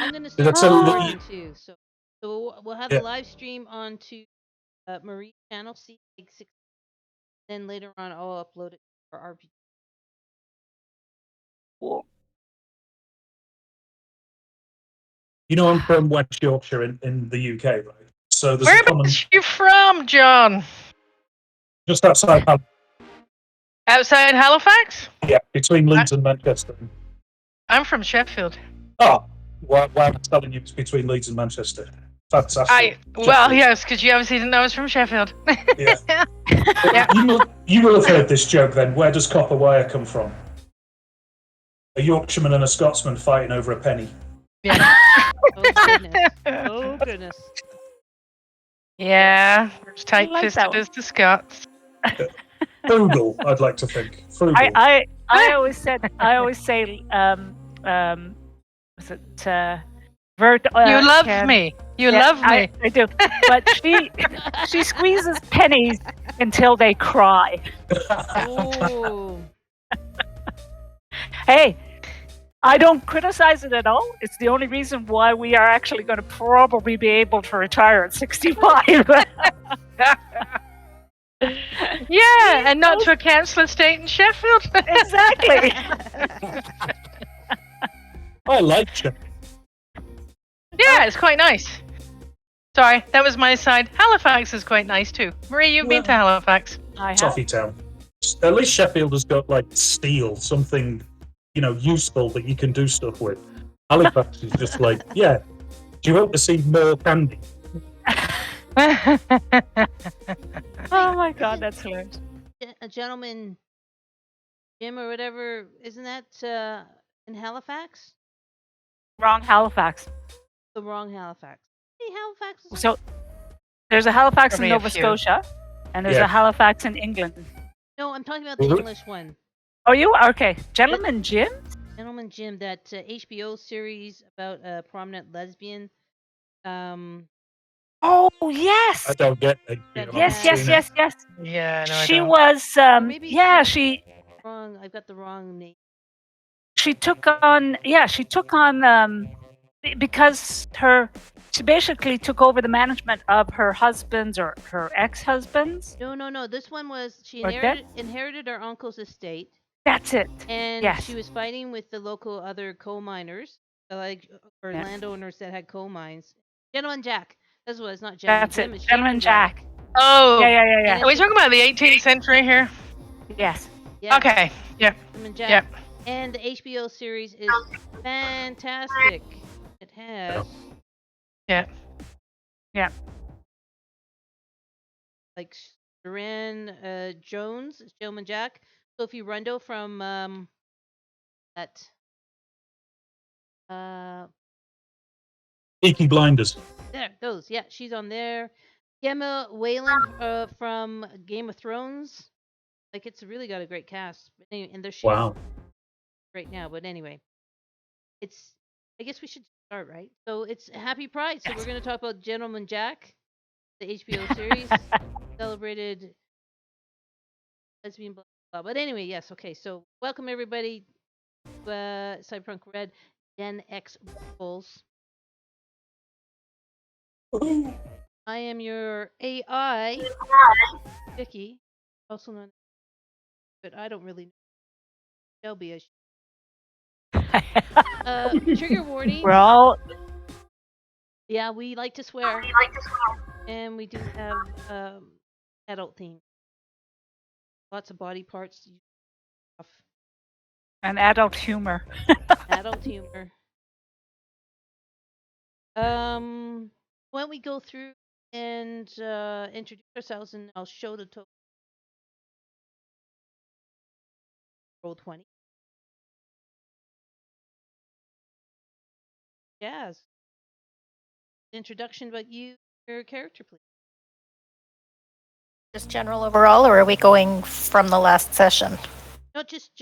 I'm gonna That's start a streaming too. So we'll have yeah. the live stream onto Marie's channel, C6. Then later on, I'll upload it for RPG. Cool. You know, I'm from West Yorkshire in the UK, right? So there's Where a common are you from, John? just outside. Outside Halifax? Yeah, between Leeds and Manchester. I'm from Sheffield. Oh, why am I telling you it's between Leeds and Manchester? Fantastic. Well, yes, because you obviously didn't know I was from Sheffield. Yeah. Yeah. You will have heard this joke then. Where does copper wire come from? A Yorkshireman and a Scotsman fighting over a penny. Yeah. Oh goodness! Oh goodness! Yeah, we're as I like that tight-fisted one. as the Scots. Frugal, I'd like to think. Frugal. I always say was it Vert? You love me. You love me. I do. But she squeezes pennies until they cry. Oh. Hey, I don't criticize it at all. It's the only reason why we are actually going to probably be able to retire at 65. Yeah, and not to a council estate in Sheffield. Exactly. I like you. Yeah, it's quite nice. Sorry, that was my side. Halifax is quite nice too. Marie, you've been to Halifax. I have. Toffee Town. At least Sheffield has got like steel, something, useful that you can do stuff with. Halifax is just like, yeah. Do you hope to see more candy? Oh my god, that's hilarious. A gentleman, Jim or whatever, isn't that in Halifax? Wrong Halifax. The wrong Halifax. Hey, Halifax. So there's a Halifax Probably in a Nova few. Scotia, and there's Yeah. a Halifax in England. No, I'm talking about the Mhm. English one. Oh, you okay? Gentleman Jim? Gentleman Jim, that HBO series about a prominent lesbian. Oh yes, I don't get it. yes, yes, yes, yes. Yeah, no, I She don't. was. maybe Yeah, it's she wrong. I've got the wrong name. took on. Yeah, she took on. Because she basically took over the management of her husband's or her ex-husband's. No. This one was she Like that? inherited her uncle's estate, That's it. and Yes. she was fighting with the local other coal miners, or Yeah. landowners that had coal mines. Gentleman Jack. That's what it's not Gentleman That's Jim. it. It's Gentleman Jack. Oh, Yeah. are we talking about the 18th century here? Yes. Yeah, Okay, yeah. Gentleman Jack. Yep. And the HBO series is fantastic. It has Yeah. like Duran Jones, Gentleman Jack, Sophie Rundo from that Peaky Blinders. those, yeah, she's on there. Gemma Whalen from Game of Thrones. Like, it's really got a great cast. And they're shooting Wow. right now, but anyway. I guess we should start, right? So it's Happy Pride. So we're going to talk about Gentleman Jack, the HBO series, celebrated lesbian blah, blah. But anyway, yes, okay. So welcome everybody to Cyberpunk Red Gen X Bulls. I am your AI, Vicky, also known, but I don't really know. Shelby, trigger warning. We're all. Yeah, we like to swear. And we do have adult theme. Lots of body parts. And adult humor. Adult humor. Why don't we go through and introduce ourselves, and I'll show the total. Roll 20. Jazz. Introduction about your character, please. Just general overall, or are we going from the last session? No, just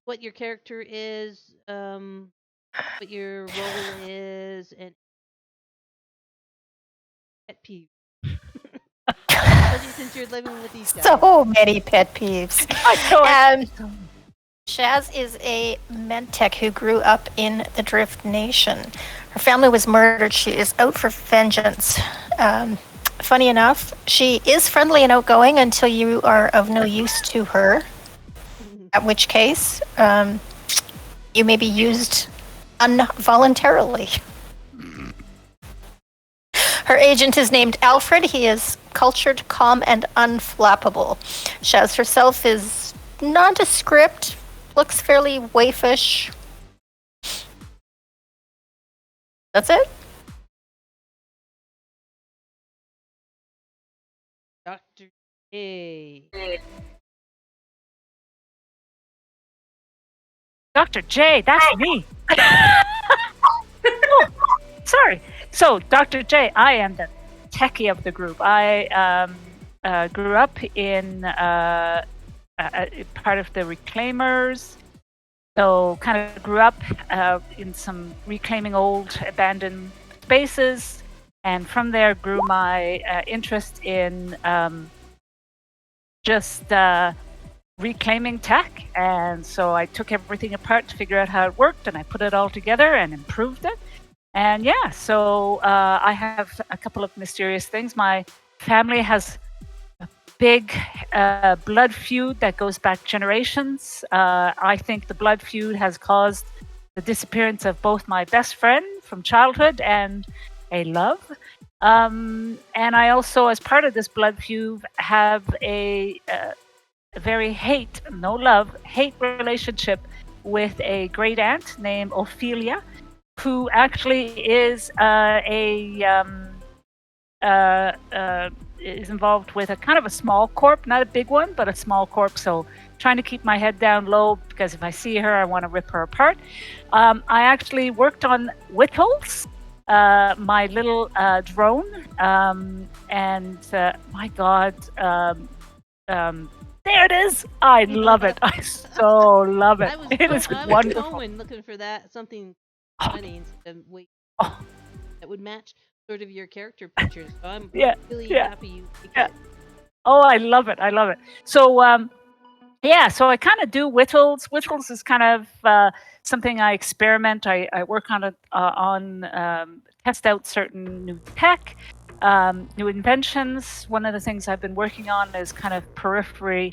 what your character is, what your role is, and pet peeve. Especially since you're living with these guys. So many pet peeves. I know it. Shaz is a medtech who grew up in the Drift Nation. Her family was murdered. She is out for vengeance. Funny enough, she is friendly and outgoing until you are of no use to her, at which case you may be used involuntarily. Her agent is named Alfred. He is cultured, calm, and unflappable. Shaz herself is nondescript, looks fairly waifish. That's it? Dr. J. Dr. J, that's me. Oh, sorry. So, Dr. J, I am the techie of the group. I grew up in part of the Reclaimers. So, kind of grew up in some reclaiming old abandoned spaces. And from there grew my interest in just reclaiming tech. And so I took everything apart to figure out how it worked, and I put it all together and improved it. And yeah, so I have a couple of mysterious things. My family has a big blood feud that goes back generations. I think the blood feud has caused the disappearance of both my best friend from childhood and a love. And I also, as part of this blood feud, have a very hate relationship with a great aunt named Ophelia, who actually is is involved with a kind of a small corp, not a big one, but a small corp. So trying to keep my head down low, because if I see her, I want to rip her apart. I actually worked on Whittles, my little drone, and my God, there it is. I love it. I so love it. It is I was wonderful. going looking for that something funny instead of that would match sort of your character pictures. So I'm really happy you picked it. Oh, I love it. I love it. So so I kind of do Whittles. Whittles is kind of something I experiment. I work on it test out certain new tech, new inventions. One of the things I've been working on is kind of periphery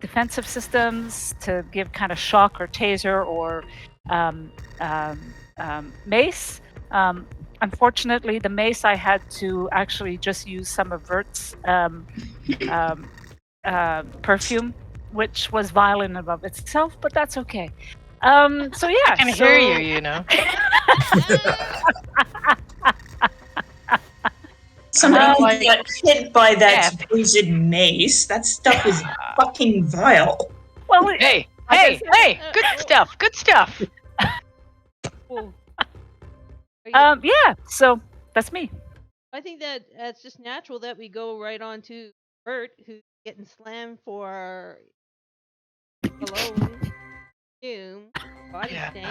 defensive systems to give kind of shock or taser or mace. Unfortunately, the mace I had to actually just use some of Vert's perfume, which was vile in and of itself, but that's okay. So yeah, I can hear you, you know. Somebody got hit by that supposed mace. That stuff is fucking vile. Well, hey, good stuff, good stuff. So that's me. I think that it's just natural that we go right on to Vert, who's getting slammed for cologne, perfume, body stank.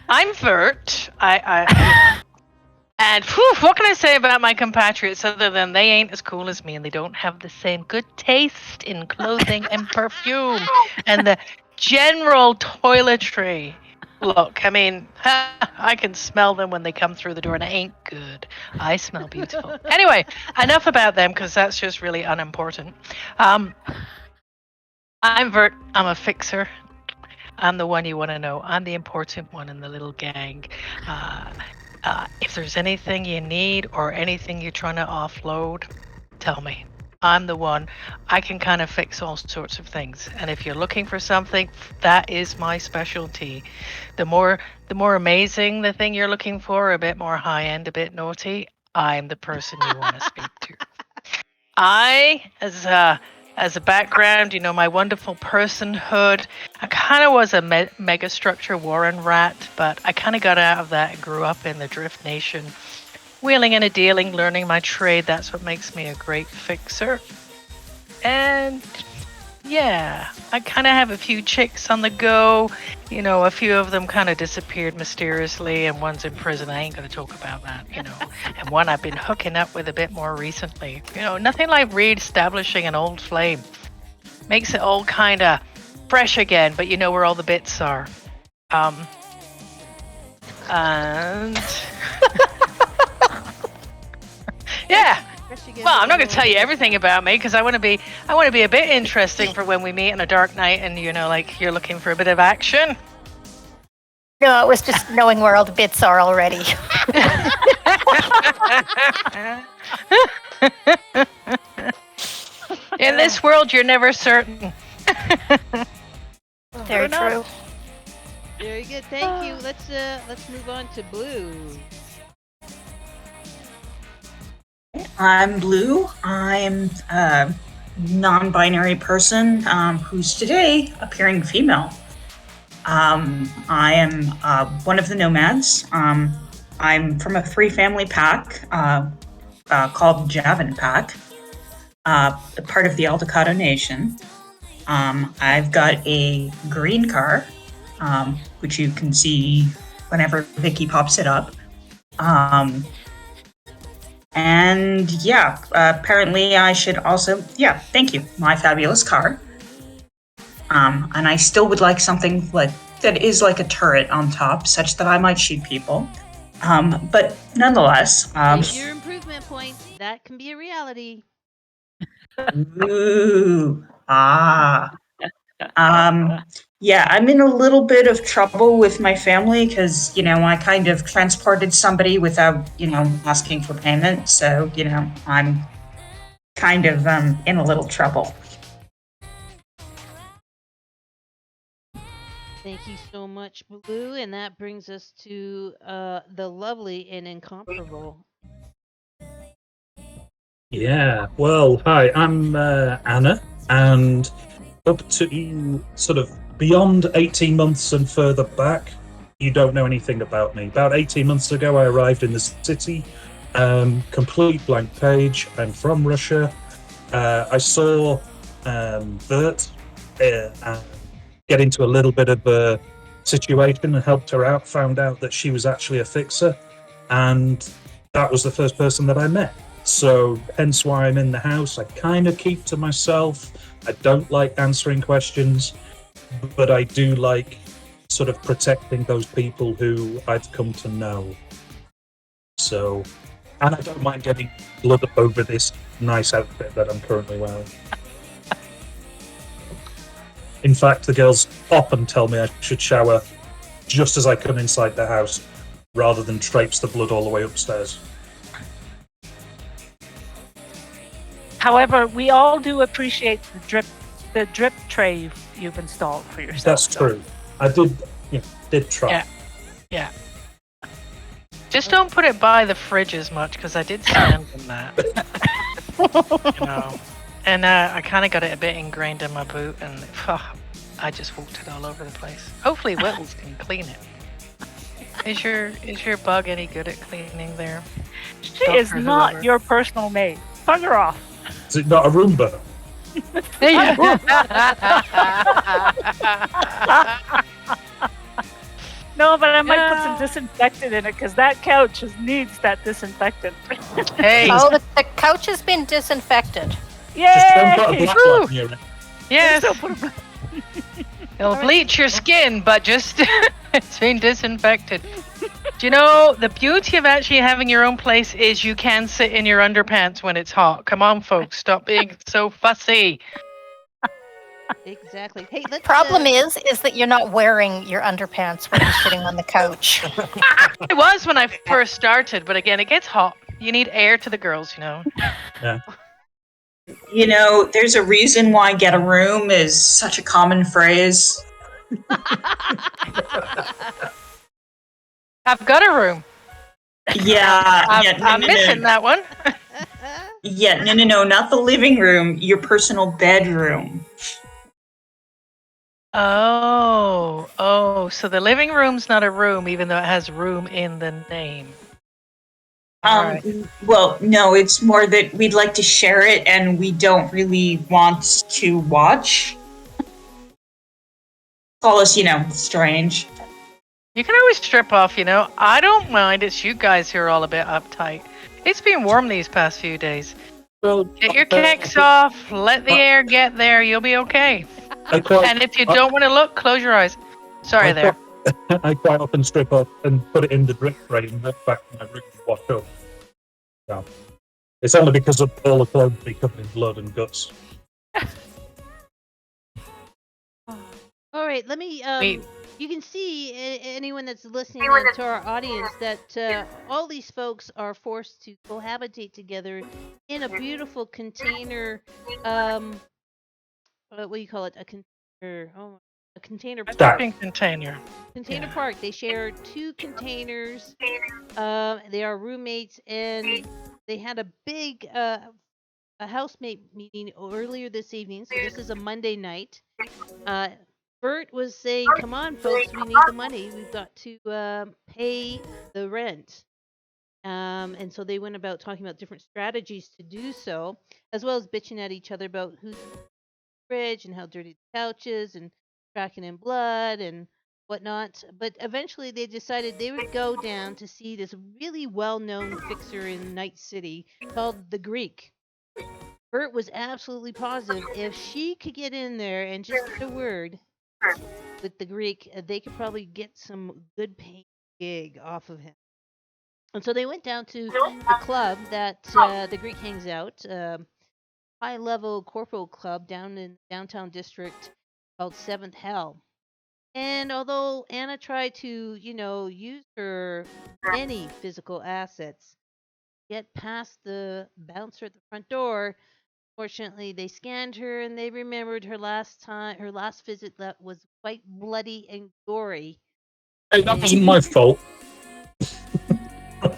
I'm Vert. And what can I say about my compatriots other than they ain't as cool as me and they don't have the same good taste in clothing and perfume and the general toiletry. Look, I mean, I can smell them when they come through the door and it ain't good. I smell beautiful. Anyway, enough about them because that's just really unimportant. I'm Vert. I'm a fixer. I'm the one you want to know. I'm the important one in the little gang. If there's anything you need or anything you're trying to offload, tell me. I'm the one. I can kind of fix all sorts of things. And if you're looking for something, that is my specialty. The more amazing the thing you're looking for, a bit more high end, a bit naughty, I'm the person you want to speak to. I, as a background, you know, my wonderful personhood, I kind of was a megastructure Warren rat, but I kind of got out of that and grew up in the Drift Nation. Wheeling and a dealing, learning my trade, that's what makes me a great fixer. And yeah, I kind of have a few chicks on the go. You know, a few of them kind of disappeared mysteriously and one's in prison. I ain't going to talk about that, you know. And one I've been hooking up with a bit more recently. You know, nothing like re-establishing an old flame. Makes it all kind of fresh again, but you know where all the bits are. And yeah. Well, I'm not going to tell you everything about me because I want to be a bit interesting for when we meet on a dark night and like you're looking for a bit of action. No, it was just knowing where all the bits are already. In this world, you're never certain. Very true. Very good. Thank you. Let's move on to Blue. I'm Blue. I'm a non-binary person who's today appearing female. I am one of the nomads. I'm from a free family pack called Javan Pack, part of the Aldecado Nation. I've got a green car, which you can see whenever Vicky pops it up. And yeah, apparently I should also, thank you, my fabulous car. And I still would like something like that is like a turret on top, such that I might shoot people. But nonetheless, With your improvement points, that can be a reality. ooh, yeah, I'm in a little bit of trouble with my family because, I kind of transported somebody without, asking for payment. So, I'm kind of in a little trouble. Thank you so much, Blue. And that brings us to the lovely and incomparable. Yeah. Well, hi, I'm Anna, and up to sort of beyond 18 months and further back, you don't know anything about me. About 18 months ago, I arrived in the city, complete blank page. I'm from Russia. I saw Vert get into a little bit of a situation and helped her out, found out that she was actually a fixer, and that was the first person that I met. So hence why I'm in the house. I kind of keep to myself. I don't like answering questions, but I do like sort of protecting those people who I've come to know. So, and I don't mind getting blood over this nice outfit that I'm currently wearing. In fact, the girls often tell me I should shower just as I come inside the house, rather than traipse the blood all the way upstairs. However, we all do appreciate the drip tray you've installed for yourself. That's true. I did try. Yeah. Just don't put it by the fridge as much because I did stand in that. And I kind of got it a bit ingrained in my boot, and I just walked it all over the place. Hopefully, Whittles can clean it. Is your bug any good at cleaning there? She is not your personal maid. Bugger off. Is it not a Roomba? No, but I might put some disinfectant in it because that couch needs that disinfectant. Hey. Oh, the couch has been disinfected. Yay! Just don't put a black light near it. Yes. It'll bleach your skin, but just it's been disinfected. Do you know the beauty of actually having your own place is you can sit in your underpants when it's hot. Come on, folks, stop being so fussy. Exactly. Hey, let's. Problem is that you're not wearing your underpants when you're sitting on the couch. It was when I first started, but again, it gets hot. You need air to the girls, Yeah. There's a reason why "get a room" is such a common phrase. I've got a room. Yeah, I'm missing that one. Yeah, no, not the living room, your personal bedroom. Oh, so the living room's not a room, even though it has room in the name. Right. Well, no, it's more that we'd like to share it and we don't really want to watch. Call us, strange. You can always strip off, I don't mind. It's you guys who are all a bit uptight. It's been warm these past few days. Well, Get your kicks off. Let the air get there. You'll be okay. And if you don't want to look, close your eyes. Sorry there. I quite often strip up and put it in the drip tray and look back in my room and wash up. Yeah. It's only because of all the clothes be covered in blood and guts. All right, let me. Wait. You can see anyone that's listening in to our audience that all these folks are forced to cohabitate together in a beautiful container. What do you call it? A container. Oh, a container A park. shipping container. Container park. They share 2 containers. They are roommates, and they had a big a housemate meeting earlier this evening. So this is a Monday night. Vert was saying, "Come on, folks, we need the money. We've got to pay the rent." And so they went about talking about different strategies to do so, as well as bitching at each other about who's in the fridge and how dirty the couch is and tracking in blood and whatnot. But eventually they decided they would go down to see this really well-known fixer in Night City called the Greek. Bert was absolutely positive if she could get in there and just get a word with the Greek, they could probably get some good paying gig off of him. And so they went down to the club that the Greek hangs out, high level corporal club down in downtown district called Seventh Hell. And although Anna tried to, use her many physical assets, get past the bouncer at the front door, fortunately, they scanned her and they remembered her last visit that was quite bloody and gory. Hey, that wasn't my fault.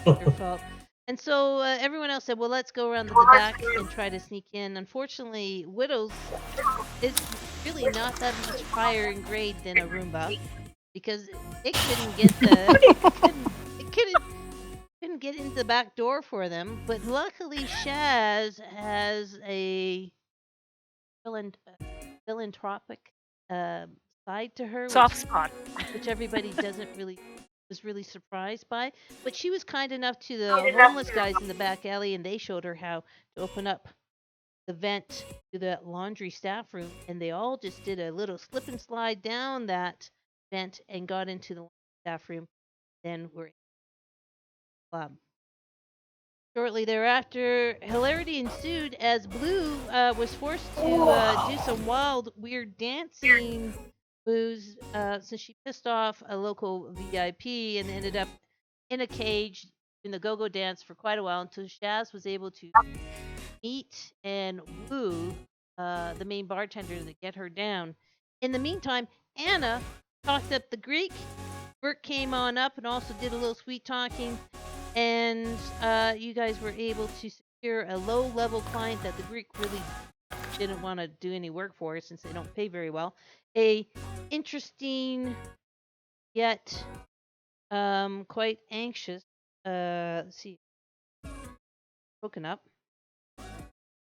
Your fault. And so everyone else said, "Well, let's go around to the back and try to sneak in." Unfortunately, Widows is really not that much higher in grade than a Roomba because it couldn't get couldn't get into the back door for them. But luckily, Shaz has a philanthropic side to her, Soft spot. which everybody was really surprised by. But she was kind enough to the homeless guys in the back alley, and they showed her how to open up the vent to the laundry staff room, and they all just did a little slip and slide down that vent and got into the staff room. Then we're in the club. Shortly thereafter, hilarity ensued as Blue was forced to do some wild, weird dancing moves since she pissed off a local VIP and ended up in a cage in the go-go dance for quite a while until Shaz was able to meet and woo the main bartender to get her down. In the meantime, Anna talked up the Greek. Bert came on up and also did a little sweet talking, and you guys were able to secure a low-level client that the Greek really didn't want to do any work for since they don't pay very well. A interesting yet quite anxious. Let's see, broken up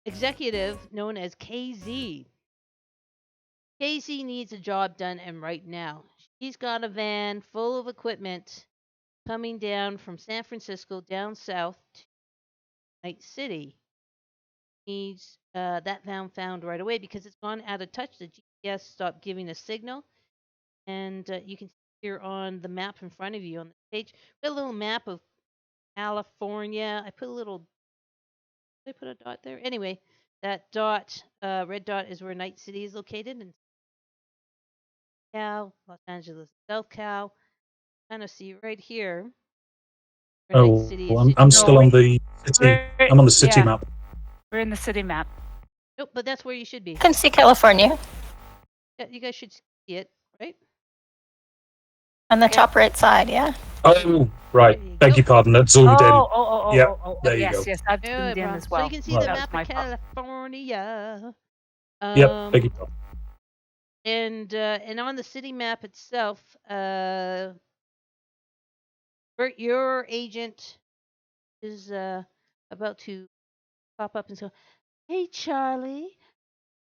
executive known as KZ. KZ needs a job done, and right now she's got a van full of equipment coming down from San Francisco down south to Night City. Needs that van found right away because it's gone out of touch. The GPS stopped giving a signal, and you can see here on the map in front of you on the page, we got a little map of California. I put a little. Did I put a dot there? Anyway, that dot, red dot, is where Night City is located, and Cal, Los Angeles, South Cal. Kind of see right here where Night City is I'm situated. still on the city. I'm on the city map. We're in the city map. Nope, but that's where you should be. You can see California Yeah, you guys should see it, right? on the top right side, yeah. Oh, right. There you Beg go. your pardon. That zoomed There you yes, go. yes, I've Yeah, zoomed in Bron. as well. So you can see Right. the That was map my of fault. California. in. Yep. Beg your pardon. And on the city map itself, Bert, your agent is about to pop up and say, "Hey, Charlie,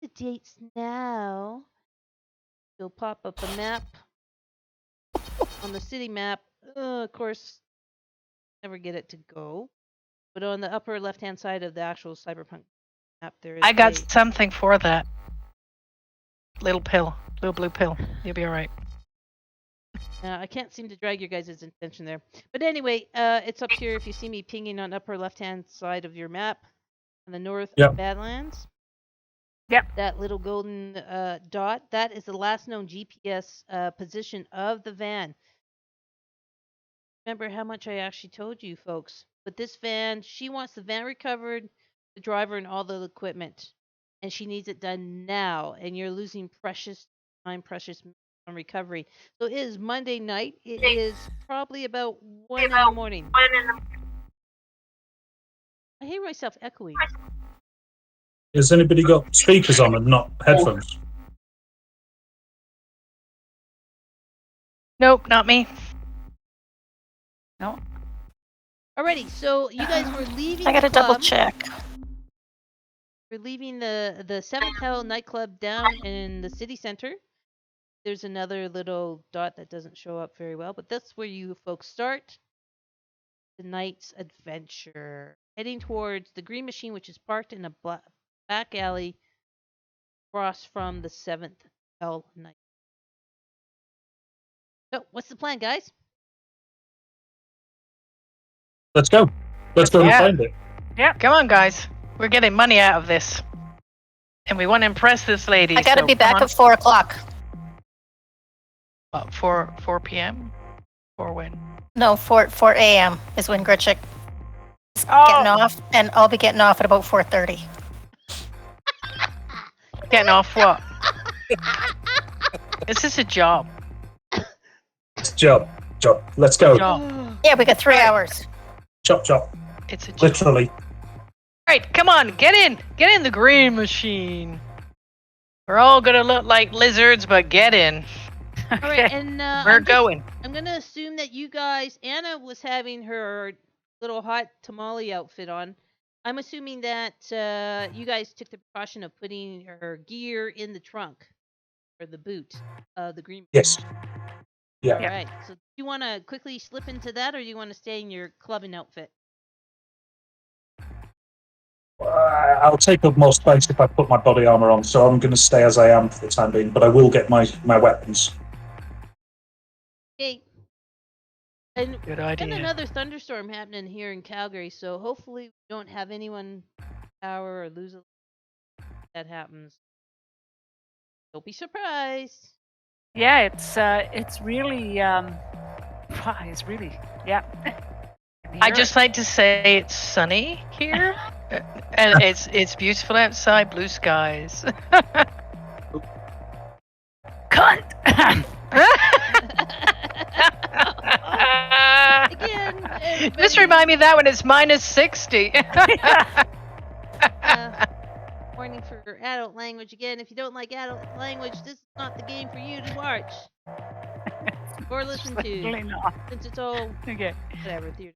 the dates now." He'll pop up a map on the city map. Of course, never get it to go. But on the upper left-hand side of the actual Cyberpunk map, there is I got a- something for that. Little pill. Little blue pill. You'll be alright. I can't seem to drag your guys' attention there. But anyway, it's up here if you see me pinging on upper left-hand side of your map on the North Yep. Badlands. Yep. That little golden dot, that is the last known GPS position of the van. Remember how much I actually told you, folks. But this van, she wants the van recovered, the driver, and all the equipment. And she needs it done now. And you're losing precious time, precious on recovery. So it is Monday night. It is probably about 1 in the morning. I hear myself echoing. Has anybody got speakers on and not headphones? Nope, not me. No. Alrighty, so you guys were leaving I gotta the club. double check. We're leaving the Seventh Hell nightclub down in the city center. There's another little dot that doesn't show up very well, but that's where you folks start tonight's adventure. Heading towards the Green Machine, which is parked in a back alley across from the Seventh Hell night. So, what's the plan, guys? Let's go. Let's go and Yeah. find it. Come on, guys. We're getting money out of this. And we want to impress this lady. I gotta so be back come at 4 o'clock. on. 4 p.m.? Or when? No, 4 a.m. is when Gritchick is Oh. getting off, and I'll be getting off at about 4:30. Getting off what? This is a job. Job. Let's go. Job. Yeah, we got 3 hours. Chop. It's a job. Literally. Alright, come on, get in! Get in the green machine. We're all gonna look like lizards, but get in. All right, and We're going. I'm gonna assume that you guys, Anna was having her little hot tamale outfit on. I'm assuming that you guys took the precaution of putting her gear in the trunk or the boot of the green. Yes. Yeah. All right. So, do you want to quickly slip into that, or do you want to stay in your clubbing outfit? I'll take up more space if I put my body armor on, so I'm going to stay as I am for the time being, but I will get my weapons. Okay. And Good got idea. another thunderstorm happening here in Calgary, so hopefully we don't have anyone power or lose a that happens. Don't be surprised. Yeah, it's really it's really I just like to say it's sunny here. And it's beautiful outside, blue skies. cunt. Again, Just remind me of that when it's minus 60. warning for adult language again. If you don't like adult language, this is not the game for you to watch or listen Certainly to, not. since it's all Okay. whatever theater.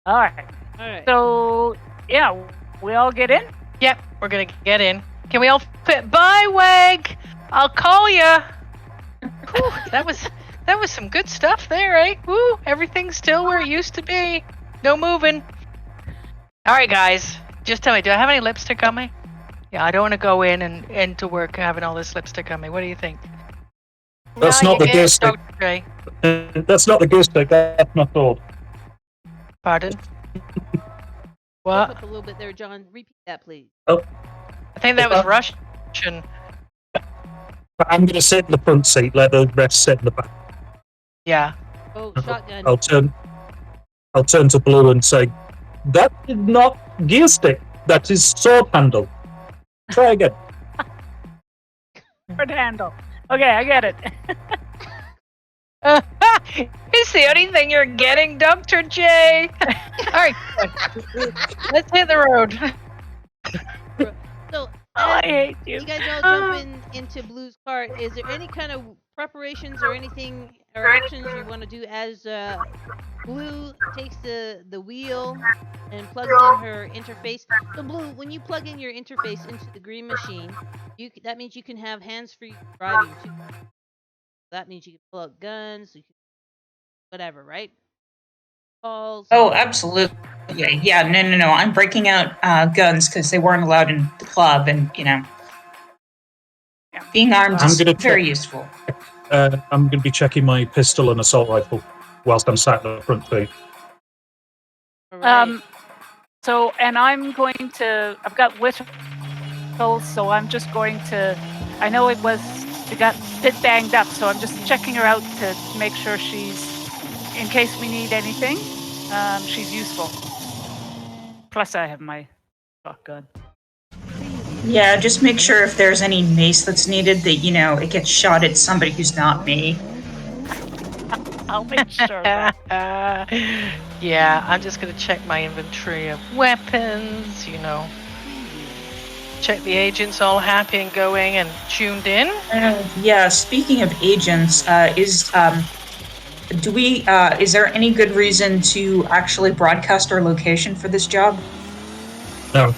All right. All right. So yeah, we all get in. Yep, we're gonna get in. Can we all fit? Bye, Weg. I'll call ya. Whew, that was some good stuff there, right? Woo! Everything's still where it used to be. No moving. All right, guys. Just tell me, do I have any lipstick on me? Yeah, I don't want to go in and to work having all this lipstick on me. What do you think? That's No, not you the can't, gear stick. Dr. Dre. That's not the gear stick. That's my sword. Pardon? Spoke What? up a little bit there, John. Repeat that, please. Oh, I think that was Russian. but I'm going to sit in the front seat. Let the rest sit in the back. Yeah. Oh, shotgun. I'll turn to Blue and say, "That is not gear stick. That is sword handle. Try again." Bird handle. Okay, I get it. It's the only thing you're getting, Dr. J. All right, let's hit the road. So, I hate you. you guys all jump into Blue's cart. Is there any kind of preparations or anything or actions you want to do as Blue takes the wheel and plugs in her interface? So, Blue, when you plug in your interface into the green machine, that means you can have hands-free driving too. That means you can pull out guns, you can, whatever, right? Calls. Oh, absolutely. Yeah, no. I'm breaking out guns because they weren't allowed in the club, and being armed I'm is gonna very check. useful. I'm going to be checking my pistol and assault rifle whilst I'm sat in the front seat. All right. So, and I'm going to. I've got whittles, so I'm just going to. I know she got a bit banged up, so I'm just checking her out to make sure she's, in case we need anything, she's useful. Plus, I have my shotgun. Yeah, just make sure if there's any mace that's needed that, it gets shot at somebody who's not me. I'll make sure of that. Yeah, I'm just gonna check my inventory of weapons, Check the agents all happy and going and tuned in. Yeah, speaking of agents, is there any good reason to actually broadcast our location for this job? No.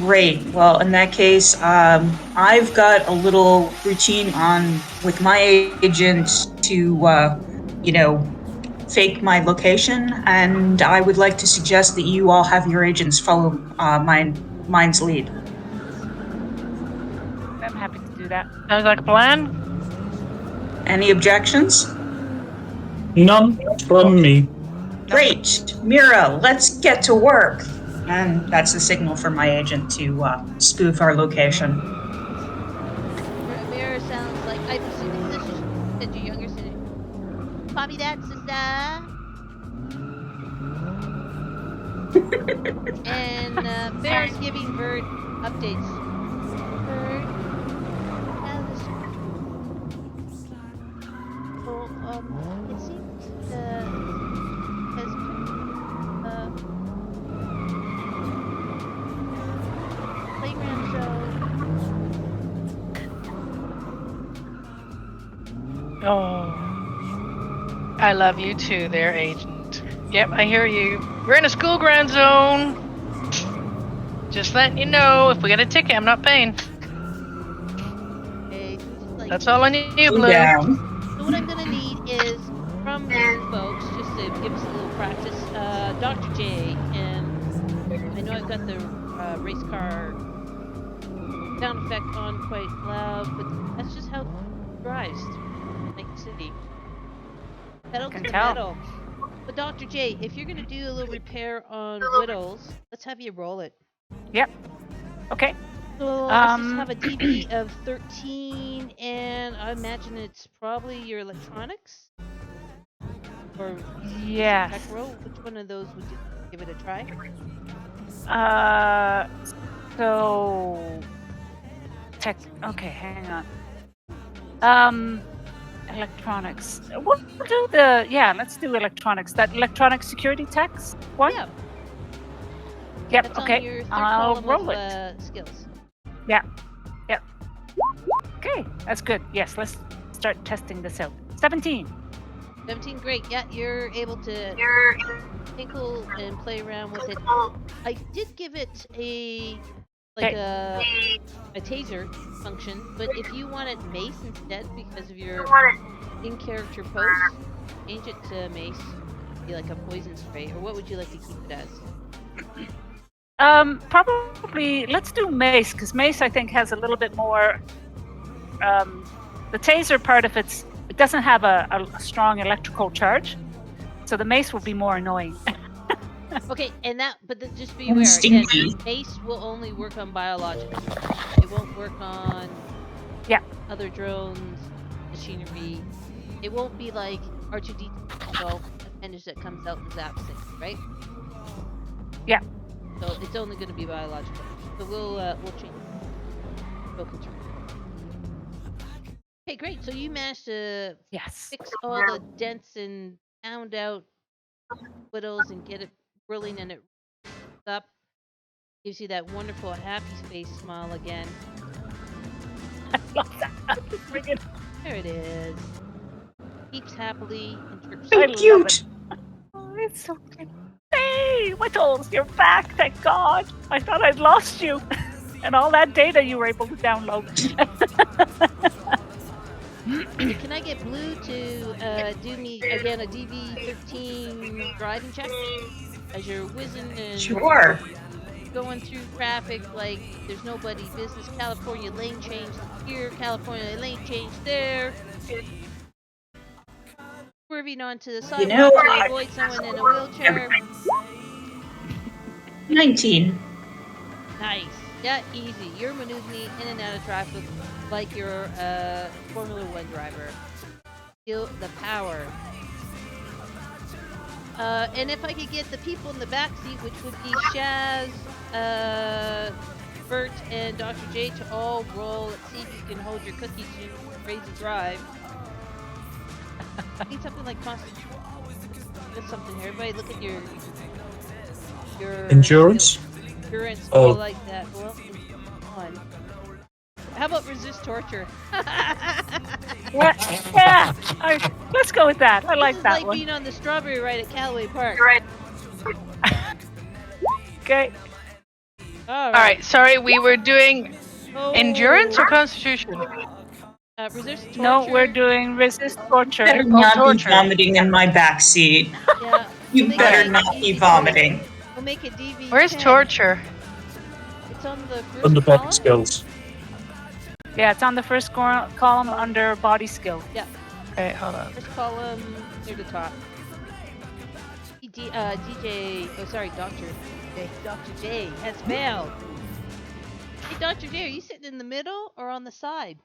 Great. Well, in that case, I've got a little routine with my agent to, fake my location, and I would like to suggest that you all have your agents follow mine's lead. I'm happy to do that. Sounds like a plan. Any objections? None from me. Great. Mira, let's get to work. And that's the signal for my agent to spoof our location. Mira sounds like I'm assuming this is your younger sister. Copy that, sister. And Bear's giving Vert updates. Vert, it seems has playground show. Oh, I love you too, there, agent. Yep, I hear you. We're in a school ground zone. Just letting you know, if we get a ticket, I'm not paying. Okay, that's all I need, Blue. Yeah. So what I'm gonna need is from you folks, just to give us a little practice, Dr. J, and I know I've got the race car sound effect on quite loud, but that's just how it drives Night City. Pedal to the metal. But Dr. J, if you're gonna do a little repair on Whittles, let's have you roll it. Yep. Okay. So let's just have a DB of 13, and I imagine it's probably your electronics? Or yes. tech roll? Which one of those would you give it a try? So tech. Okay, hang on. Electronics. We'll do let's do electronics. That electronic security techs one? Yeah. Yep, That's okay. On your third I'll column roll of, it. Skills. Yeah. Yep. Okay, that's good. Yes, let's start testing this out. 17. 17, great. Yeah, you're able to tinkle and play around with it. I did give it a taser function, but if you wanted mace instead because of your in-character post, change it to mace. Be like a poison spray, or what would you like to keep it as? Probably let's do mace, because mace I think has a little bit more. The taser part of it doesn't have a strong electrical charge, so the mace will be more annoying. Okay, but just be aware that mace will only work on biologics. It won't work on other drones, machinery. It won't be like R2D2 appendage that comes out and zaps things, right? Yeah. So it's only going to be biological. So we'll change. We'll control. Okay, great. So you managed to fix all the dents and pound out Whittles and get it whirling, and it up. Gives you that wonderful happy face smile again. I love that. There it is. Keeps happily and chirps. So cute. Oh, it's so cute. Hey, Whittles, you're back, thank God. I thought I'd lost you. And all that data you were able to download. Can I get Blue to do me, again, a DV13 driving check? as you're whizzing and Sure. going through traffic like there's nobody business. California lane change here, California lane change there. Swerving onto the You know, sidewalk to avoid someone in a wheelchair. 19. Nice. Yeah, easy. You're maneuvering in and out of traffic like you're a Formula One driver. Feel the power. And if I could get the people in the back seat, which would be Shaz, Vert, and Dr. J, to all roll. Let's see if you can hold your cookies and crazy drive. Need something like Constitution. There's something here. Everybody, look at your Endurance? Endurance. Oh. Like that. Well, one. How about resist torture? Yeah, let's go with that. I like This is that like one. being on the strawberry ride at Callaway Park. Right. Okay. All All right, sorry, we were doing Oh. endurance or constitution? Resist torture. No, we're doing resist torture. Better not be torture. vomiting in my backseat. Yeah. You we'll make better it not be DV10. vomiting. We'll make it DV10. Where's torture? It's on the first Under body column? skills. Yeah, it's on the first column under body skill. Okay, hold on. First column near the top. DJ. Oh, sorry, Doctor. Dr. J has failed. Hey, Dr. J, are you sitting in the middle or on the side?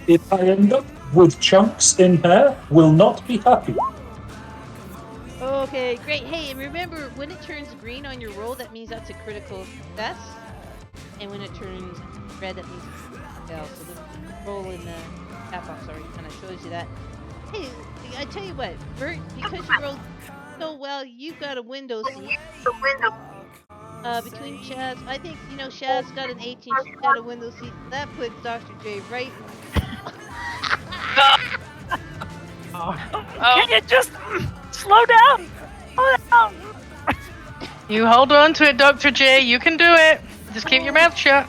If I end up with chunks in hair, will not be happy. Okay, great. Hey, and remember, when it turns green on your roll, that means that's a critical success. And when it turns red, that means it's a fail. So the roll in the cap box already kind of shows you that. Hey, I tell you what, Vert, because you rolled so well, you got a window seat. Between Shaz, I think, Shaz got an 18, she's got a window seat. That puts Dr. J right. Can you just slow down? Slow down. You hold on to it, Dr. J. You can do it. Just keep your mouth shut.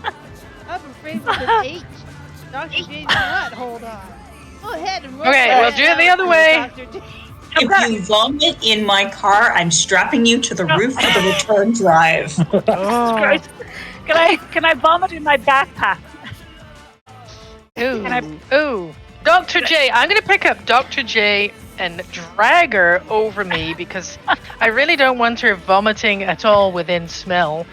I'm afraid with an H. Dr. J did not hold on. Go ahead and roll. Okay, we'll do it the other way. Dr. J. If you vomit in my car, I'm strapping you to the roof of the return drive. Christ. Can I vomit in my backpack? Ooh. Can Ooh. Dr. J, I'm going to pick up Dr. J and drag her over me because I really don't want her vomiting at all within smell.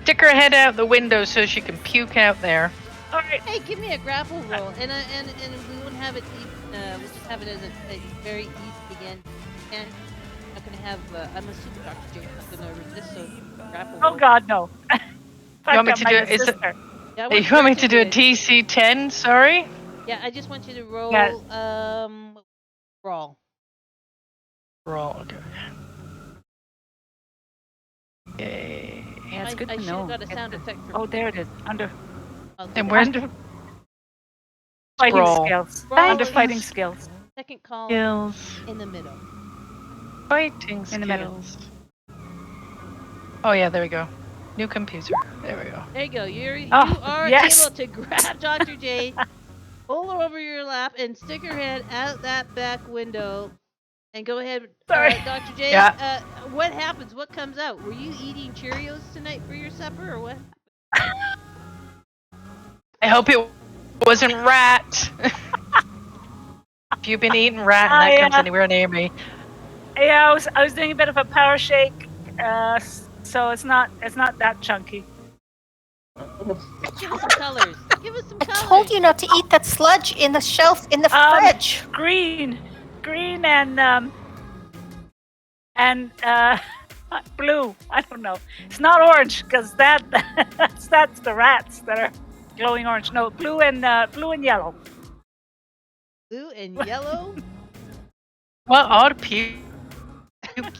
Stick her head out the window so she can puke out there. All right. Hey, give me a grapple roll, and we won't have it. We'll just have it as a very easy again. And I'm not gonna have. I'm assuming Dr. J is not gonna resist, so grapple roll. Oh God, no. You want me to do it? Yeah, You want me to do a TC10? Sorry. Yeah, I just want you to roll. Yeah. Brawl. Roll. Okay. Yay. Yeah, it's good I to should know. have got a sound effect for. Oh, there it is. Under And where's fighting Brawl. skills. Brawl Under is fighting skills. second column skills? in the middle. Fighting skills. In the middle. Oh yeah, there we go. New computer. There we go. There you go. You Oh, are yes. able to grab Dr. J, pull her over your lap, and stick her head out that back window. And go ahead, Sorry. Dr. J. Yeah. What happens? What comes out? Were you eating Cheerios tonight for your supper, or what? I hope it wasn't rat. If you've been eating rat and that comes anywhere near me. Yeah, I was doing a bit of a power shake, so it's not that chunky. Give us some colors. Give us some I colors. told you not to eat that sludge in the shelf in the fridge. Green and blue. I don't know. It's not orange because that's the rats that are glowing orange. No, blue and yellow. Blue and yellow. What odd puke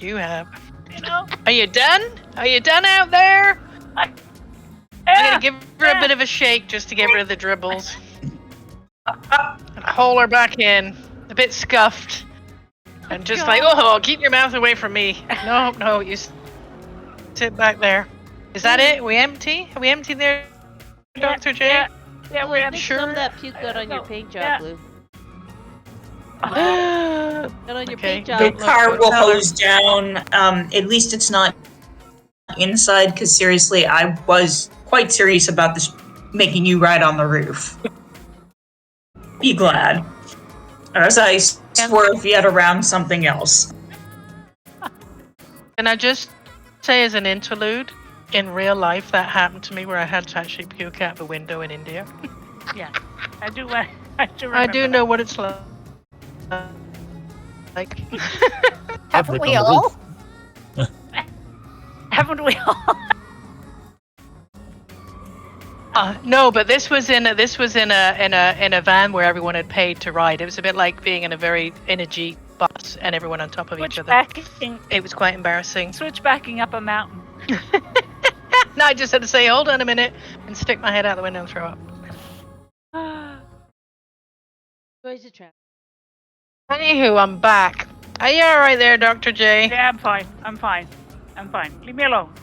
you have. You know. Are you done? Are you done out there? I'm gonna give her a bit of a shake just to get rid of the dribbles. And haul her back in, a bit scuffed. And just like, oh, keep your mouth away from me. No, you sit back there. Is that it? We empty? Are we empty there, Dr. J? Yeah, we're I think sure. some of that puke got on your paint job, Yeah. Blue. Not on your Okay. paint The job. Look, car look, will tell her. hose down. At least it's not inside, because seriously, I was quite serious about this making you ride on the roof. Be glad. Or as I swerve yet around something else. Can I just say, as an interlude, in real life, that happened to me where I had to actually puke out the window in India. Yeah, I do. I do. I do know that. what it's like. I've Haven't lived we on the all? roof. Haven't we all? No, but this was in a van where everyone had paid to ride. It was a bit like being in a Jeep bus and everyone on top of each other. It was quite embarrassing. Switchbacking up a mountain. No, I just had to say, hold on a minute, and stick my head out the window and throw up. Joys of travel. Anywho, I'm back. Are you all right there, Dr. J? Yeah, I'm fine. I'm fine. I'm fine. Leave me alone.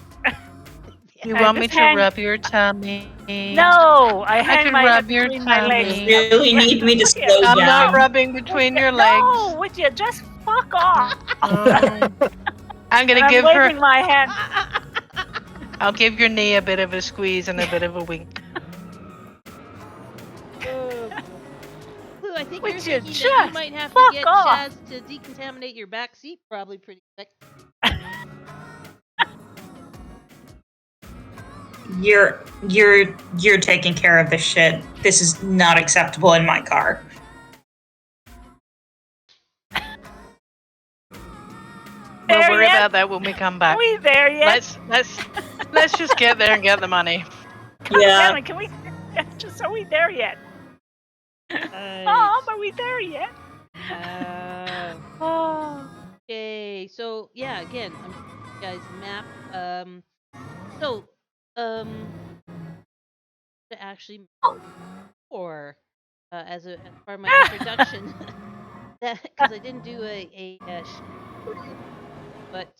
You I want me just to hang- rub your tummy? No, I hang could my rub head your between my legs. tummy. You really need me to slow I'm down. not rubbing between your legs. No, would you just fuck off? I'm gonna I'm give waving her. my hand. I'll give your knee a bit of a squeeze and a bit of a wink. Lou, I think Would you're you thinking that you just might have to fuck get off? Chaz to decontaminate your back seat probably pretty quick. You're taking care of this shit. This is not acceptable in my car. We'll There worry yet? about that when we come back. Are we there yet? Let's just get there and get the money. Yeah. Damn it, can we? Just are we there yet? Right. Mom, are we there yet? Oh. Okay, so yeah, again, I'm showing you guys map. To actually or as part of my introduction, that because I didn't do but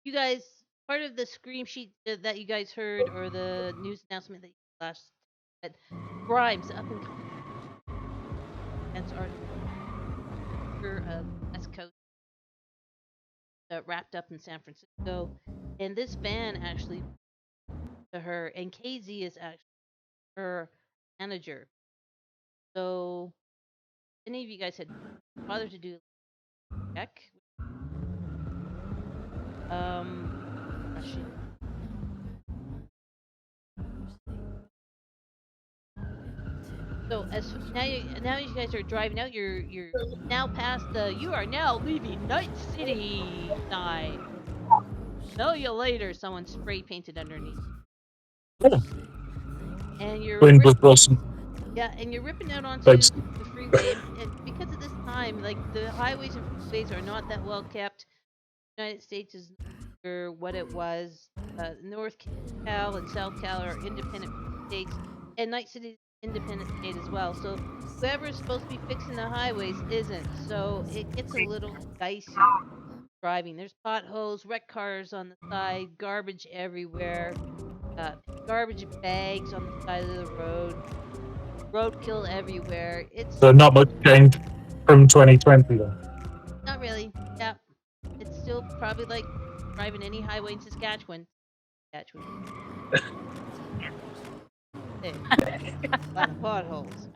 you guys, part of the scream sheet that you guys heard or the news announcement that you last said, Grimes up and coming. Events are West Coast wrapped up in San Francisco, and this van actually to her, and KZ is actually her manager. So, any of you guys had bothered to do a check? Russian. So now you guys are driving out. You're now past the. You are now leaving Night City sign. Know you later. Someone spray painted underneath. Oh, And you're wind was blossom. yeah, and you're ripping out onto Thanks. the freeway, and because of this time, like the highways and freeways are not that well kept. The United States is no longer what it was. North Cal and South Cal are independent states, and Night City is an independent state as well. So whoever is supposed to be fixing the highways isn't. So it gets a little dicey driving. There's potholes, wrecked cars on the side, garbage everywhere, garbage bags on the side of the road. Roadkill everywhere. It's So not much change from 2020 then. not really. Yeah, it's still probably like driving any highway in Saskatchewan. There. A lot of potholes.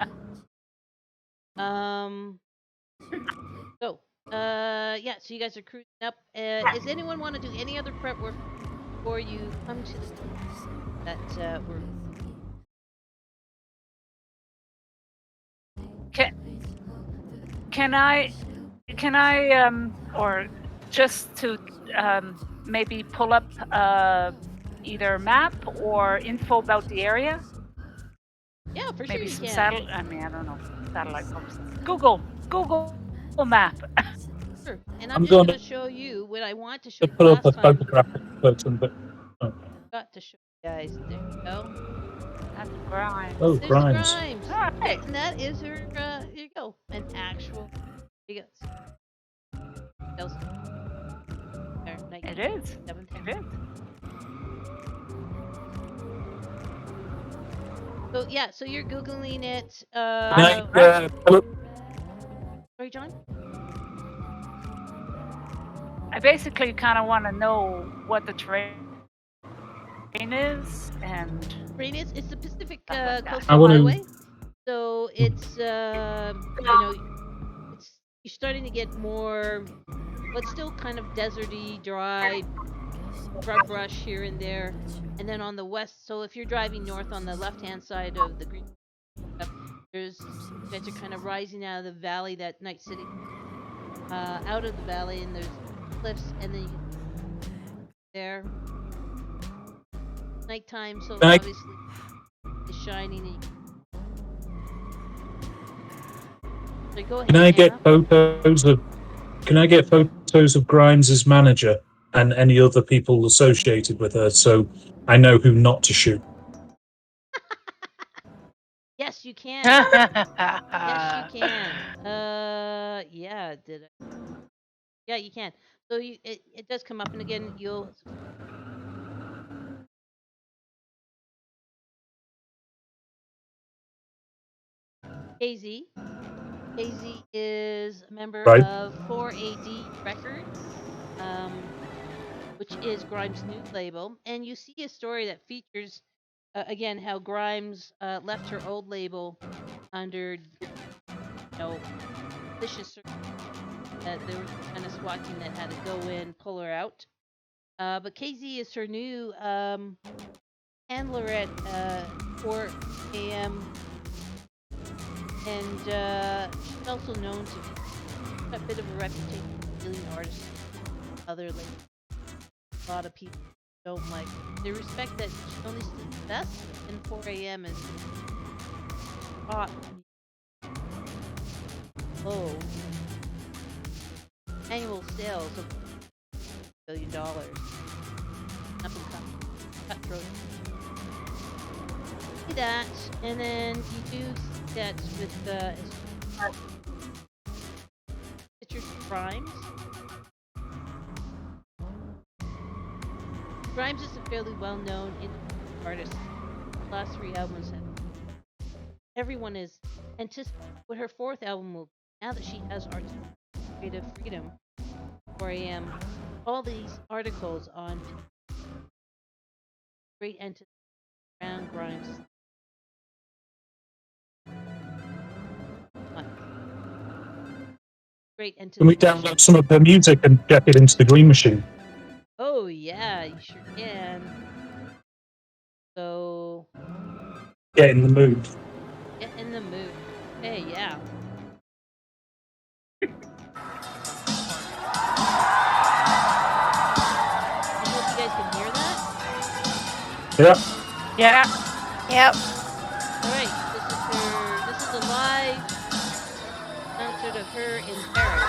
So, yeah. So you guys are cruising up. Does anyone want to do any other prep work before you come to the that we're? Can I or just to maybe pull up either map or info about the area? Yeah, for Maybe sure some you can. satellite. I mean, I don't know, satellite photos. Google map. Sure. And I'm I'm just going gonna- to show you what I want to show To you put up a last time. photographic person, but Got to show you guys. There you go. That's Grimes. oh, There's Grimes. Grimes. All right. And that is her. Here you go. An actual. Here you go. Tells- there, It is. 1977. It is. So yeah, so you're googling it. Can I, pull Sorry, John. I basically kind of want to know what the terrain is, and Terrain is it's the Pacific Stuff like that. I Coastal want Highway. to. So it's it's you're starting to get more, but still kind of deserty, dry, scrub brush here and there. And then on the west, so if you're driving north on the left-hand side of the green stuff, there's you guys are kind of rising out of the valley, that Night City, out of the valley, and there's cliffs, and then you can there nighttime. So Can I, obviously it's shining. And so go can ahead, I Anna. get photos of? Can I get photos of Grimes' manager and any other people associated with her, so I know who not to shoot? Yes, you can. Yes, you can. Yeah, did I? Yeah, you can. So it does come up, and again, you'll KZ. KZ is a member Right. of 4AD Records, which is Grimes' new label, and you see a story that features again how Grimes left her old label under malicious that there was some kind of SWAT team that had to go in, pull her out. But KZ is her new handler at 4 a.m. And she's also known to have a bit of a reputation for stealing artists. Other like a lot of people don't like. They respect that she only steals the best, and 4 a.m. is hot. Oh, annual sales of $1 billion. Up and coming, cutthroat. See that, and then you do see that with Richard Grimes. Grimes is a fairly well-known independent artist. The last 3 albums have everyone is anticipating what her 4th album will be. Now that she has artistic creative freedom, 4 a.m. All these articles on great entity around Grimes. Great Can we anticipation. download some of her music and get it into the Green Machine? Oh yeah, you sure can. So Get in the mood. get in the mood. Hey, yeah. I hope you guys can hear that. Yeah. yeah, Yep. All right, this is a live concert of her in Paris.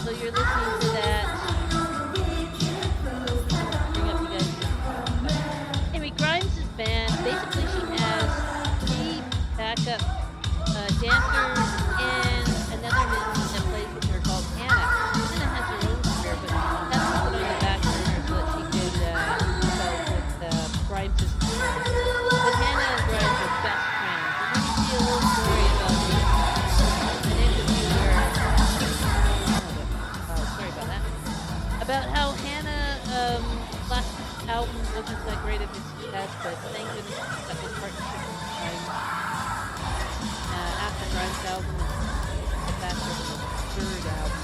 So you're listening to that. Bring up you guys. Anyway, Grimes' band, basically she has 3 backup dancers and another musician that plays with her called Hannah. Hannah has her own career, but that's been put on the back burner so that she could help out with Grimes' career. But Hannah and Grimes are best friends. And then you see a little story about an interview where sorry about that. About how Hannah last album wasn't that great of a success, but thank goodness she got this partnership with Grimes after Grimes' album and back for the 3rd album.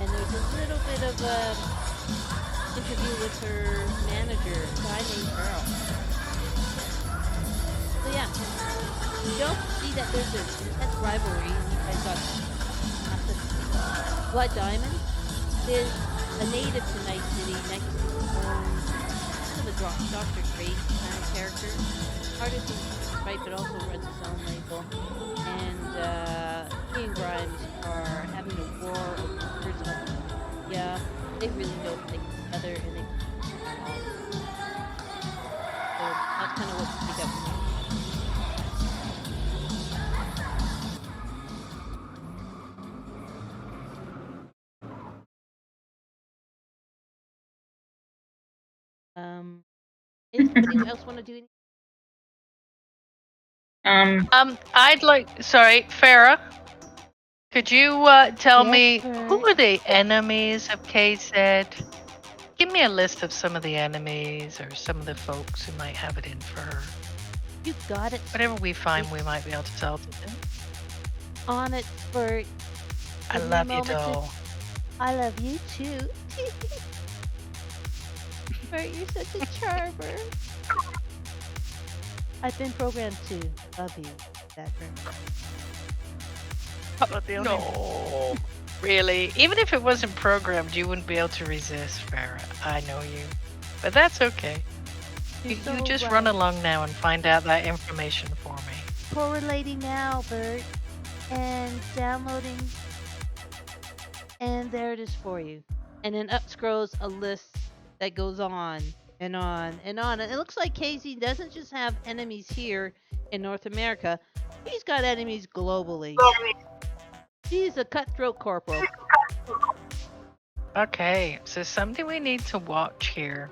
And there's a little bit of a interview with her manager, a guy named Earl. So yeah, you also see that there's an intense rivalry. You guys got Blood Diamond is a native to Night City. Night City's own kind of a Dr. Dre kind of character. Artist in right, but also runs his own label. And he and Grimes are having a war over words about yeah, they really don't stick together and they so that's kind of what we pick up. Anybody else want to do I'd like. Sorry, Farah. Could you tell Yes, me Vert. who are the enemies of KZ? Give me a list of some of the enemies or some of the folks who might have it in for her. You got it. Whatever we find, we might be able to sell to them. On it, Vert. I Give me a love you, moment to- doll. I love you too. Vert, you're such a charmer. I've been programmed to love you. That Vert. Not the only- No, really. Even if it wasn't programmed, you wouldn't be able to resist, Farah. I know you. But that's okay. You're You so just right. run along now and find out that information for me. Correlating now, Vert, and downloading, and there it is for you. And then up scrolls a list that goes on and on and on. And it looks like KZ doesn't just have enemies here in North America; he's got enemies globally. He's a cutthroat corporal. Okay, so something we need to watch here.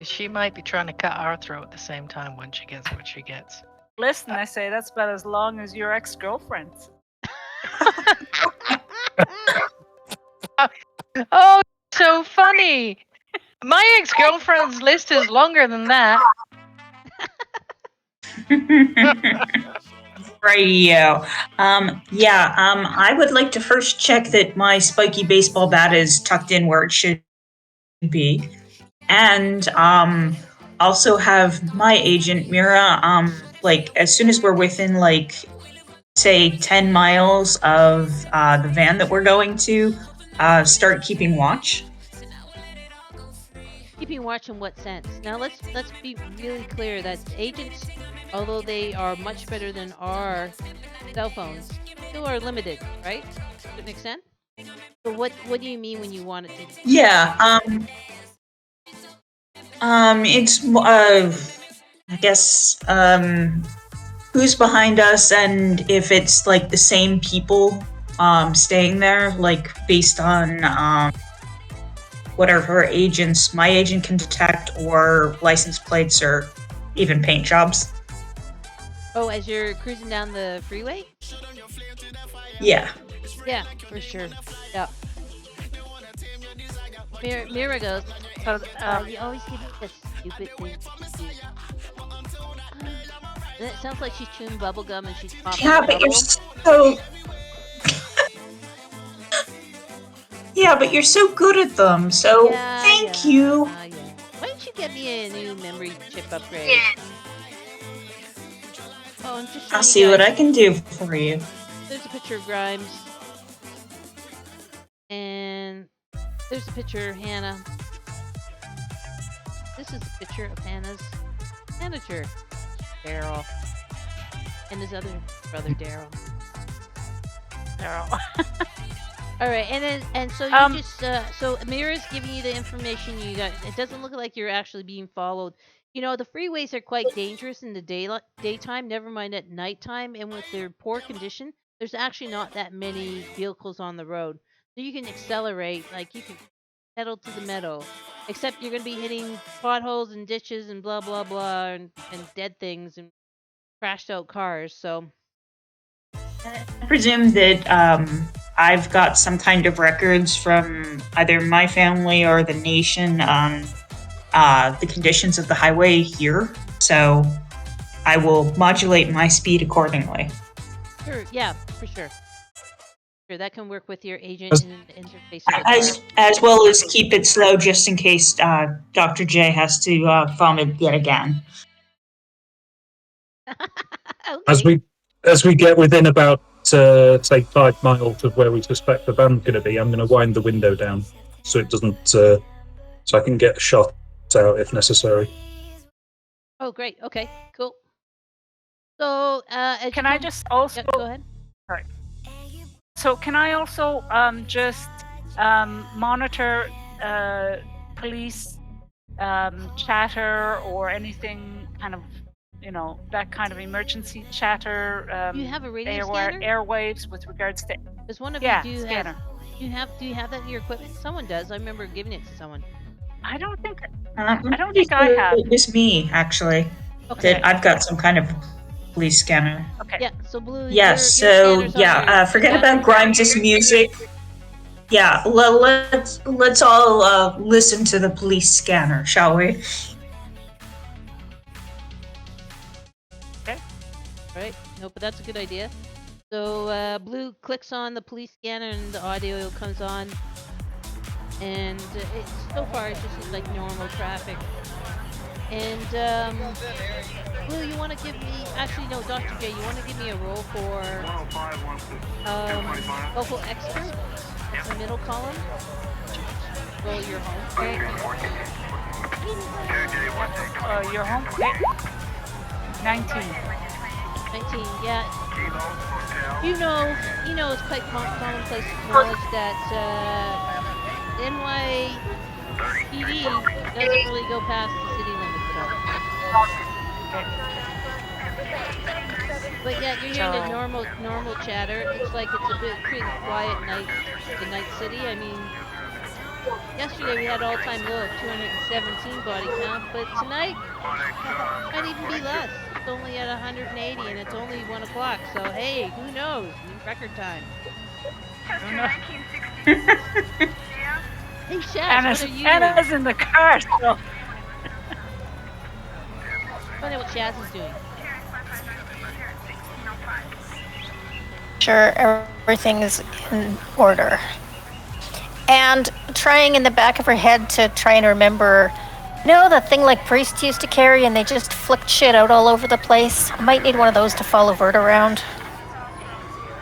She might be trying to cut our throat at the same time when she gets what she gets. Listen, I say that's about as long as your ex-girlfriend's. Oh, so funny! My ex-girlfriend's list is longer than that. Radio. I would like to first check that my spiky baseball bat is tucked in where it should be. And also have my agent, Mira, like as soon as we're within like say 10 miles of the van that we're going to, start keeping watch. Keeping watch in what sense? Now let's be really clear that agents, although they are much better than our cell phones, still are limited, right? To an extent. So what do you mean when you want it to? Yeah, it's I guess who's behind us and if it's like the same people staying there, like based on whatever agents my agent can detect or license plates or even paint jobs. Oh, as you're cruising down the freeway? Yeah. Yeah, for sure. Yeah. Mira goes, you always give me the stupid thing to do. And it sounds like she's chewing bubble gum and she's popping Yeah, a but you're bubble. so Yeah, but you're so good at them, so thank you. Yeah. Why don't you get me a new memory chip upgrade? Oh, and just I'll see what I can do for you. There's a picture of Grimes. And there's a picture of Hannah. This is a picture of Hannah's manager, Daryl. And his other brother, Daryl. All right, and so you just so Mira's giving you the information you got. It doesn't look like you're actually being followed. You know, the freeways are quite dangerous in the daytime, never mind at nighttime, and with their poor condition, there's actually not that many vehicles on the road. So you can accelerate, like you can pedal to the metal. Except you're going to be hitting potholes and ditches and blah blah blah and dead things and crashed out cars. So I presume that I've got some kind of records from either my family or the nation on the conditions of the highway here, so I will modulate my speed accordingly. sure, yeah, for sure. Sure, that can work with your agent in the interface of the As well as keep it slow just in case Dr. J has to vomit yet again. Okay. As we get within about say 5 miles of where we suspect the van's going to be, I'm going to wind the window down so it doesn't so I can get a shot out if necessary. Oh, great. Okay, cool. So, Can I just also? Yep, go ahead. Sorry. So can I also just monitor police chatter or anything kind of, that kind of emergency chatter? You have a radio scanner? Airwaves with regards to. Does one of Yeah, you do scanner. Do you have that in your equipment? Someone does. I remember giving it to someone. I don't think I think I have. It was me, actually. Okay. That I've got some kind of police scanner. Okay. Yeah. So Blue. Yeah, your so scanner's on your forget battery. about Grimes' music. Yeah, let's all listen to the police scanner, shall we? Right. No, but that's a good idea. So Blue clicks on the police scanner and the audio comes on, and so far it just seems like normal traffic. And Blue, you want to give me? Actually, no, Dr. J, you want to give me a roll for local expert? That's the middle column. Roll your home. Okay. Your home. Okay. 19. 19. Yeah. You know, it's quite commonplace knowledge that NYPD doesn't really go past the city limits at all. But yeah, you're hearing the normal chatter. It looks like it's a bit pretty quiet night in Night City. I mean, yesterday we had all-time low of 217 body count, but tonight might even be less. It's only at 180, and it's only 1 o'clock. So hey, who knows? I mean, record time. Hey, Shaz, what are you doing? Anna's in the car. So. Find out what Shaz is doing. Sure, everything is in order. And trying in the back of her head to try and remember, that thing like priests used to carry and they just flicked shit out all over the place? I might need one of those to follow Vert around.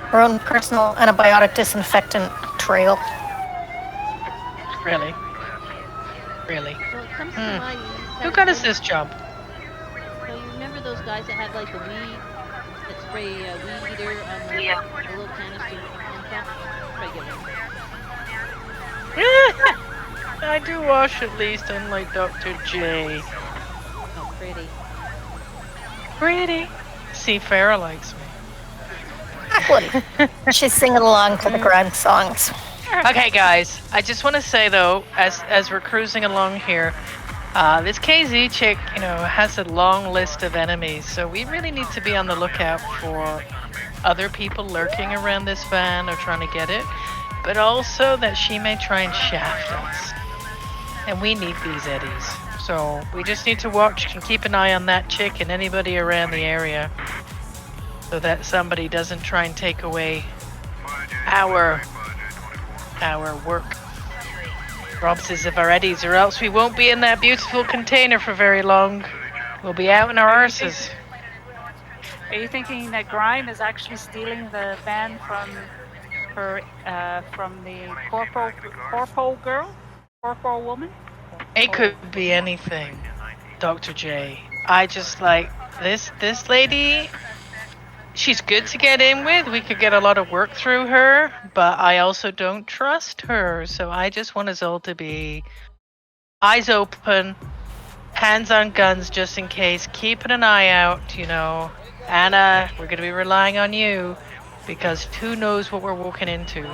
Her own personal antibiotic disinfectant trail. Really? Well, it comes to mind. Who got us this job? So you remember those guys that had like the weed, that spray weed eater on the little canister? Try to get one. I do wash at least, unlike Dr. J. Oh, pretty. Pretty. See, Farrah likes me. Exactly. She's singing along to the Grimes songs. Okay, guys. I just want to say though, as we're cruising along here, this KZ chick, has a long list of enemies, so we really need to be on the lookout for other people lurking around this van or trying to get it, but also that she may try and shaft us. And we need these eddies. So we just need to watch and keep an eye on that chick and anybody around the area so that somebody doesn't try and take away our work. Robs us of our eddies, or else we won't be in that beautiful container for very long. We'll be out in our arses. Are you thinking that Grime is actually stealing the van from her, from the corporal woman? It could be anything, Dr. J. I just like this lady. She's good to get in with. We could get a lot of work through her, but I also don't trust her. So I just want us all to be eyes open, hands on guns just in case, keeping an eye out, Anna, we're going to be relying on you because who knows what we're walking into.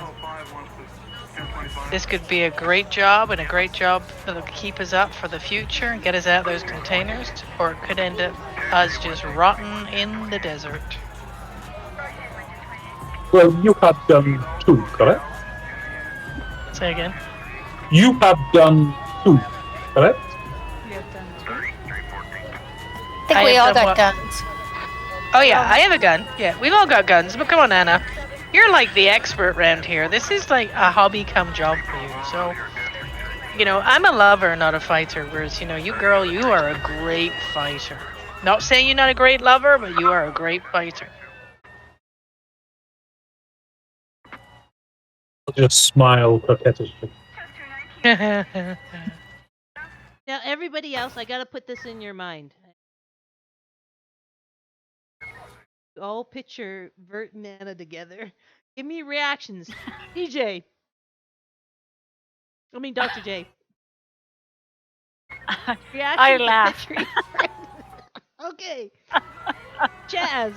This could be a great job and a great job that'll keep us up for the future and get us out those containers, or it could end up us just rotting in the desert. Well, you have done 2, correct? Say again? You have done 2, correct? I think we all got guns. Oh yeah, I have a gun. Yeah, we've all got guns, but come on, Anna. You're like the expert around here. This is like a hobby come job for you. So, I'm a lover, not a fighter. Whereas, you are a great fighter. Not saying you're not a great lover, but you are a great fighter. I'll just smile coquettishly. Now, everybody else, I gotta put this in your mind. You all picture Vert and Anna together. Give me reactions. DJ. I mean, Dr. J. Reactions I to laugh. picturing Okay. Chaz,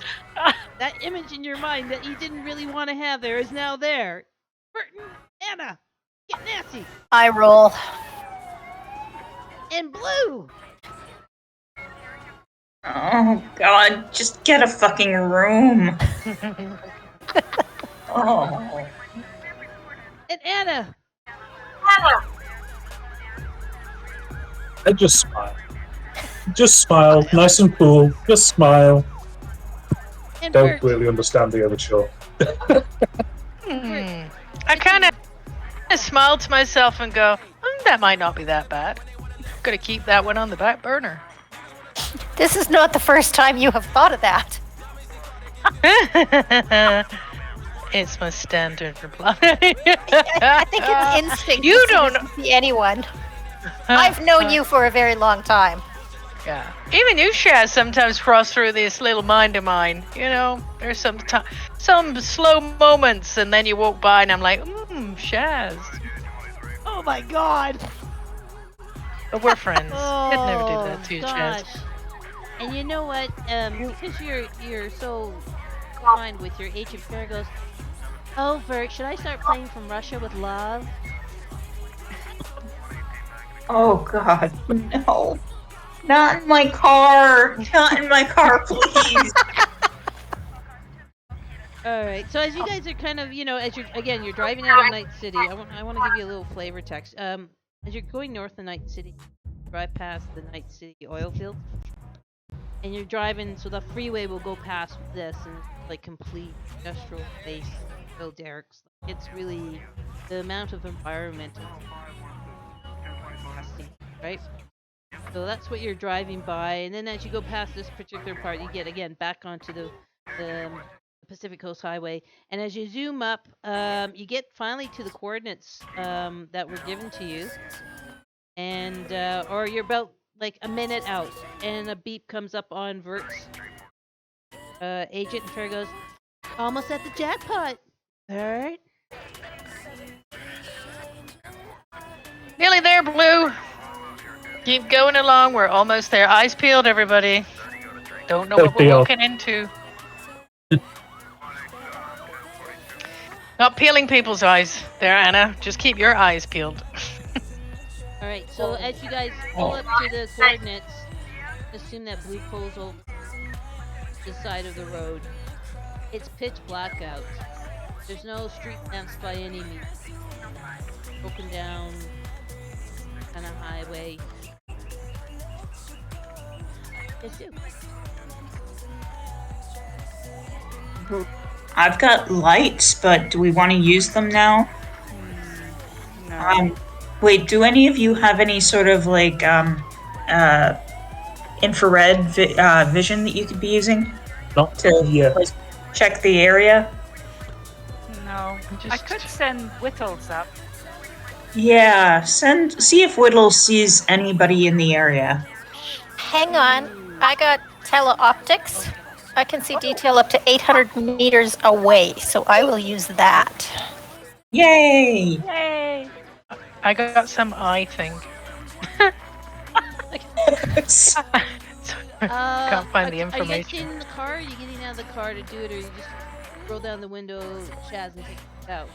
that image in your mind that you didn't really want to have there is now there. Burton, Anna, get nasty. I roll. And Blue. Oh God, just get a fucking room. Oh. And Anna. I just smile. Just smile, nice and cool. Just smile. And Don't Vert. really understand the overture. I kind of smile to myself and go, that might not be that bad. Gotta keep that one on the back burner. This is not the first time you have thought of that. It's my standard reply. I think it's instinct. You as soon don't as you see anyone. I've known you for a very long time. Yeah. Even you, Shaz, sometimes cross through this little mind of mine. You know, there's some slow moments, and then you walk by, and I'm like, Shaz. Oh my God. But we're friends. I'd never do that to you, gosh. Shaz. And you know what? Because you're so fine with your Agent Fair goes, oh, Vert, should I start playing from Russia with love? Oh God, no. Not in my car. Not in my car, please. All right. So as you guys are kind of, as you're driving out of Night City. I want to give you a little flavor text. As you're going north of Night City, drive past the Night City oil field, and you're driving. So the freeway will go past this, and it's like complete industrial space, no derricks. It's really the amount of environment, right? So that's what you're driving by, and then as you go past this particular part, you get again back onto the Pacific Coast Highway, and as you zoom up, you get finally to the coordinates that were given to you, and or you're about like a minute out, and a beep comes up on Vert's agent, and Fair goes, almost at the jackpot. All right. Nearly there, Blue. Keep going along. We're almost there. Eyes peeled, everybody. Don't know what we're walking into. Not peeling people's eyes there, Anna. Just keep your eyes peeled. All right. So as you guys pull up to the coordinates, assume that Blue pulls over the side of the road. It's pitch black out. There's no street lamps by any means. Broken down kind of highway. Yes, you. I've got lights, but do we want to use them now? No. Wait, do any of you have any sort of like infrared vision that you could be using Not to yet. like, check the area? No. I could send Whittles up. Yeah, see if Whittle sees anybody in the area. Hang on. I got teleoptics. I can see detail up to 800 meters away, so I will use that. Yay! Yay! I got some eye thing. Can't find the information. Are you getting in the car? Are you getting out of the car to do it, or you just roll down the window, Shaz, and take it out?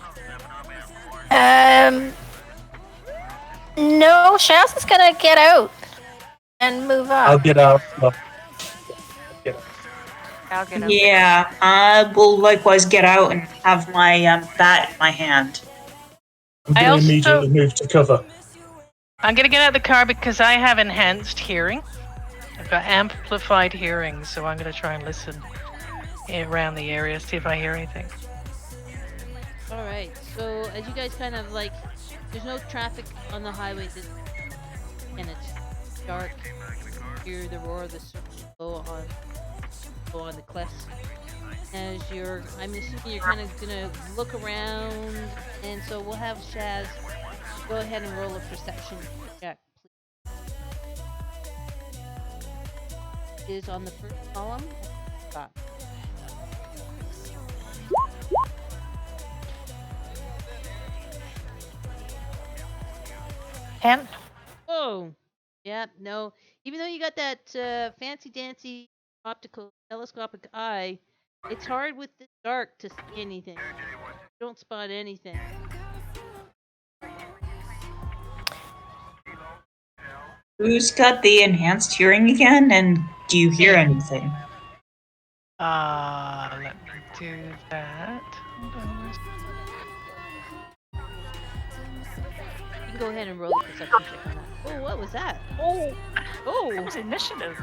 No, Shaz is gonna get out and move up. I'll get out. I'll get up. Yeah, I will likewise get out and have my bat in my hand. I'm going to immediately move to cover. I'm going to get out of the car because I have enhanced hearing. I've got amplified hearing, so I'm going to try and listen around the area, see if I hear anything. All right. So as you guys kind of like, there's no traffic on the highway, and it's dark. You hear the roar of the surf go on the cliffs. As I'm assuming you're kind of gonna look around, and so we'll have Shaz go ahead and roll a perception check, please. It is on the first column. Stop. And Oh, yeah, no. Even though you got that fancy dancy optical telescopic eye, it's hard with the dark to see anything. You don't spot anything. Who's got the enhanced hearing again? And Do you hear anything? Let me do that. Hold on, where's- You can go ahead and roll the perception check on that. Oh, what was that? That Oh, was initiative.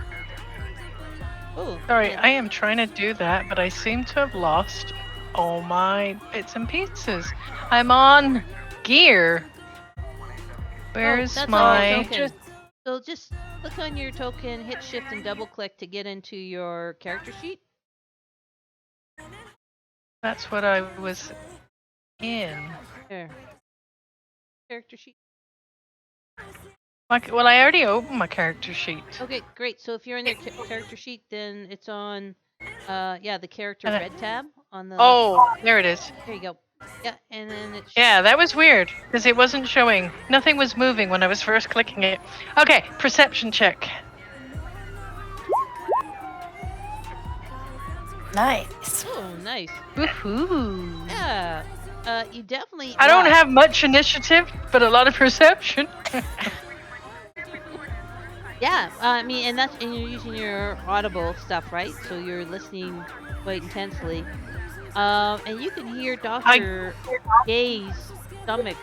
oh. Sorry, yeah. I am trying to do that, but I seem to have lost all my bits and pieces. I'm on gear. Where's that's on my... your token. So just click on your token, hit shift and double click to get into your character sheet. That's what I was in. There. Character sheet. Well, I already opened my character sheet. Okay, great. So if you're in your character sheet, then it's on, the character And red tab on the. Oh, there it is. There you go. Yeah, and then it. Yeah, that was weird because it wasn't showing. Nothing was moving when I was first clicking it. Okay, perception check. Nice. Oh, nice. Woohoo! Yeah. You definitely. I don't have much initiative, but a lot of perception. Yeah, I mean, and you're using your audible stuff, right? So you're listening quite intensely. And you can hear Dr. Gay's stomach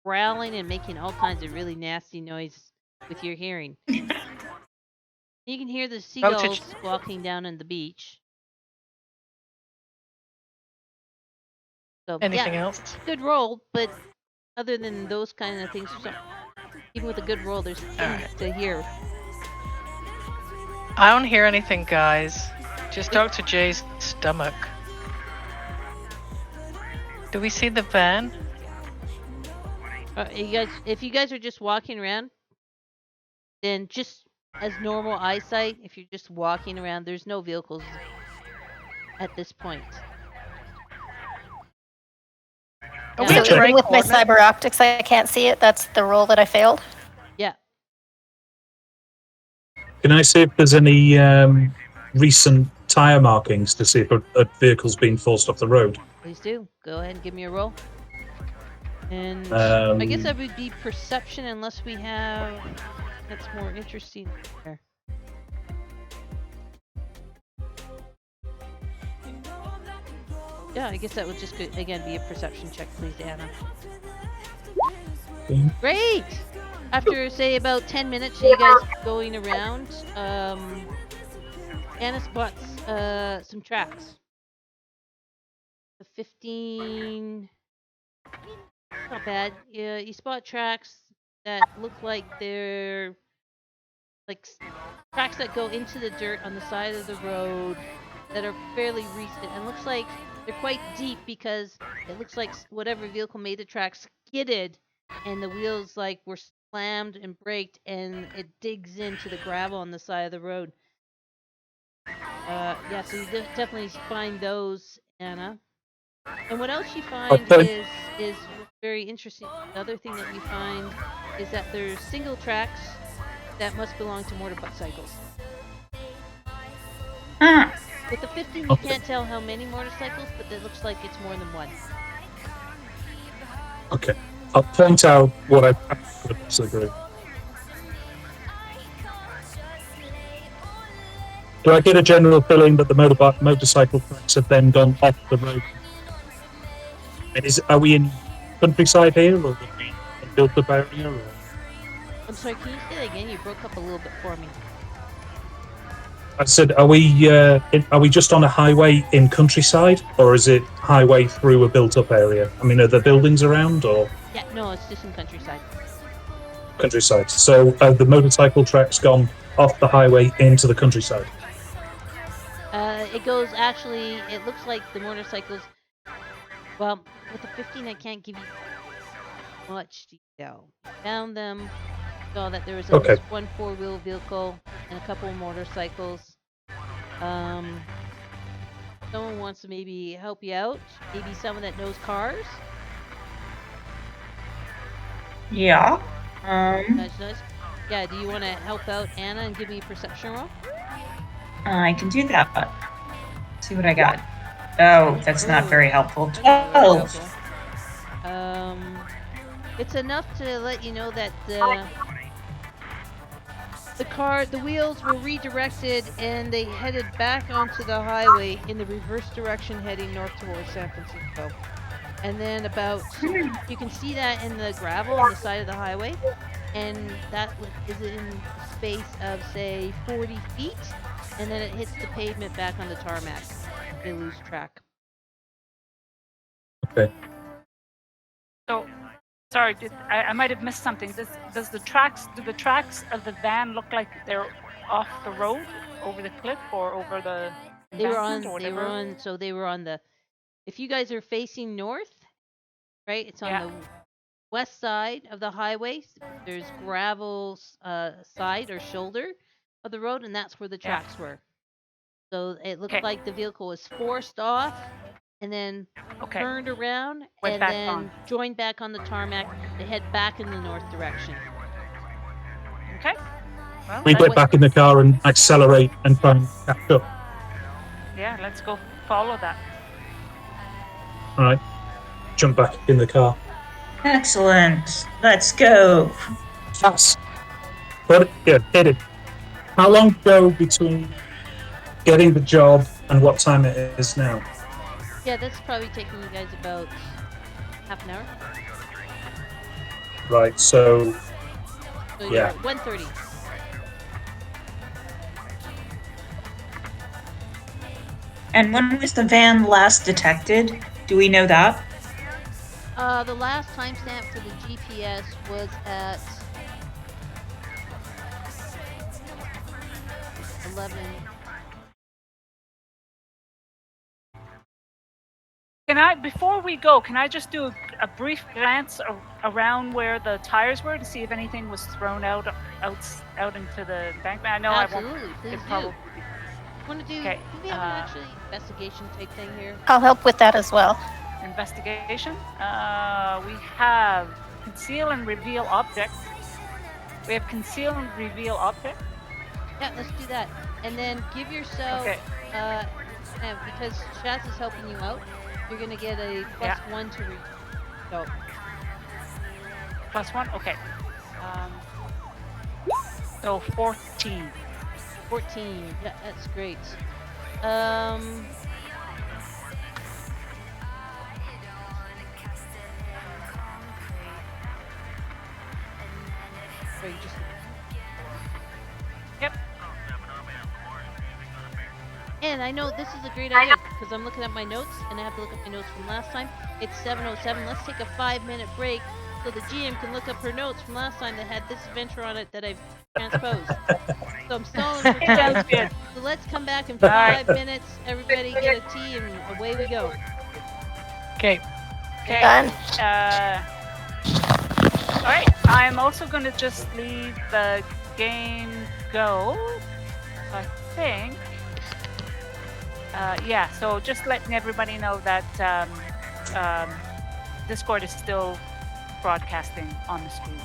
growling and making all kinds of really nasty noise with your hearing. You can hear the seagulls walking down on the beach. So, Anything else? Good roll, but other than those kind of things, even with a good roll, there's things to hear. I don't hear anything, guys. Just Dr. J's stomach. Do we see the van? If you guys are just walking around, then just as normal eyesight, if you're just walking around, there's no vehicles at this point. Oh, So we have the even right with my coordinate. cyber optics, I can't see it. That's the roll that I failed. Yeah. Can I see if there's any recent tyre markings to see if a vehicle's been forced off the road? Please do. Go ahead and give me a roll. And I guess that would be perception unless we have... That's more interesting there. Yeah, I guess that would just, again, be a perception check, please, Anna. Okay. Great! After, say, about 10 minutes of you guys going around, Anna spots some tracks. The 15... Not bad. Yeah, you spot tracks that look like they're like tracks that go into the dirt on the side of the road that are fairly recent and looks like they're quite deep because it looks like whatever vehicle made the track skidded and the wheels like were slammed and braked and it digs into the gravel on the side of the road. So you definitely find those, Anna. And what else you find is very interesting. Another thing that you find is that there's single tracks that must belong to motorcycles. With the 15, you can't tell how many motorcycles, but it looks like it's more than one. Okay. I'll point out what I disagree. Do I get a general feeling that the motorcycle tracks have then gone off the road? And are we in countryside here, or are we in built-up area? Or? I'm sorry, can you say that again? You broke up a little bit for me. I said, are we just on a highway in countryside, or is it highway through a built-up area? I mean, are there buildings around, or? Yeah, no, it's just in countryside. Countryside. So the motorcycle tracks gone off the highway into the countryside? It goes, actually, it looks like the motorcycles, well, with the 15, I can't give you much detail. Found them, saw that there was at least one four-wheel vehicle and a couple of motorcycles. Someone wants to maybe help you out, maybe someone that knows cars. Yeah. Nice. Yeah, do you want to help out Anna and give me a perception roll? I can do that, but see what I got. Oh, that's not very helpful. 12. It's enough to let you know that the wheels were redirected and they headed back onto the highway in the reverse direction, heading north towards San Francisco. And then you can see that in the gravel on the side of the highway, and that is in a space of say 40 feet, and then it hits the pavement back on the tarmac. They lose track. Okay. So, sorry, I might have missed something. Do the tracks of the van look like they're off the road, over the cliff, or over the embankment, or whatever? They were on the. If you guys are facing north, right? It's on the west side of the highway. There's gravel side or shoulder of the road, and that's where the tracks were. So it looked like the vehicle was forced off and then turned around and then joined back on the tarmac to head back in the north direction. Okay. Well, we get back in the car and accelerate and try and catch up. Yeah, let's go follow that. All right. Jump back in the car. Excellent. Let's go. Fast. But yeah, hit it. How long ago between getting the job and what time it is now? Yeah, that's probably taking you guys about half an hour. Right, so yeah. 1:30. And when was the van last detected? Do we know that? The last timestamp for the GPS was at 11. Before we go, can I just do a brief glance around where the tires were to see if anything was thrown out into the embankment? I know Absolutely, I won't. please do. Want to do? Do we have an actually investigation type thing here? I'll help with that as well. Investigation. We have conceal and reveal object. We have conceal and reveal object. Yeah, let's do that. And then give yourself. Because Shaz is helping you out, you're gonna get a +1 to read. So. +1. Okay. So 14. 14. Yeah, that's great. Sorry, just. Yep. And I know this is a great idea because I'm looking at my notes and I have to look at my notes from last time. It's 7:07. Let's take a 5-minute break so the GM can look up her notes from last time that had this adventure on it that I've transposed. So I'm stalling for time. So let's come back in 5 minutes. Everybody get a tea and away we go. Okay. Done. All right. I'm also going to just leave the game go. I think. So just letting everybody know that Discord is still broadcasting on the screen.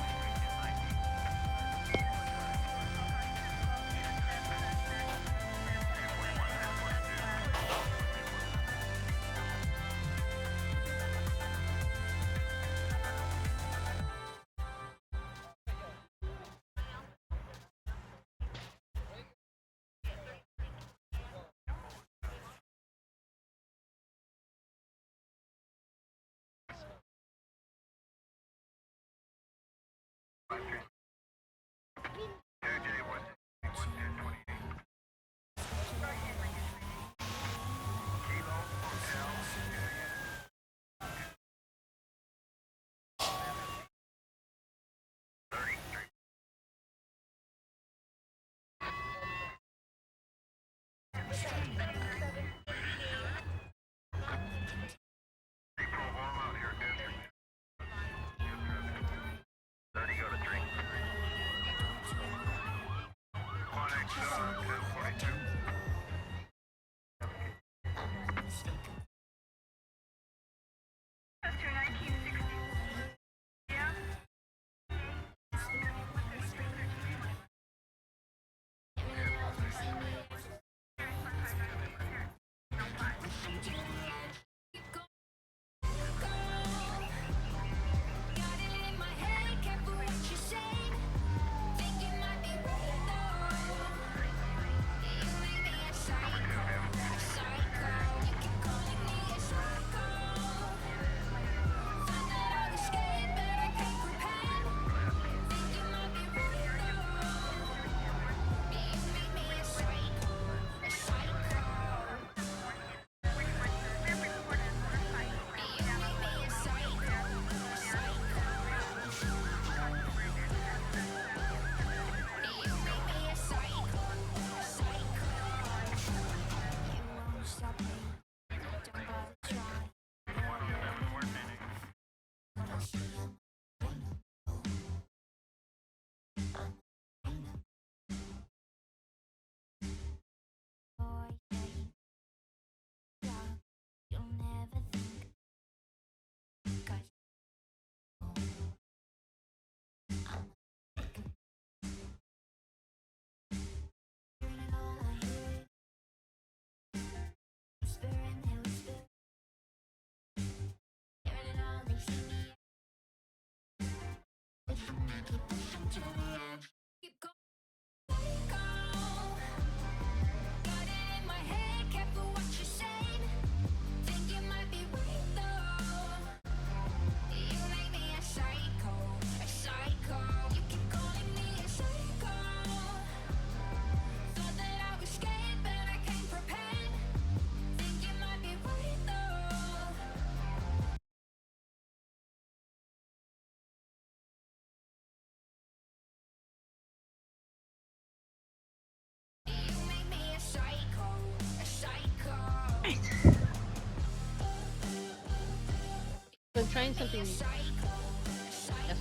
So I'm trying something new. Yes,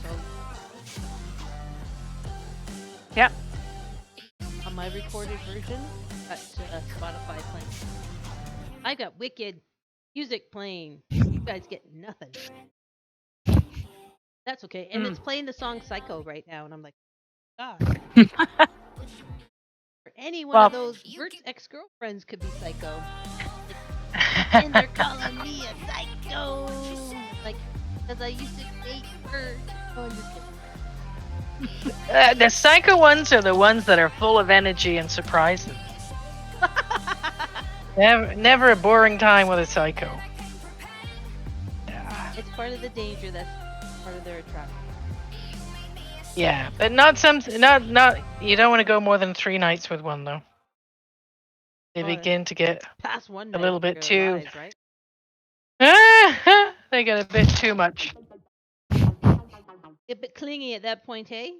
Yep. on my recorded version, got Spotify playing. I got wicked music playing. You guys get nothing. That's okay. And it's playing the song Psycho right now, and I'm like, God. Or any one of those Vert's ex-girlfriends could be psycho. And they're calling me a psycho. Like, because I used to date Vert. Oh, I'm just kidding. The psycho ones are the ones that are full of energy and surprises. Never a boring time with a psycho. Yeah. It's part of the danger. That's part of their attraction. Yeah, but not. You don't want to go more than 3 nights with one though. They begin to get past one a little bit too. lives, right? They get a bit too much. A bit clingy at that point, hey?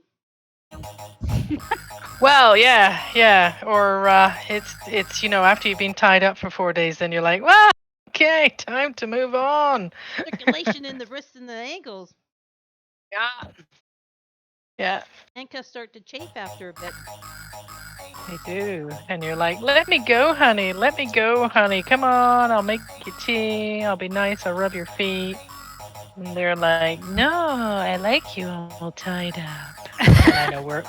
Well, yeah. Or it's after you've been tied up for 4 days, then you're like, well, okay, time to move on. Circulation in the wrists and the ankles. Yeah. Handcuffs start to chafe after a bit. They do. And you're like, let me go, honey. Let me go, honey. Come on, I'll make you tea. I'll be nice. I'll rub your feet. And they're like, no, I like you all tied up. And I know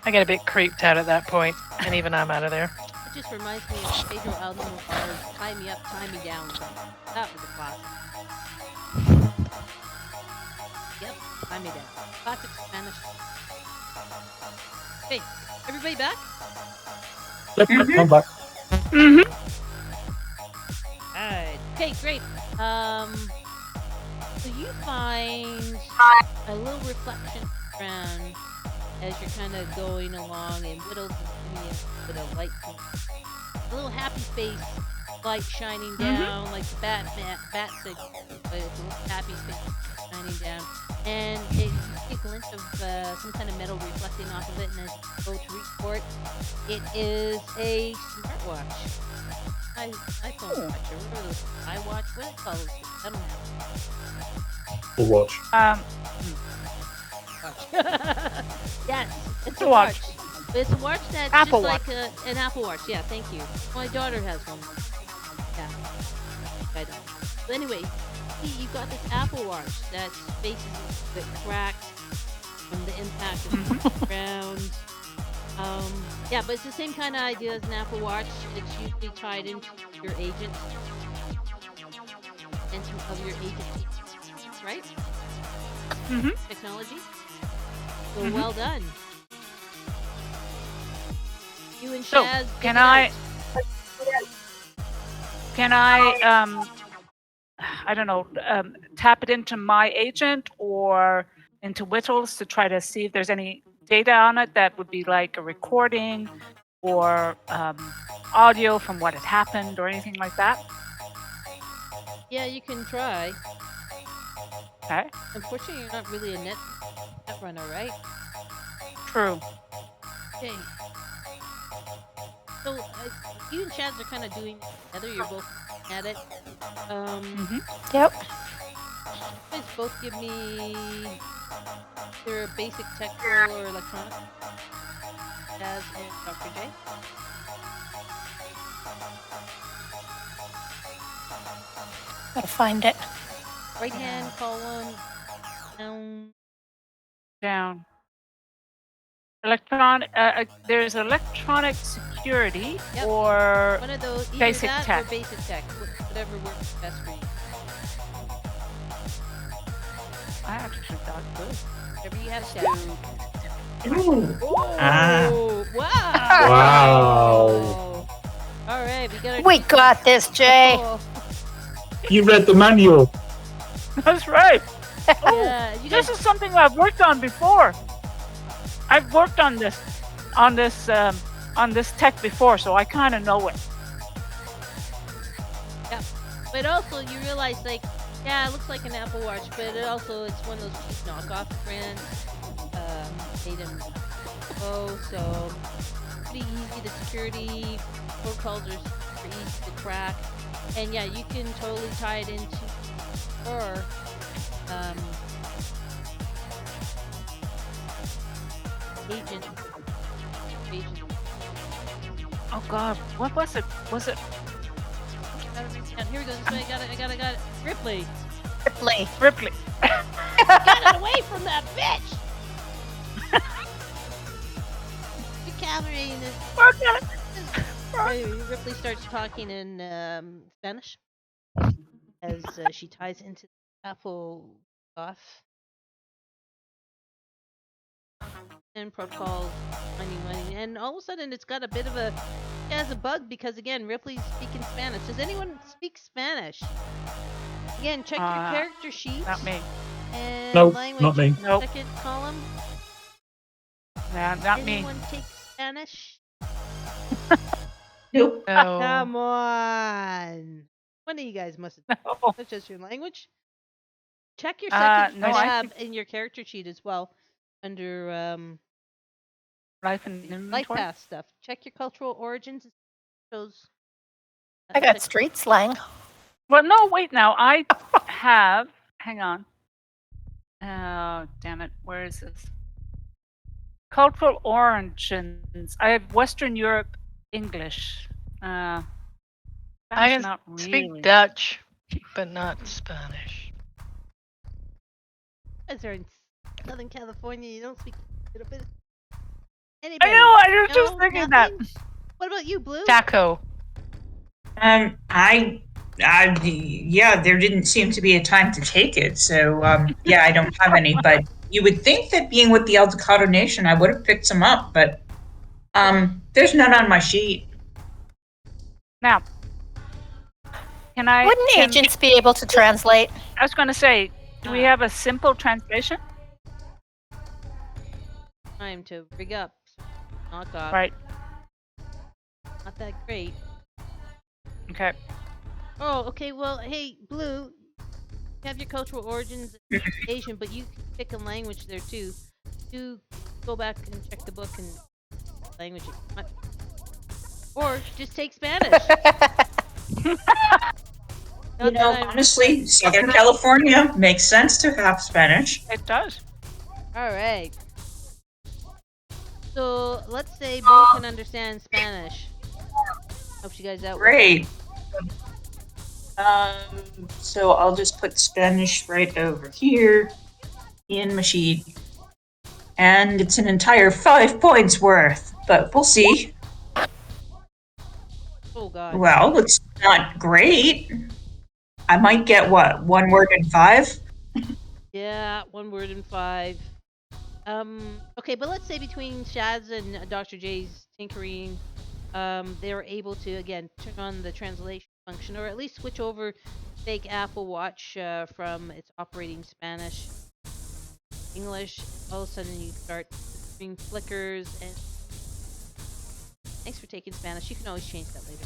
I get a bit creeped out at that point, and even I'm out of there. It just reminds me of Pedro Almodovar's Tie Me Up, Tie Me Down song. That was a classic. Yep, Tie Me Down. Classic Spanish. Hey, everybody back? Yep, I'm back. Alright. Okay, great. So you find a little reflection around as you're kind of going along, and Whittle's giving you a bit of light. A little happy face light shining down, like the bat signal, but it's a little happy face shining down. And you see a glimpse of some kind of metal reflecting off of it, and as you go to reach for it, it is a smartwatch. iPhone watch, or what are those? iWatch? What do they call those? I don't know. A watch. Yes, it's a watch. watch. But it's a watch that's Apple just like an Apple Watch. Yeah, thank you. My daughter has one. Yeah, I don't. But anyway, see, you've got this Apple Watch that's basically a bit cracked from the impact of the ground. Yeah, but it's the same kind of idea as an Apple Watch. It's usually tied into your agent and some of your agent, right? Technology. So well done. You and So, Shaz. can I I don't know, tap it into my agent or into Whittles to try to see if there's any data on it that would be like a recording or audio from what had happened or anything like that? Yeah, you can try. Okay. Unfortunately, you're not really a net runner, right? True. Okay. So you and Shaz are kind of doing it together. You're both at it. Yep. guys both give me either basic tech roll or electronic. Jazz and Dr. J. Gotta find it. Right hand column down. Down. There's electronic security Yep. or One of those, either basic that tech. or basic tech, whatever works best for you. I actually got good. Whatever you have set. Ooh. Oh, Ah. wow! Wow. All right, we got. We got this, Jay. Oh, You read the manual. That's right. yeah, you guys. This is something I've worked on before. I've worked on this tech before, so I kind of know it. Yeah, but also you realize, like, yeah, it looks like an Apple Watch, but it's one of those cheap knockoff brands. Made in Mexico, so pretty easy. The security protocols are super easy to crack, and yeah, you can totally tie it into or agent. Oh God, what was it? Was it Here we go. This way. I got it. Ripley. Ripley? Get it away from that bitch! You're countering this. Work on it. Ripley starts talking in Spanish as she ties into the Apple off. And protocols, money, and all of a sudden it's got a bit of a bug because again Ripley's speaking Spanish. Does anyone speak Spanish? Again, check your character sheet. Not me. And Nope, language, not me. Nope. Second column. Nah, not me. Anyone take Spanish? Nope. No. Come on. One of you guys must have. No. That's just your language. Check your second no, I tab in your character sheet as well. Under Life and life inventory. path stuff. Check your cultural origins. Shows. I got check- street slang. Well, no, wait now. I have. Hang on. Oh, damn it. Where is this? Cultural origins. I have Western Europe English. I Spanish, can not speak really. Dutch, but not Spanish. Guys are in Southern California. You don't speak a little bit. I Anybody? know. I was just No? thinking Nothing? that. What about you, Blue? Taco. Yeah, there didn't seem to be a time to take it, so yeah, I don't have any. But you would think that being with the El Ducado Nation, I would have picked some up, but there's none on my sheet. Now, can I? Wouldn't can- agents be able to translate? I was going to say, do we have a simple translation? Time to rig up. Knock off. Right. Not that great. Okay. Oh, okay. Well, hey, Blue, you have your cultural origins Asian, but you can pick a language there too. Do go back and check the book and language. Or just take Spanish. You know, honestly, Southern California makes sense to have Spanish. It does. All right. So let's say Blue can understand Spanish. Helps you guys out. Great. So I'll just put Spanish right over here in my sheet. And it's an entire 5 points worth, but we'll see. Oh God. Well, it's not great. I might get what, 1 word in 5? Yeah, 1 word in 5. Okay, but let's say between Shaz and Dr. J's tinkering, they were able to again turn on the translation function, or at least switch over fake Apple Watch from its operating Spanish, English. All of a sudden, you start the screen flickers, and thanks for taking Spanish. You can always change that later.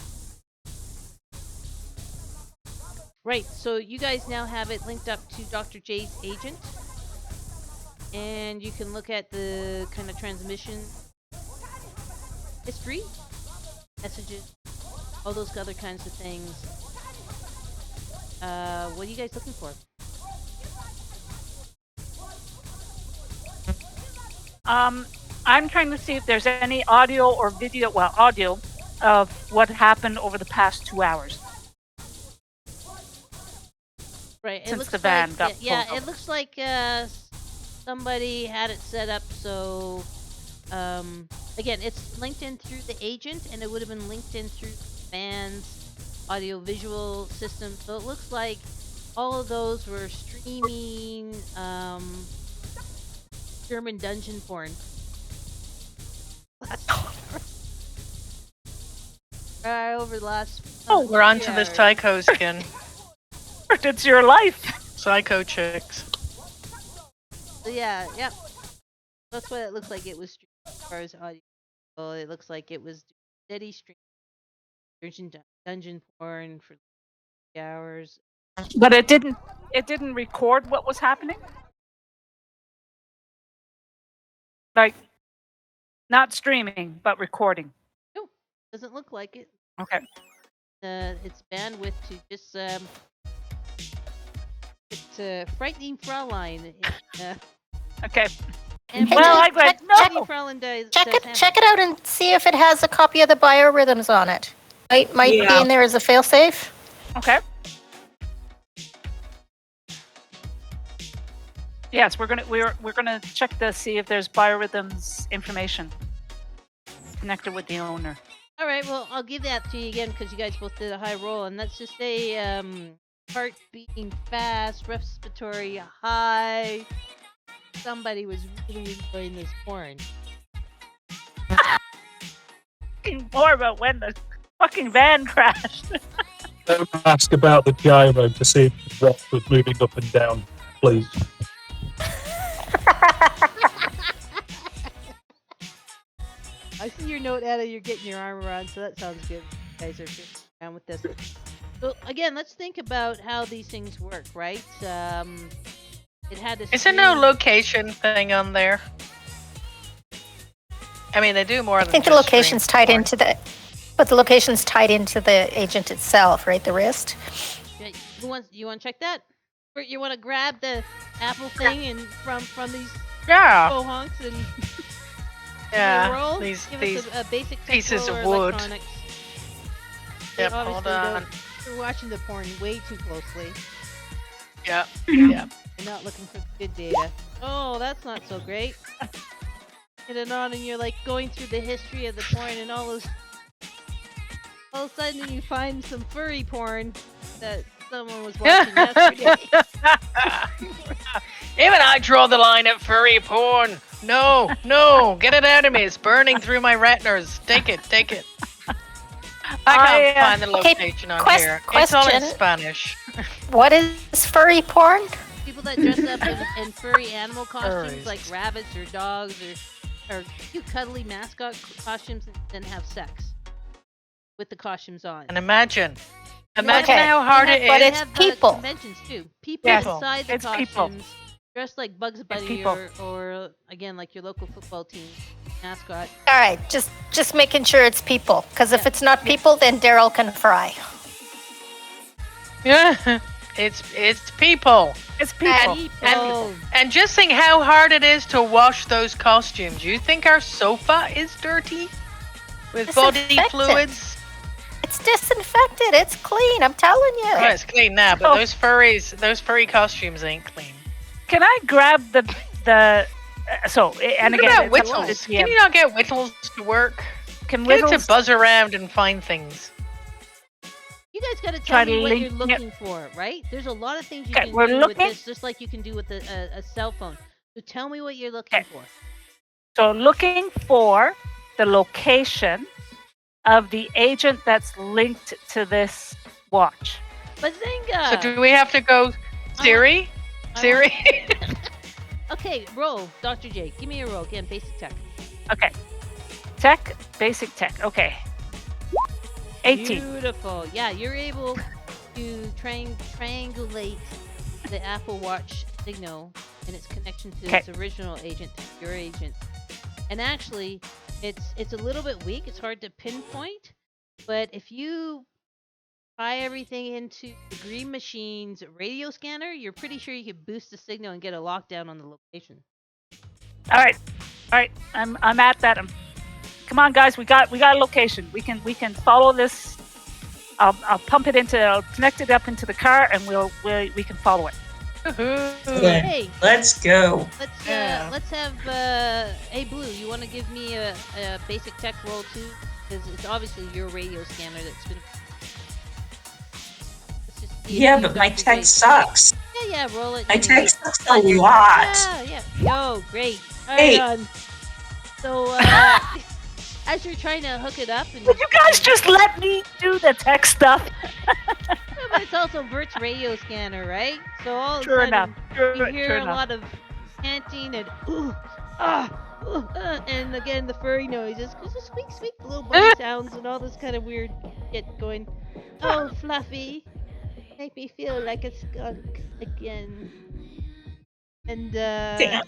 Right, so you guys now have it linked up to Dr. J's agent. And you can look at the kind of transmission history, messages, all those other kinds of things. What are you guys looking for? I'm trying to see if there's any audio or video, audio of what happened over the past 2 hours. Right. It Since looks the van like got yeah, pulled it looks like somebody had it set up so again, it's linked in through the agent and it would have been linked in through the van's audio visual system. So it looks like all of those were streaming German dungeon porn. Over the last We're on 3 to the hours. psycho skin. It's your life. Psycho chicks. So yeah, yep. That's what it looks like. It was streamed as far as audio. Well, it looks like it was steady stream dungeon porn for 3 hours. But it didn't record what was happening? Like, not streaming, but recording. No, doesn't look like it. Okay. It's bandwidth to just it's frightening Fraulein. Okay. And Well, I frightening no. Fraulein does Check it out and see if it has a copy of the biorhythms on it. Might be in there as a failsafe. Okay. Yes, we're gonna check to see if there's biorhythms information connected with the owner. All right, well, I'll give that to you again because you guys both did a high roll, and let's just say heart beating fast, respiratory high. Somebody was really enjoying this porn. More about when the fucking van crashed. Don't ask about the gyro to see if what was moving up and down, please. I see your note, Anna. You're getting your arm around, so that sounds good. You guys are getting around with this. So again, let's think about how these things work, right? It had to. Is there no location thing on there? I mean, they do more than. I think the location's tied into the, but the location's tied into the agent itself, right? The wrist. Yeah, you want to check that? Or you want to grab the Apple thing and from these bohonks and roll? These Give us a basic pieces of tempo or wood. electronics. Yep, They hold obviously on. You're watching the porn way too closely. Yep. You're not looking for good data. Oh, that's not so great. Get it on and you're like going through the history of the porn and all of a sudden you find some furry porn that someone was watching yesterday. Even I draw the line at furry porn. No, get it out of me. It's burning through my retinas. Take it. I can't find the location on here. It's all in Spanish. What is furry porn? People that dress up in furry animal costumes like rabbits or dogs or cute cuddly mascot costumes and then have sex with the costumes on. And imagine how hard it is. But it's people. Conventions too. People inside the costumes dressed like Bugs Bunny or again like your local football team mascot. All right, just making sure it's people, because if it's not people, then Daryl can fry. Yeah, it's people. It's people. And just think how hard it is to wash those costumes. You think our sofa is dirty with body fluids? It's disinfected. It's clean. I'm telling you. Oh, it's clean now, but those furry costumes ain't clean. Can I grab the and What again, about Whittles? Can you not get Whittles to work? Can Get it Whittles to buzz around and find things. You guys got to tell me what you're looking for, right? There's a lot of things you can do with this, just like you can do with a cell phone. So tell me what you're looking for. So looking for the location of the agent that's linked to this watch. Bazinga! So do we have to go Siri? Siri? Okay, roll, Dr. J. Give me a roll. Again, basic tech. Okay. Basic tech. Okay. 18. Beautiful. Yeah, you're able to triangulate the Apple Watch signal and its connection to its original agent, your agent. And actually, it's a little bit weak. It's hard to pinpoint. But if you tie everything into the Green Machine's radio scanner, you're pretty sure you could boost the signal and get a lockdown on the location. All right. All right, I'm at that. Come on, guys, we got a location. We can follow this. I'll connect it up into the car, and we can follow it. Good. Hey, Let's go. let's have hey Blue, you want to give me a basic tech roll too? Because it's obviously your radio scanner that's gonna. Let's just see if Yeah, you but my Dr. tech J- sucks. Yeah, roll it. My anyway. tech sucks a lot. Yeah. Yo, great. All Hey. right, on. So as you're trying to hook it up, and Would you guys just let me do the tech stuff? Yeah, but it's also Vert's radio scanner, right? So all Sure of a enough. sudden you hear Sure a enough. lot of panting and and again the furry noises, just squeak, little bunny sounds and all this kind of weird shit going. Oh, Fluffy, make me feel like a skunk again. And Damn.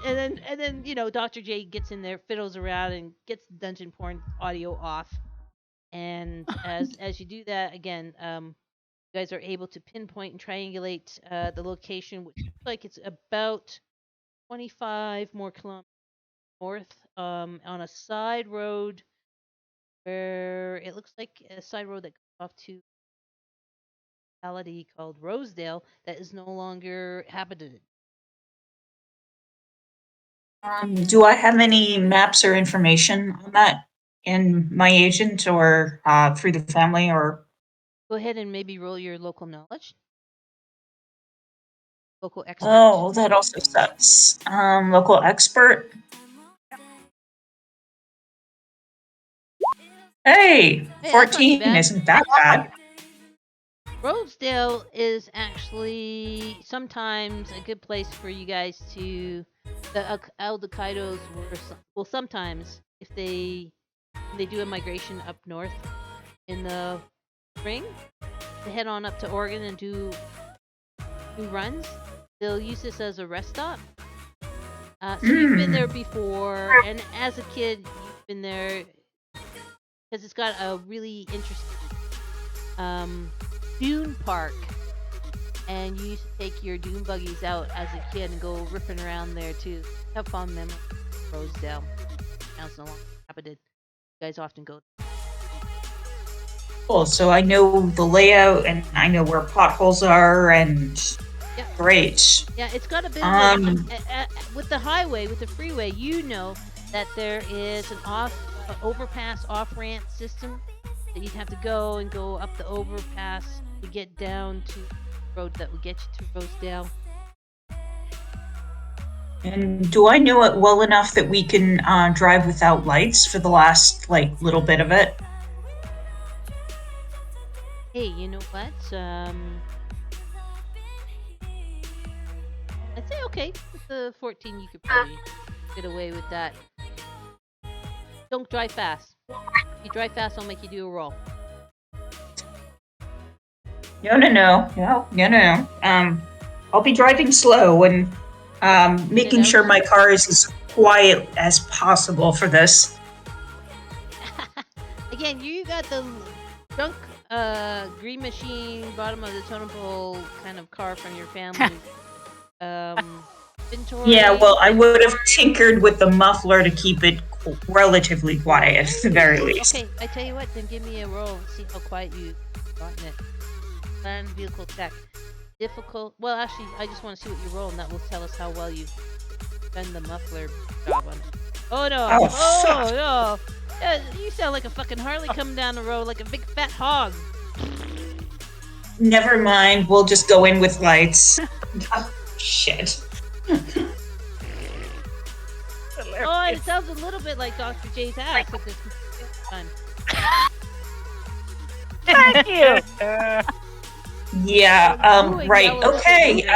and then Dr. J gets in there, fiddles around, and gets dungeon porn audio off. And as you do that again, you guys are able to pinpoint and triangulate the location, which looks like it's about 25 more kilometers north, on a side road where it looks like a side road that goes off to a locality called Rosedale that is no longer habited. Do I have any maps or information on that in my agent or through the family or? Go ahead and maybe roll your local knowledge. Local expert. Oh, that also sucks. Local expert. Hey, Hey, that's not too 14 bad. isn't that bad. Rosedale is actually sometimes a good place for you guys to. The Aldecaldos well, sometimes if they do a migration up north in the spring, they head on up to Oregon and do runs. They'll use this as a rest stop. So you've been there before, and as a kid, you've been there because it's got a really interesting dune park, and you used to take your dune buggies out as a kid and go ripping around there too. Have fun, memories. Rosedale. Sounds no longer habited. You guys often go. Cool. So I know the layout and I know where potholes are and Yep. great. Yeah, it's got a bit of with the highway, with the freeway. You know that there is an overpass off ramp system that you'd have to go up the overpass to get down to the road that would get you to Rosedale. And do I know it well enough that we can drive without lights for the last little bit of it? Hey, you know what? I'd say okay. With the 14, you could probably get away with that. Don't drive fast. If you drive fast, I'll make you do a roll. No. I'll be driving slow and making sure my car is as quiet as possible for this. Again, you got the drunk green machine, bottom of the totem pole kind of car from your family. Inventory. Yeah, well, I would have tinkered with the muffler to keep it relatively quiet, at the very least. Okay, I tell you what, then give me a roll and see how quiet you've gotten it. Land vehicle check. Difficult. Well, actually, I just want to see what you roll, and that will tell us how well you've done the muffler job on it. Oh no! Oh, no! You sound like a fucking Harley coming down the road like a big fat hog. Never mind, we'll just go in with lights. Oh, shit. Oh, and it sounds a little bit like Dr. J's ass at this time. Thank you. Yeah, right. Okay,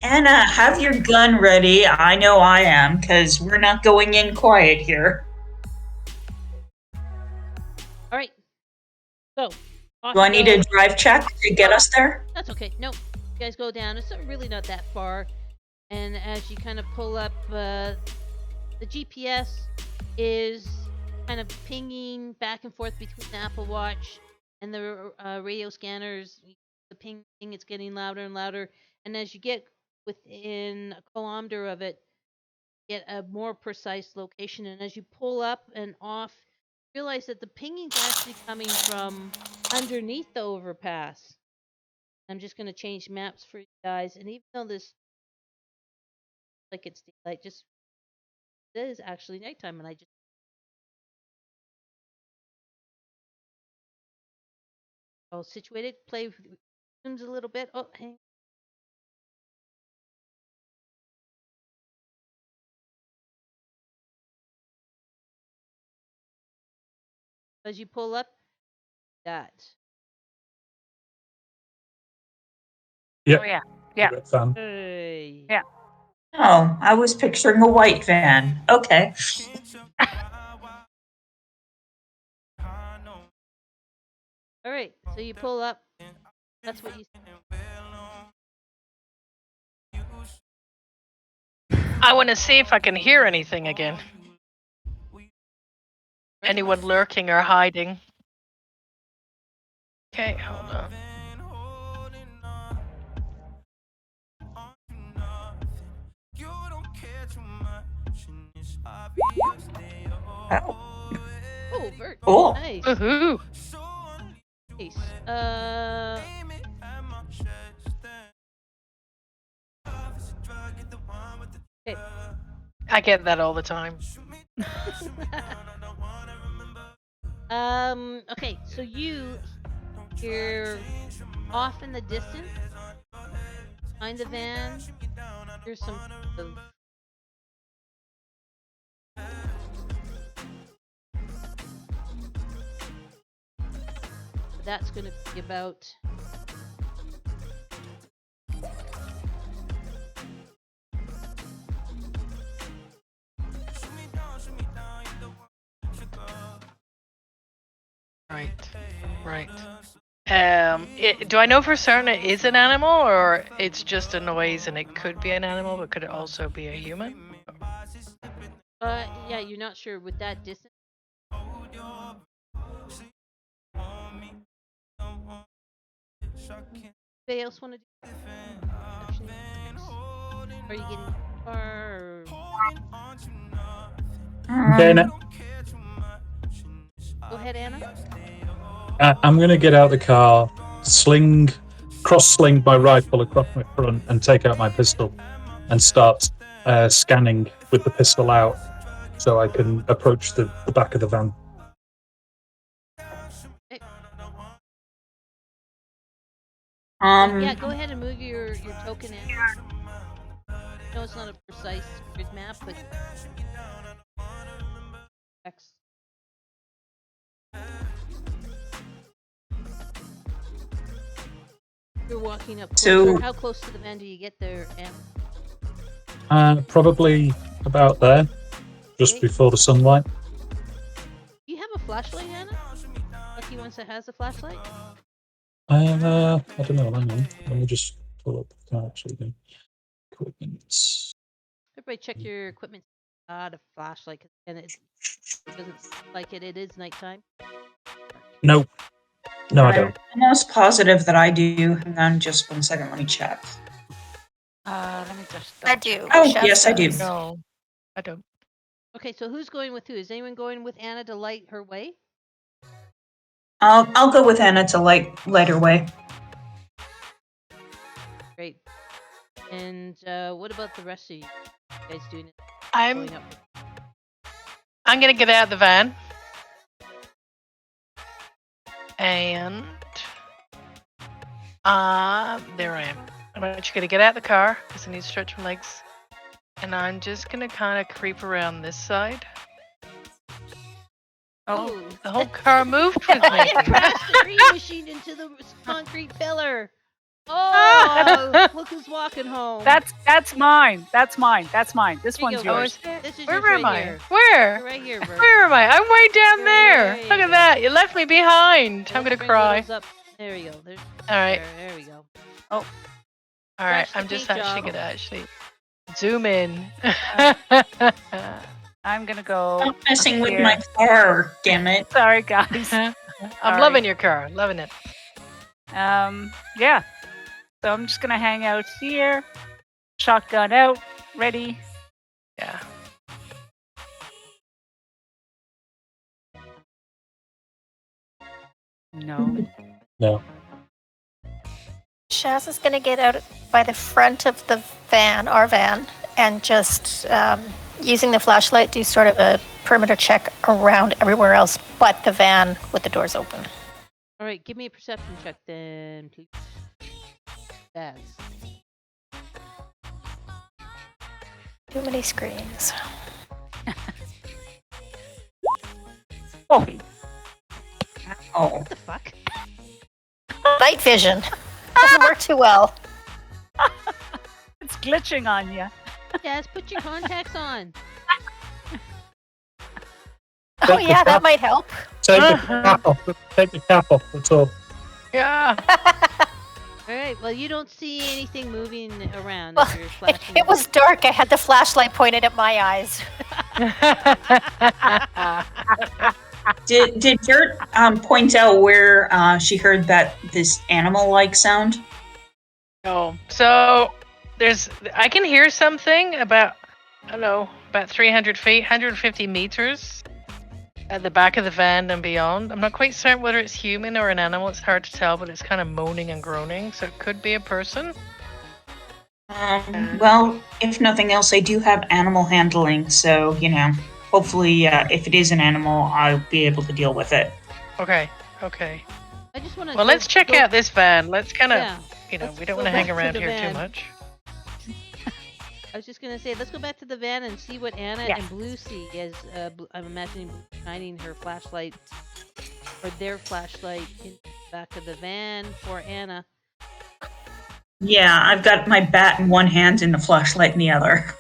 Anna, have your gun ready. I know I am, because we're not going in quiet here. Alright. So, Do I need a drive check to get us there? That's okay. Nope. You guys go down. It's really not that far. And as you kind of pull up, the GPS is kind of pinging back and forth between the Apple Watch and the radio scanners. The ping, it's getting louder and louder. And as you get within a kilometer of it, get a more precise location. And as you pull up and off, realize that the pinging's actually coming from underneath the overpass. I'm just going to change maps for you guys. And even though this, like it's daylight, just it is actually nighttime, and I just situated. Play with tunes a little bit. Oh, hang. As you pull up, that. Yep. Oh yeah. Yeah. Fan. Hey. Yeah. Oh, I was picturing a white van. Okay. All right. So you pull up. That's what you. I want to see if I can hear anything again. Anyone lurking or hiding? Okay, hold on. Oh, Vert. Cool. Nice. Woohoo! Nice. Okay. I get that all the time. Okay, so you're off in the distance, behind the van. Here's some of that's going to be about Right. Do I know for certain it is an animal, or it's just a noise and it could be an animal, but could it also be a human? yeah, you're not sure with that distance. Anybody else want to do perception checks? Are you getting far? Okay, now, Go ahead, Anna. I'm going to get out the car, cross-sling my rifle across my front, and take out my pistol, and start scanning with the pistol out, so I can approach the back of the van. Hey. Um, Yeah, go ahead and move your token in. I know it's not a precise grid map, but X. You're walking up closer. So- How close to the van do you get there, Anna? Probably about there, just Okay. before the sunlight. Do you have a flashlight, Anna? Lucky ones that has a flashlight? I don't know. Hang on. Let me just pull up the car actually. Then. Equipment. Everybody check your equipment. A flashlight, and it doesn't seem like it. It is nighttime. No, I I'm don't. almost positive that I do. Hang on just 1 second. Let me check. Let me just. I do. Oh, Chef yes, I do. does. No, I don't. Okay, so who's going with who? Is anyone going with Anna to light her way? I'll go with Anna to light her way. Great. And what about the rest of you? You guys doing it? I'm Going up. gonna get out of the van. And there I am. I'm actually gonna get out of the car because I need to stretch my legs. And I'm just gonna kind of creep around this side. Oh, Ooh. The whole car moved with Oh, me. it crashed the green machine into the concrete pillar. Oh, look who's walking home. that's mine. That's mine. This Here you one's go, yours. Vert. This is Where yours am right I? here. Where? You're right here, Vert. Where am I? I'm way down You're right there. here. Look at that. You left me behind. I'm gonna Let's bring cry. those up. There you go. There's, All right. there we go. All right. Crash the I'm just paint actually job. gonna zoom in. I'm gonna go. Stop messing with here. my car, damn it. Sorry, guys. I'm Sorry. loving your car. Loving it. Yeah. So I'm just gonna hang out here. Shotgun out, ready. Yeah. No. No. Shaz is going to get out by the front of the van, our van, and just using the flashlight do sort of a perimeter check around everywhere else but the van with the doors open. All right, give me a perception check then, please. Baz. Too many screens. Oh, Oh, What the fuck? Night vision. Doesn't work too well. it's glitching on you. Jazz, put your contacts on. Oh yeah, that might help. Take the cap off. Take the cap off. That's all. Yeah. All right, well, you don't see anything moving around Well, as you're flashing. It was dark. I had the flashlight pointed at my eyes. did Vert point out where she heard this animal-like sound? Oh, so I can hear something about, I don't know, about 300 feet, 150 meters at the back of the van and beyond. I'm not quite certain whether it's human or an animal. It's hard to tell, but it's kind of moaning and groaning, so it could be a person. Well, if nothing else, I do have animal handling, so, hopefully, if it is an animal, I'll be able to deal with it. Okay. I just want to. Well, let's check out this van. Let's kind of, Yeah. we don't go want to back hang to around the here van. too much. I was just gonna say, let's go back to the van and see what Anna Yes. and Blue see. As I'm imagining Blue shining her flashlight or their flashlight in the back of the van for Anna. Yeah, I've got my bat in one hand and the flashlight in the other.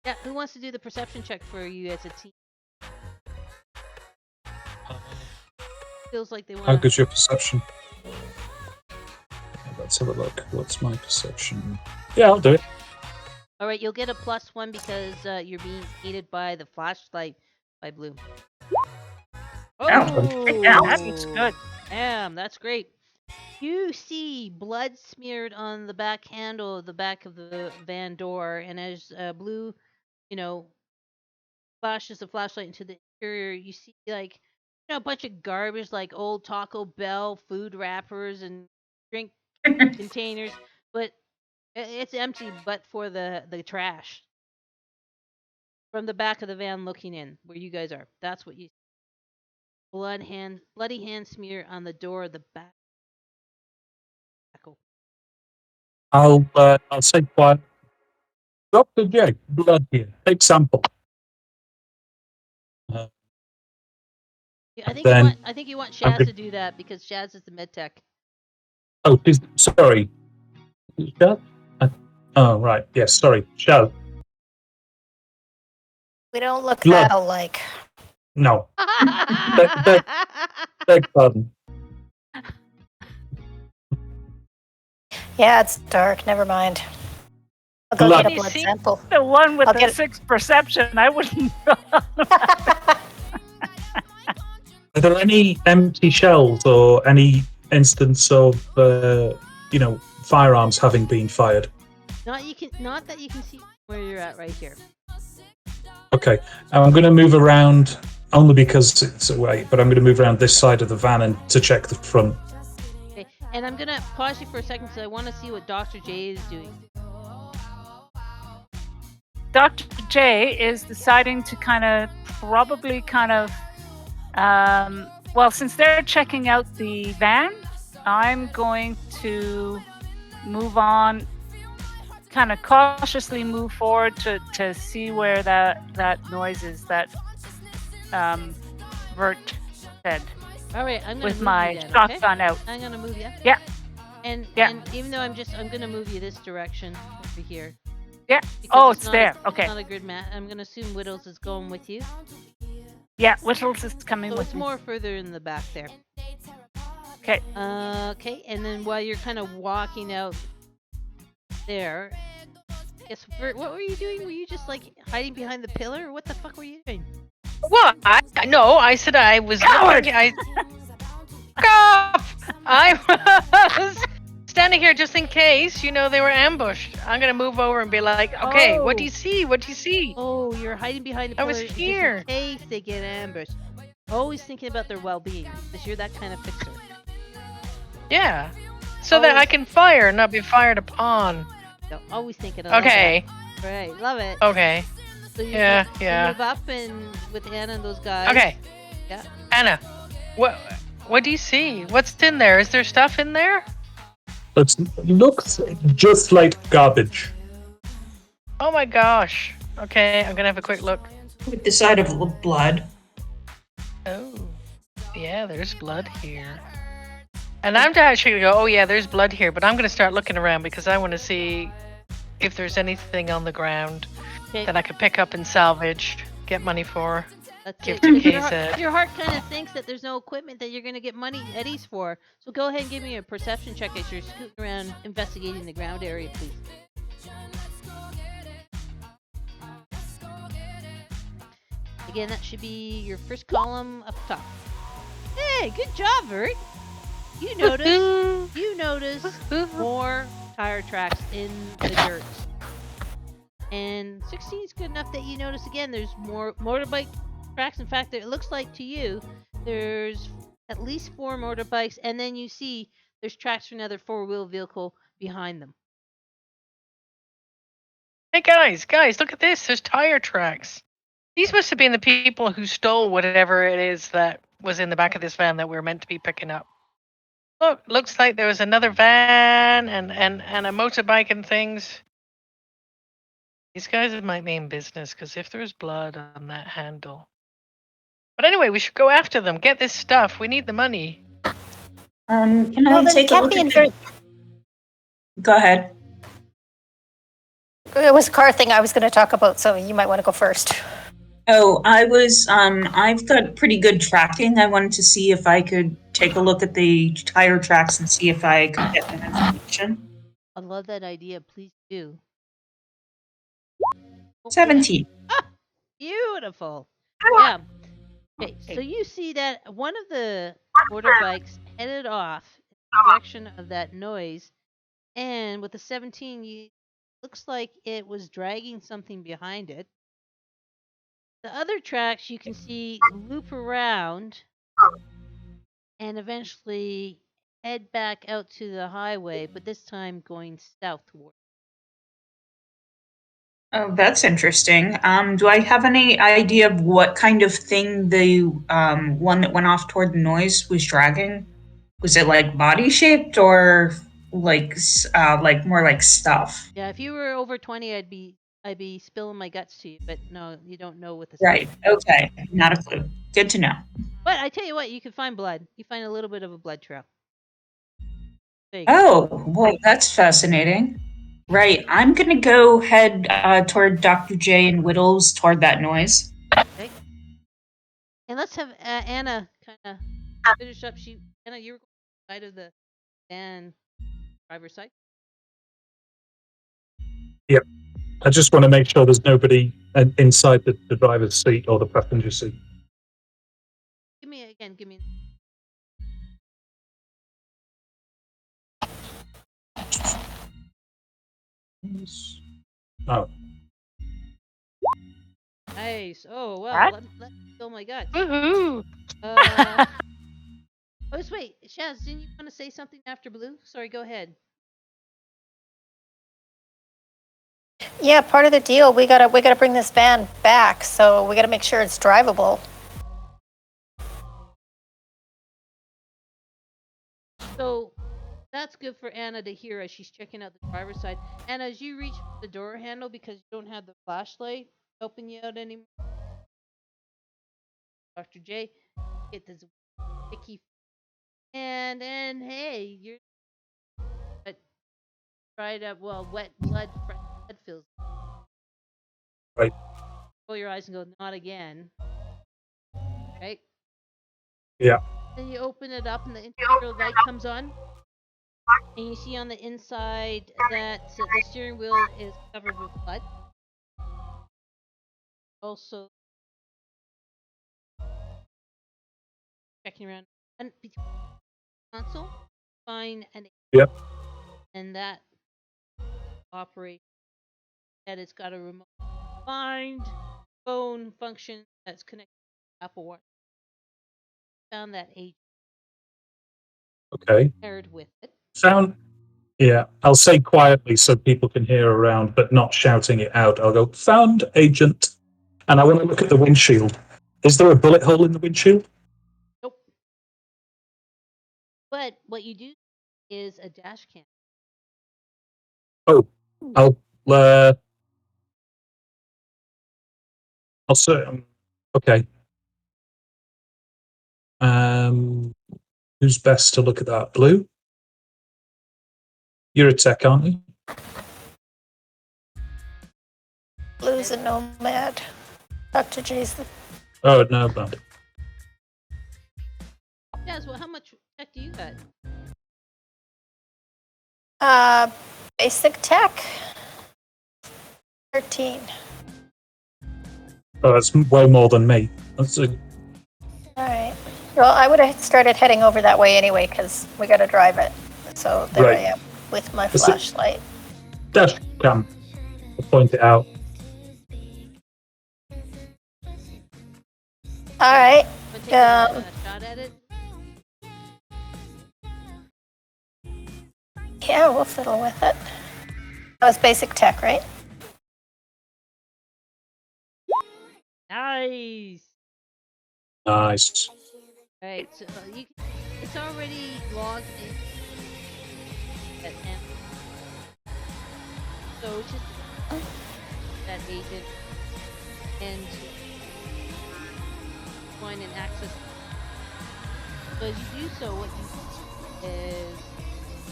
Yeah, who wants to do the perception check for you as a team? Feels like they want. How good's your perception? Let's have a look. What's my perception? Yeah, I'll do it. All right, you'll get a +1 because you're being aided by the flashlight by Blue. That looks good. Damn, that's great. You see blood smeared on the back handle of the back of the van door, and as Blue, flashes the flashlight into the interior, you see a bunch of garbage like old Taco Bell food wrappers and drink containers, but it's empty but for the trash. From the back of the van looking in where you guys are. That's what you see. Bloody hand smear on the door of the back. I'll say quiet. Dr. J, blood here. Take sample. Yeah, I think you want Shaz Okay. to do that because Shaz is the med tech. Oh, sorry. Shaz? Oh, right. Yes, sorry. Shaz. We don't look Blood. that alike. No. Beg pardon. Yeah, it's dark. Never mind. I'll go Blood. get a You blood see- sample. The one with I'll the get- 6th perception, I wouldn't know. Are there any empty shells or any instance of, firearms having been fired? Not that you can see where you're at right here. Okay, I'm going to move around only because it's away, but I'm going to move around this side of the van and to check the front. Okay, and I'm gonna pause you for a second because I want to see what Dr. J is doing. Dr. J is deciding to since they're checking out the van, I'm going to move on, kind of cautiously move forward to see where that noise is that Vert said All right, I'm gonna with move my you then, okay? shotgun out. I'm gonna move you. Yeah. And Yeah. and even though I'm gonna move you this direction over here. Yeah. because Oh, it's not there. It's Okay. not a good map. I'm gonna assume Whittles is going with you. Yeah, Whittles is coming So with it's me. more further in the back there. Okay. Okay, and then while you're kind of walking out there, guess what were you doing? Were you just hiding behind the pillar, or what the fuck were you doing? Well, I said I was Coward! looking. I was standing here just in case, they were ambushed. I'm gonna move over and be like, okay, what do you see? What do you see? Oh, you're hiding behind the I pillar was just here. in case they get ambushed. Always thinking about their well-being because you're that kind of fixer. Yeah. So that I Always- can fire and not be fired upon. So always thinking. I love Okay. that. Right, love it. Okay. So you, Yeah, you yeah. move up and with Anna and those guys. Okay. Yeah. Anna, what do you see? What's in there? Is there stuff in there? It looks just like garbage. Oh my gosh. Okay, I'm gonna have a quick look. With the side of blood. Oh. Yeah, there's blood here. And I'm actually gonna go, oh yeah, there's blood here, but I'm gonna start looking around because I want to see if there's anything on the ground Okay. that I could pick up and salvage, get money for. That's Give it. to Because KZ. your heart kind of thinks that there's no equipment that you're going to get money eddies for. So go ahead and give me a perception check as you're scooting around investigating the ground area, please. Again, that should be your first column up top. Hey, good job, Vert. You notice more tire tracks in the dirt. And 16 is good enough that you notice again there's more motorbike tracks. In fact, it looks like to you there's at least 4 motorbikes, and then you see there's tracks for another 4-wheel vehicle behind them. Hey guys, look at this. There's tire tracks. These must have been the people who stole whatever it is that was in the back of this van that we were meant to be picking up. Look, looks like there was another van and a motorbike and things. These guys might mean business, because if there's blood on that handle. But anyway, we should go after them. Get this stuff. We need the money. Can Well, I then take a can't look be at in the... very. Go ahead. It was a car thing I was going to talk about, so you might want to go first. Oh, I've got pretty good tracking. I wanted to see if I could take a look at the tire tracks and see if I could get that information. I love that idea. Please do. 17. Beautiful. Yeah. Okay, so you see that one of the motorbikes headed off in the direction of that noise, and with the 17, looks like it was dragging something behind it. The other tracks you can see loop around and eventually head back out to the highway, but this time going southward. Oh, that's interesting. Do I have any idea of what kind of thing the one that went off toward the noise was dragging? Was it like body shaped or like more like stuff? Yeah, if you were over 20, I'd be spilling my guts to you, but no, you don't know what the Right. Okay. Not a clue. Good to know. But I tell you what, you can find blood. You find a little bit of a blood trail. There you go. Oh, well, that's fascinating. Right. I'm going to go head toward Dr. J and Whittles toward that noise. Okay. And let's have Anna kind of finish up. Anna, you were going to the side of the van driver's side. Yep. I just want to make sure there's nobody inside the driver's seat or the passenger seat. Give me. Oh, Nice. Oh, well, What? let me fill my guts. Woohoo! Oh, wait. Shaz, didn't you want to say something after Blue? Sorry, go ahead. Yeah, part of the deal. We gotta bring this van back, so we gotta make sure it's drivable. So that's good for Anna to hear as she's checking out the driver's side. And as you reach the door handle because you don't have the flashlight helping you out anymore, Dr. J, get this sticky. And hey, you're dried up, wet blood, fresh blood feels. right. Roll your eyes and go, not again. Right? Yeah. Then you open it up and the interior light comes on. And you see on the inside that the steering wheel is covered with blood. Also, checking around and between the console, find an Yep. and that operates that it's got a remote find phone function that's connected to Apple Watch. found that agent Okay. paired with it. Found. Yeah, I'll say quietly so people can hear around, but not shouting it out. I'll go, found agent. And I want to look at the windshield. Is there a bullet hole in the windshield? Nope. But what you do is a dash cam. Oh, I'll say, okay. Who's best to look at that? Blue? You're a tech, aren't you? Blue's a nomad. Dr. Jason. Oh, no, bad. Yes, well, how much tech do you got? Basic tech. 13. Oh, that's way more than me. That's a, All right. Well, I would have started heading over that way anyway because we got to drive it. So there Right. I am with my Is it- flashlight. dash cam. I'll point it out. All right. Want to take a shot at it? Yeah, we'll fiddle with it. That was basic tech, right? Nice. Nice. Right, so it's already logged in at M. So just that agent and find and access. So as you do so, what you see is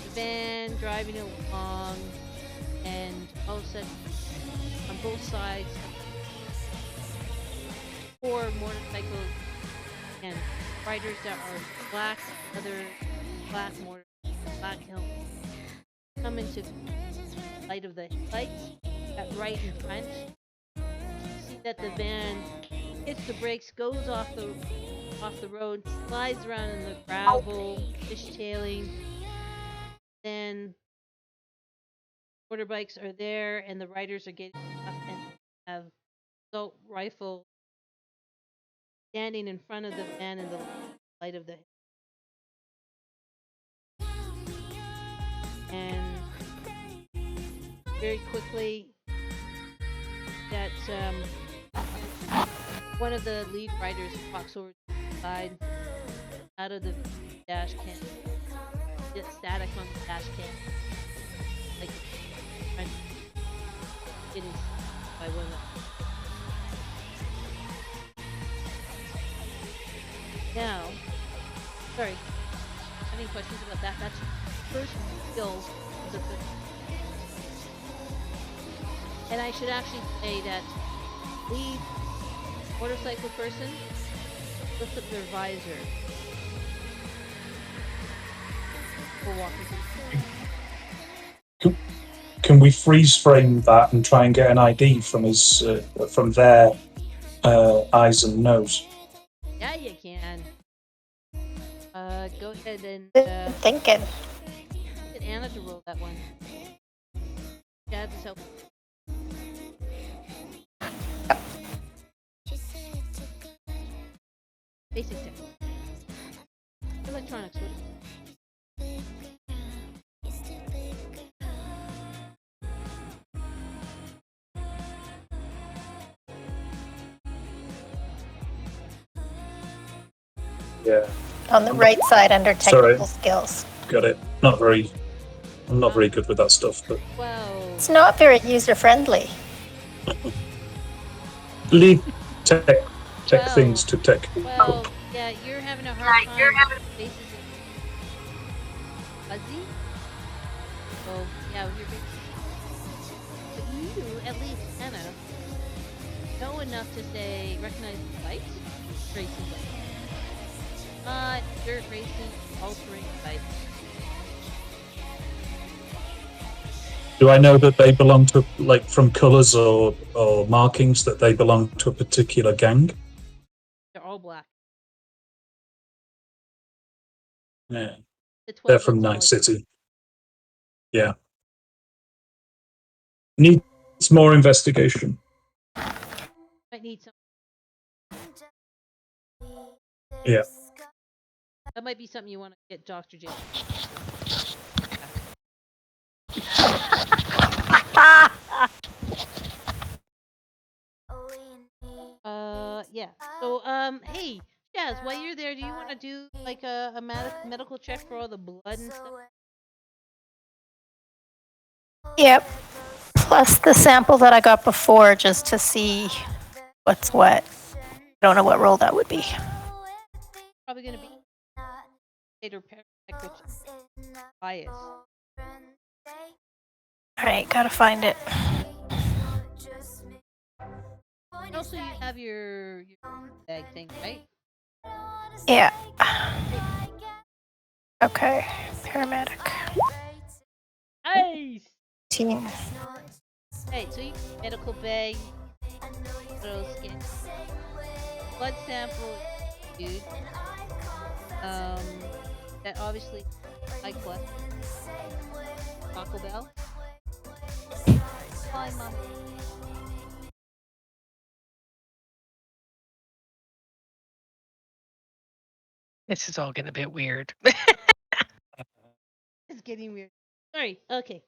the van driving along, and all of a sudden, on both sides, 4 motorcycles and riders that are black, other black helmets come into light of the lights at right in front. You see that the van hits the brakes, goes off the road, slides around in the gravel, fishtailing. Then motorbikes are there, and the riders are getting off and have assault rifle standing in front of the van in the light of the. And very quickly, that one of the lead riders walks over to the side out of the dash cam. Get static on the dash cam, like getting by one of them. Now, sorry, any questions about that? That's first skill of the. And I should actually say that lead motorcycle person lifts up their visor for walking through. Can we freeze frame that and try and get an ID from his from their eyes and nose? Yeah, you can. Go ahead and Good thinking. get Anna to roll that one. Yeah, just help. Basic tech. Electronics. Yeah, On the right side under technical Sorry. skills. got it. I'm not very good with that stuff, but Well, It's not very user friendly. leave tech Well, things to tech. well, yeah, you're having a hard time. Faces fuzzy. So yeah, you're big. But you, at least Anna, know enough to say recognize the bikes, racing bikes. Dirt racing, all-terrain bikes. Do I know that they belong to, like, from colours or markings, that they belong to a particular gang? They're all black. Yeah, The 12 they're from looks Night like City. Yeah. Needs more investigation. might need some. Yeah. That might be something you want to get Dr. J. Yeah. So, hey, Jazz, while you're there, do you want to do like a medical check for all the blood and stuff? Yep. Plus the sample that I got before, just to see what's what. I don't know what role that would be. Probably gonna be later paramedic, which is bias. All right, gotta find it. And also, you have your bag thing, right? Yeah. Okay, paramedic. Nice. Team. Hey, so you medical bag, little skin, blood sample, dude. That obviously high cholesterol. Taco Bell. Hi, mom. This is all getting a bit weird. It's getting weird. Sorry. Okay.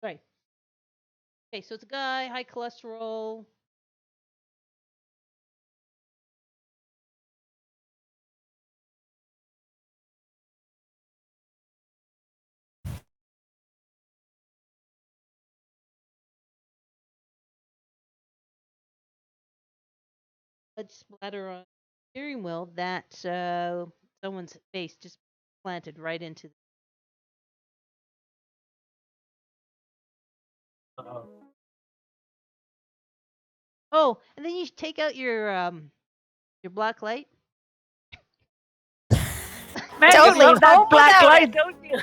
Sorry. Okay, so it's a guy, high cholesterol. Blood splatter on the steering wheel that someone's face just planted right into. Oh, and then you take out your black light. Man, Don't you love leave that home black without light, it. don't you?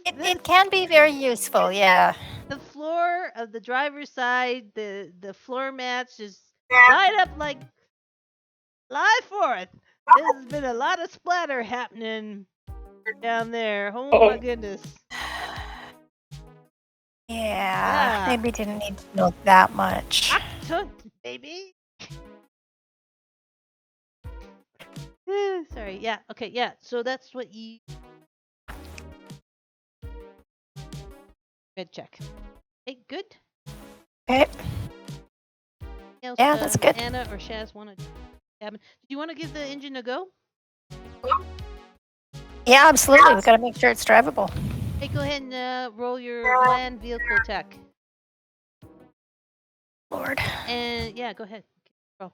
It can be very useful, yeah. The floor of the driver's side, the floor mats just light up like live forth. There's been a lot of splatter happening down there. Oh my goodness. Yeah, maybe didn't need to know that much. Baby. Sorry. Yeah. Okay. Yeah. So that's what you. Med check. Okay. Good. Okay. Else, Yeah, that's good. Anna or Shaz want to cabin. Do you want to give the engine a go? Yeah, absolutely. We gotta make sure it's drivable. Hey, go ahead and roll your land vehicle tech. Lord. And yeah, go ahead. Roll.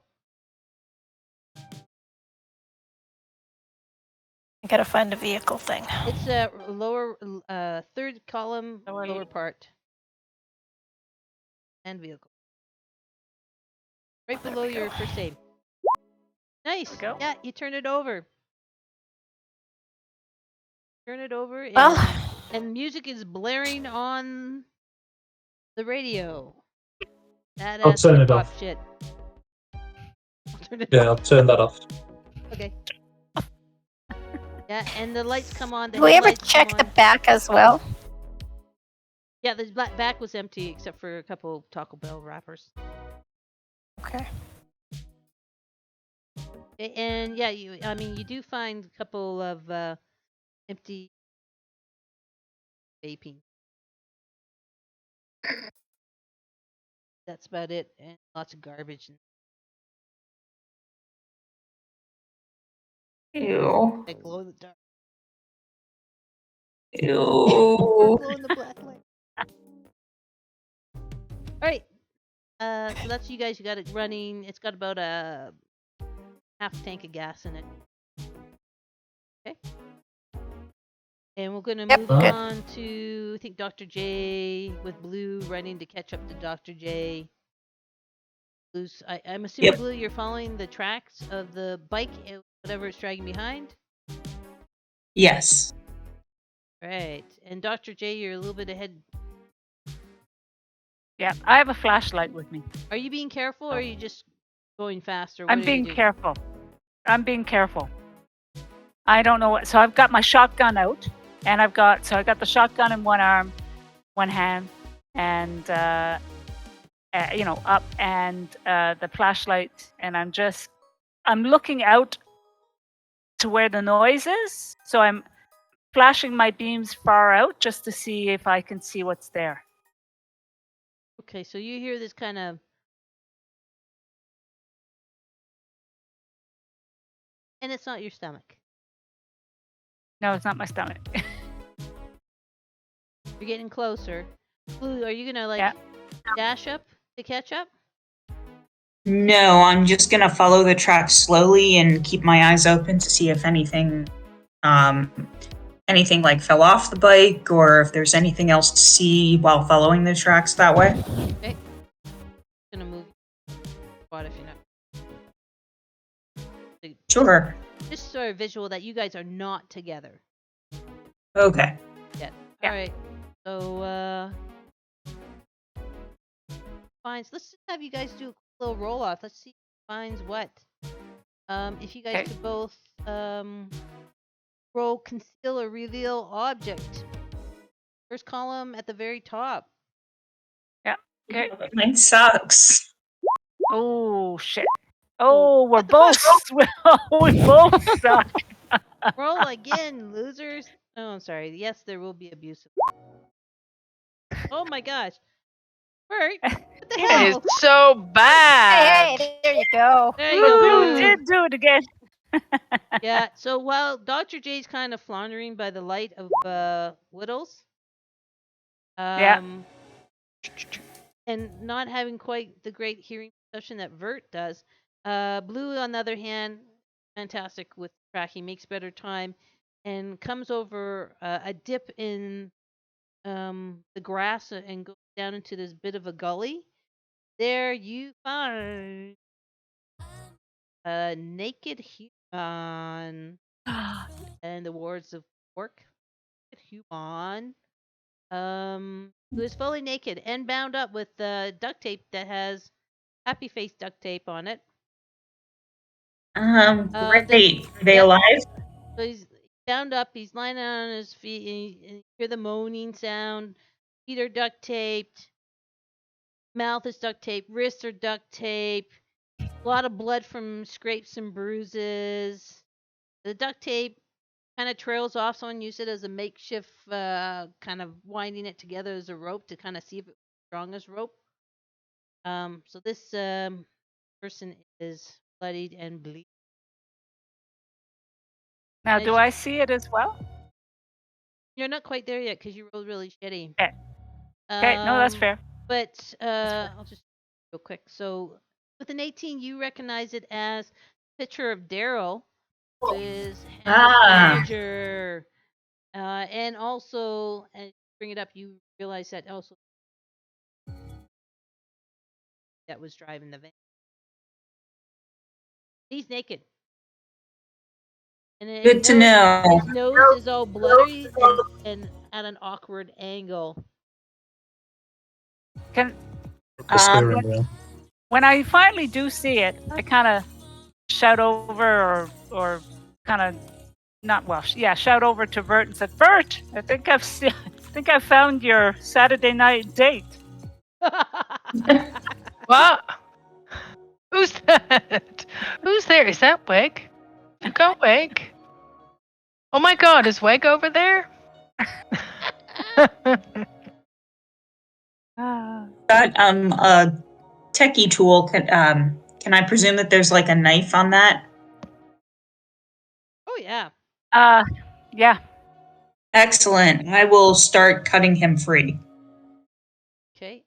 I gotta find a vehicle thing. It's lower, third column, lower part. And vehicle. Right below your first aid. Nice. Go. Yeah, you turn it over. Turn it over, and music is blaring on the radio. I'll turn it off. Shit. I'll turn that off. Okay. Yeah, and the lights come on. Do we ever check the back as well? Yeah, the back was empty except for a couple Taco Bell wrappers. Okay. And yeah, you do find a couple of empty vaping. That's about it, and lots of garbage. Ew. They glow in the dark. Ew. Glow in the black light. All right. So that's you guys. You got it running. It's got about a half tank of gas in it. Okay. And we're gonna move on to I think Dr. J with Blue running to catch up to Dr. J. Blue's, I'm assuming Blue, you're following the tracks of the bike, whatever it's dragging behind. Yes. Right. And Dr. J, you're a little bit ahead. Yeah, I have a flashlight with me. Are you being careful or are you just going faster? I'm being careful. I'm being careful. I don't know what. So I've got my shotgun out, and I got the shotgun in one arm, one hand, and up, and the flashlight, and I'm looking out to where the noise is. So I'm flashing my beams far out just to see if I can see what's there. Okay, so you hear this kind of, and it's not your stomach. No, it's not my stomach. You're getting closer. Blue, are you gonna Yeah. dash up to catch up? No, I'm just gonna follow the track slowly and keep my eyes open to see if anything like fell off the bike or if there's anything else to see while following the tracks that way. Okay. Gonna move spot if you're not. Sure. Just sort of visual that you guys are not together. Okay. Yet. Yeah. All right. So finds. Let's just have you guys do a little roll off. Let's see who finds what. If you guys Okay. could both roll conceal or reveal object. First column at the very top. Yeah. Okay. Mine sucks. Oh shit. Oh, we're both we both suck. Roll again, losers. Oh, I'm sorry. Yes, there will be abuse. Oh my gosh. Bert, what the Yeah. It is hell? so bad. Hey, there you go. There you go, Woo, Blue. did do it again. Yeah, so while Dr. J's kind of floundering by the light of Whittles, Yeah. and not having quite the great hearing perception that Vert does, Blue, on the other hand, fantastic with tracking, makes better time, and comes over a dip in the grass and goes down into this bit of a gully. There you find a naked human and the wards of pork. Human. Who is fully naked and bound up with duct tape that has happy face duct tape on it. Great. Are they yeah. alive? So he's bound up. He's lying on his feet, and you hear the moaning sound. Feet are duct taped. Mouth is duct taped. Wrists are duct taped. A lot of blood from scrapes and bruises. The duct tape kind of trails off. Someone used it as a makeshift, kind of winding it together as a rope to kind of see if it was strong as rope. So this person is bloodied and bleeding. Now, And do I see it as well? You're not quite there yet because you rolled really shitty. Okay. Okay. No, that's fair. But I'll just real quick. So with an 18, you recognize it as a picture of Daryl, who is Hannah's manager. And also, as you bring it up, you realize that also that was driving the van. He's naked. And Good to know. His nose is all bloody and at an awkward angle. Can The steering wheel. when I finally do see it, I kind of shout over or kind of not well, yeah, shout over to Vert and said, "Vert, I think I've found your Saturday night date." What? Who's that? Who's there? Is that Weg? You got Weg? Oh my god, is Weg over there? That a techie tool. Can I presume that there's like a knife on that? Oh yeah. Yeah. Excellent. I will start cutting him free. Okay.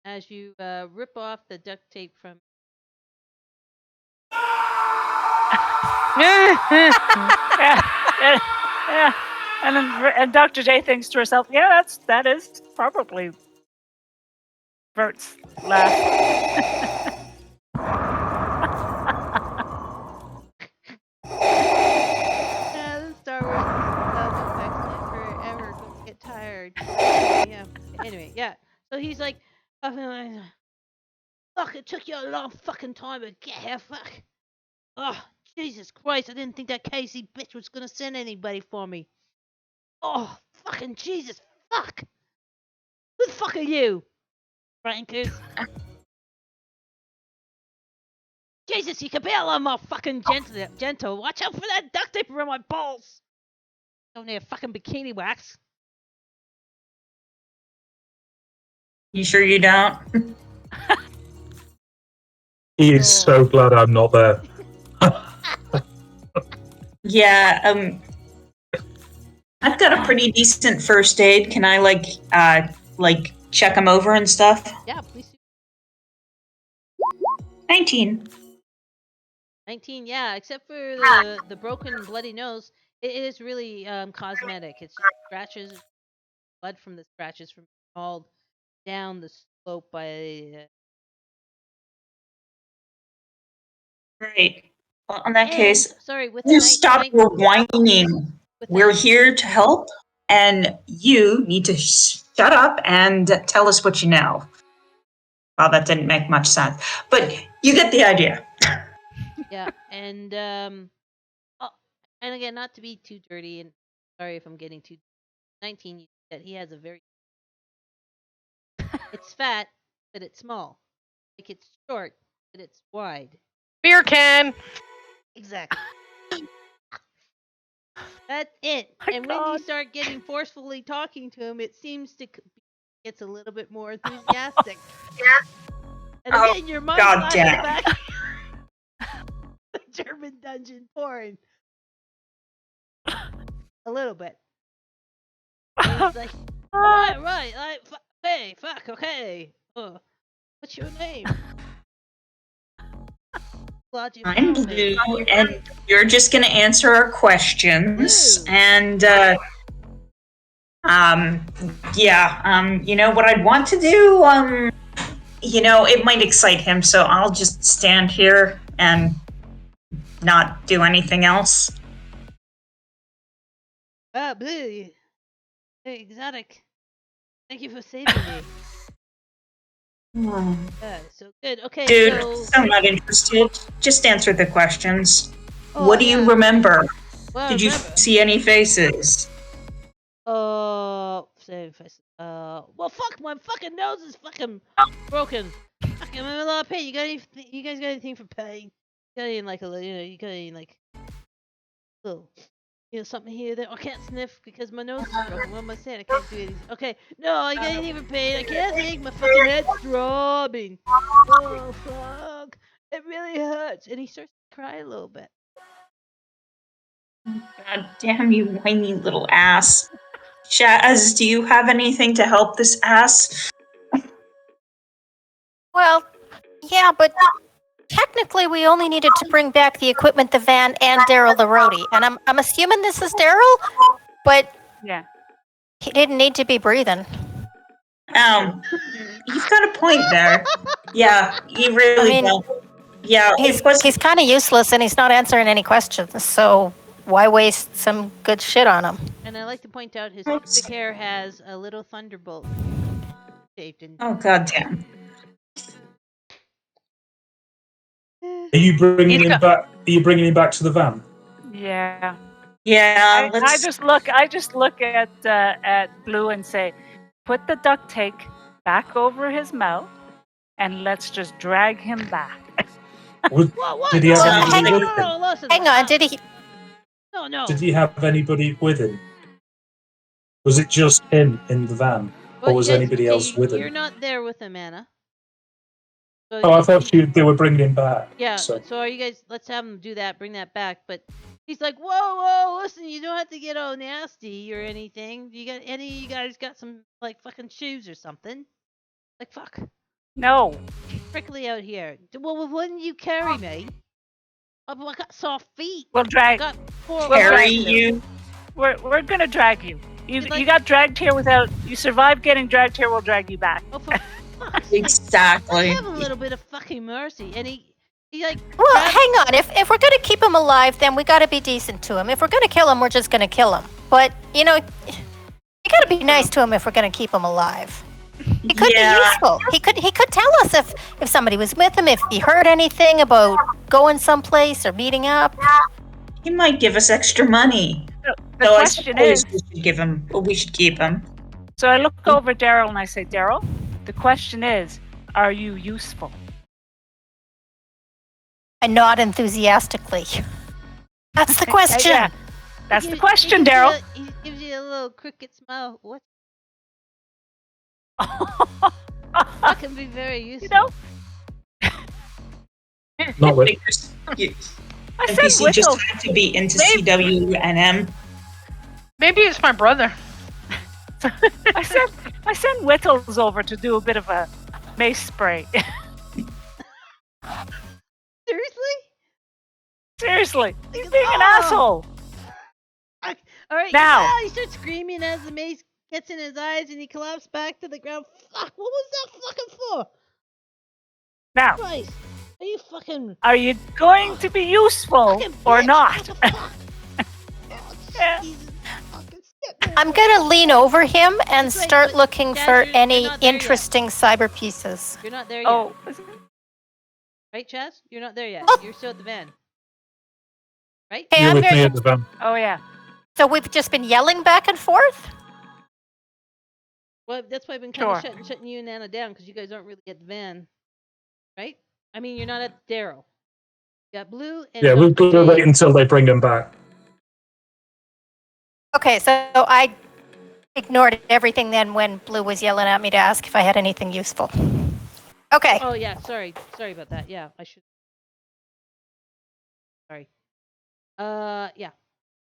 As you rip off the duct tape from. Yeah. And Dr. J thinks to herself, "Yeah, that is probably Vert's last." Yeah, the Star Wars sound effects never ever gonna get tired. Yeah. Anyway, yeah. So he's like, fuck, it took you a long fucking time to get here, fuck. Oh, Jesus Christ, I didn't think that Casey bitch was gonna send anybody for me. Oh, fucking Jesus, fuck. Who the fuck are you? Prankers. Jesus, you can be a little more fucking gentle. Watch out for that duct tape around my balls. Don't need a fucking bikini wax. You sure you don't? He is so glad I'm not there. Yeah, I've got a pretty decent first aid. Can I check him over and stuff? Yeah, please do. 19. 19, yeah, except for the broken bloody nose. It is really cosmetic. It's just scratches, blood from the scratches from all down the slope by. Great. Well, in that And case, sorry, with you the stop your whining. with We're the, here to help, and you need to shut up and tell us what you know. Well, that didn't make much sense, but you get the idea. yeah, and oh, and again, not to be too dirty, and sorry if I'm getting too 19. You said he has a very. It's fat, but it's small. Like it's short, but it's wide. Beer can. Exactly. That's it. My And when you God. start getting forcefully talking to him, it seems to gets a little bit more enthusiastic. And Oh, again, your mind God flashes damn. back the German dungeon porn. A little bit. And he's like, right. Hey, fuck, okay. What's your name? Glad you I'm found me. Blue, and you're just going to answer our questions. Blue. And, you know what I'd want to do? It might excite him, so I'll just stand here and not do anything else. Blue. Hey, exotic. Thank you for saving me. Yeah, so good. Okay, Dude, so I'm not interested. Just answer the questions. Oh, What do you yeah. remember? Well, Did you remember. see any faces? Same face. Well, fuck, my fucking nose is fucking broken. Fuck, I'm in a lot of pain. You guys got anything for pain? You got any like you got any like, little, something here that I can't sniff because my nose is broken. What am I saying? I can't do anything. Okay, no, I got anything for pain? I can't think. My fucking head's throbbing. Oh fuck, it really hurts. And he starts to cry a little bit. God damn you, whiny little ass. Shaz, do you have anything to help this ass? Well, yeah, but technically we only needed to bring back the equipment, the van, and Daryl the roadie. And I'm assuming this is Daryl, but Yeah. he didn't need to be breathing. You've got a point there. Yeah, you really don't. Yeah, He's kind of useless and he's not answering any questions, so why waste some good shit on him? And I like to point out his pubic hair has a little thunderbolt shaped in. Oh, goddamn. Are you bringing him back? Are you bringing him back to the van? Yeah. Yeah, I just look at Blue and say, put the duct tape back over his mouth and let's just drag him back. What? Did he have anybody hang- with him? Listen, Hang on, did he? No. Did he have anybody with him? Was it just him in the van, Well, or was you guys- anybody okay, else with him? You're not there with him, Anna. So Oh, I thought they were bringing him back. Yeah. So. So are you guys? Let's have him do that. Bring that back. But he's like, whoa, listen, you don't have to get all nasty or anything. You got any? You guys got some like fucking shoes or something? Like fuck. No. Prickly out here. Well, wouldn't you carry me? I got soft feet. We'll drag. I got four Carry legs. you? We're gonna drag you. You like- got dragged here without. You survived getting dragged here. We'll drag you back. Oh, for fuck's sake. Exactly. Have a little bit of fucking mercy. And he like. Well, grabbed- hang on. If we're gonna keep him alive, then we gotta be decent to him. If we're gonna kill him, we're just gonna kill him. But you gotta be nice to him if we're gonna keep him alive. He could be useful. He could tell us if somebody was with him, if he heard anything about going someplace or meeting up. He might give us extra money. The So I question suppose is, we should give him. Well, we should keep him. So I look over Daryl and I say, Daryl, the question is, are you useful? I nod enthusiastically. That's the question. Yeah, that's the He question, gives you Daryl. He gives you a little cricket smile. What? That can be very useful. You know, Not with. I said NPC just Whittle. had to be into Maybe- CWNM. Maybe it's my brother. I sent Whittles over to do a bit of a mace spray. Seriously? Seriously, he's Because- being an oh! asshole. All right. Now. He starts screaming as the mace gets in his eyes, and he collapses back to the ground. Fuck! What was that fucking for? Now, Christ! Are you fucking? are you going to be useful Fucking or bitch, not? what the fuck? Oh, Yeah. Jesus fucking shit, man. I'm gonna lean over him and That's right, start but looking Chaz, for you're any not there yet. interesting cyber pieces. You're not there yet, Oh, right, Chaz? You're not there yet. Oh. You're still at the van, right? Hey, You're I'm with me very, at the van. oh yeah. so we've just been yelling back and forth? Well, that's why I've been kind of Sure. shutting you and Anna down because you guys aren't really at the van, right? I mean, you're not at Daryl. You got Blue and Yeah, we've Dr. got to wait J. until they bring him back. Okay, so I ignored everything then when Blue was yelling at me to ask if I had anything useful. Okay. Oh yeah, sorry about that. Yeah, I should. Sorry. Yeah.